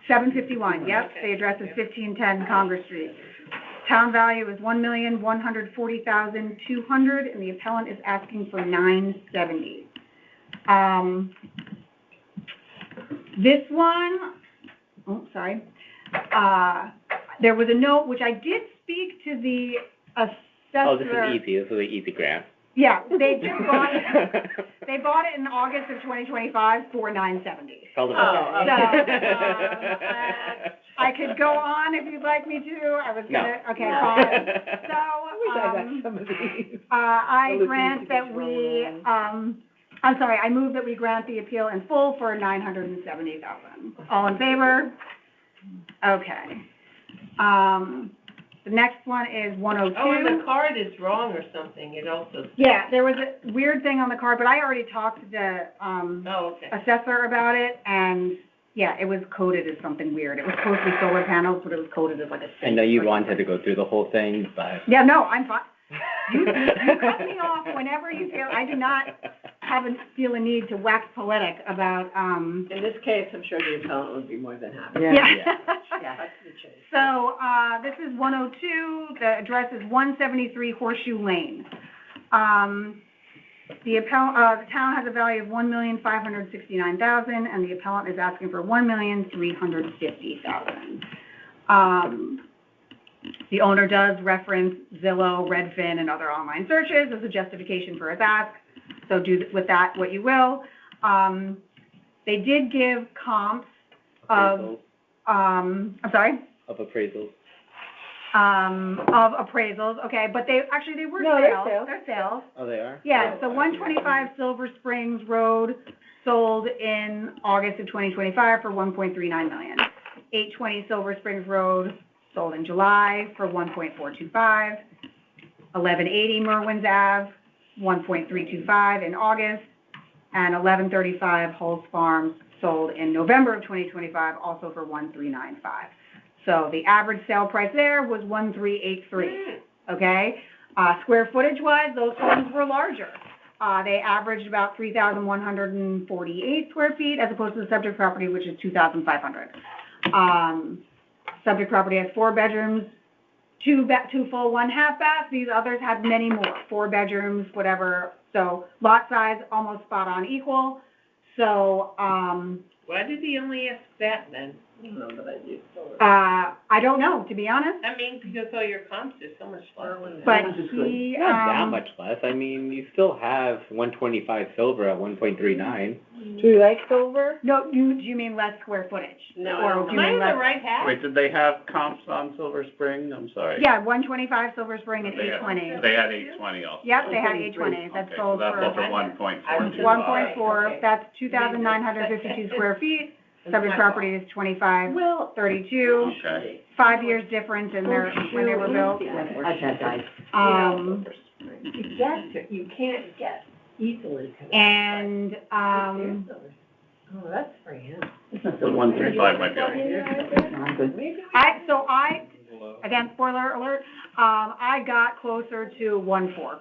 751, yep, Okay. the address is 1510 Congress Street. Town value is $1,140,200, and the appellant is asking for $970. This one, sorry, there was a note, which I did speak to the assessor. Oh, this is easy, this is an easy grant. Yeah, they just bought it, they bought it in August of 2025 for $970. Call it Oh, I could go on if you'd like me to, I was gonna, No. okay, No. fine. So, I wish I got some of these. I Well, if grant you that could we, roll it I'm sorry, I move that we grant the appeal in full for $970,000. All in favor? Okay. The next one is 102. Oh, and the card is wrong or something, it also. Yeah, there was a weird thing on the card, but I already talked to the, Oh, okay. assessor about it, and, yeah, it was coded as something weird. It was supposed to be solar panels, but it was coded as like a. I know you wanted to go through the whole thing, but. Yeah, no, I'm fine. You cut me off whenever you feel, I do not feel a need to wax poetic about, In this case, I'm sure the appellant would be more than happy. yeah. Yeah. Cut to the chase. So, this is 102, the address is 173 Horseshoe Lane. The town has a value of $1,569,000, and the appellant is asking for $1,350,000. The owner does reference Zillow, Redfin, and other online searches as a justification for his ask, so do with that what you will. They did give comps of, Appraisals. I'm sorry? Of appraisals. Of appraisals, okay, but they were No, they're sales, sales. they're sales. Oh, they are? Yeah, so 125 Silver Springs Road sold in August of 2025 for $1.39 million. 820 Silver Springs Road sold in July for $1.425. 1180 Merwins Ave, $1.325 in August. And 1135 Hulse Farms sold in November of 2025, also for $1,395. So the average sale price there was $1,383, okay? Square footage wise, those homes were larger. They averaged about 3,148 square feet as opposed to the subject property, which is 2,500. Subject property has 4 bedrooms, 2 full, 1 half bath. These others had many more, 4 bedrooms, whatever. So lot size almost spot on equal. So, Why did he only ask that then? I don't know, but I do. I don't know, to be honest, I mean, because all your comps are so much lower. but much is good? he, Not that much less, I mean, you still have 125 silver at 1.39. Do you like silver? No, do you mean less square footage? No, I Or don't do you Am I mean in the less? right hat? Wait, did they have comps on Silver Spring? I'm sorry. Yeah, 125 Silver Spring and They had- 820. They had 820 also. Yep, they had 820, that's Okay, so sold that's for also 1.425. 1.4, that's 2,952 square feet. Subject property is 2532, Okay. 5 years difference in their, when they were built. I've had dice. You can't get easily. And, Oh, that's for him. The 135 might be okay. I'm good. again, spoiler alert, I got closer to 1.4,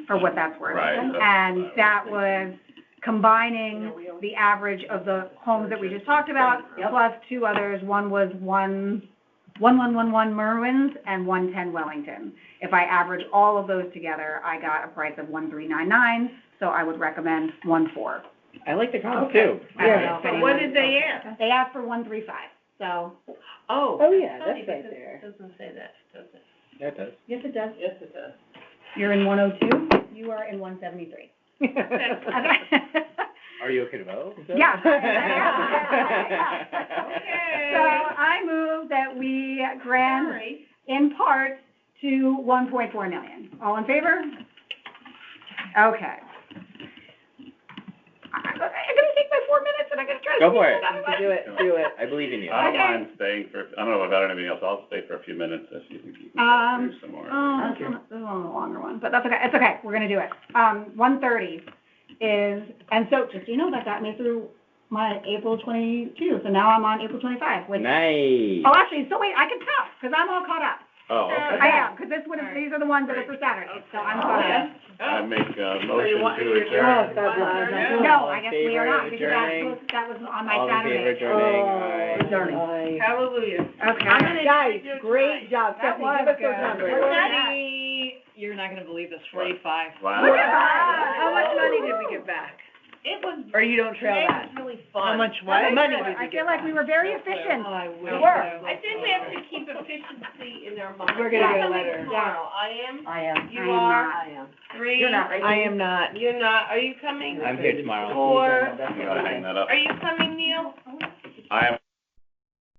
for what that's worth. Right. And that was combining the average of the homes that we just talked about, plus 2 others. One was 1111 Merwins and 110 Wellington. If I average all of those together, I got a price of 1,399, so I would recommend 1.4. I like the comp too. I don't know if So anyone- what did they ask? They asked for 135. so. Oh, yeah, funny that's right because there. It doesn't say that, does it? Yeah, it does. Yes, it does. Yes, it does. You're in 102, you are in 173. Are you okay to vote? Yeah. So I move that we grant Sorry. in part to 1.4 million. All in favor? Okay. I'm gonna take my 4 minutes and I'm gonna try to. Go for it. Do it. I believe in you. I don't Okay. mind staying for, I don't know about anything else, I'll stay for a few minutes if you think you can get through some more. Oh, this is a longer one, but that's okay, it's okay, we're gonna do it. 130 is, and so, just so you know, that got me through my April 22, so now I'm on April 25, which. Nice. Oh, actually, so wait, I can tell, because I'm all caught up. Oh, okay. I am, because these are the ones that are for Saturday, so I'm caught up. I make a So you motion want- to you're- adjourn. No, I guess we are All not, in because favor of that was on my All in favor of Saturday. adjourning? Aye. Hallelujah. Okay. Guys, great job, That Stephanie, was give us those good. numbers. Forty, you're not gonna believe this, 45. Wow. How much money did we get back? It was, Or you don't trail it that? was really fun. How much That was money good. did I you feel get like we were very efficient. Oh, I wish We were. so. I think we have to keep efficiency in our mind. We're gonna get a Who's coming letter. tomorrow? I am, I am. you I am are, not. I am. 3. You're not, right? I am not. You're not, are you coming? I'm here tomorrow. 4, You gotta hang that up. are you coming, Neil? I am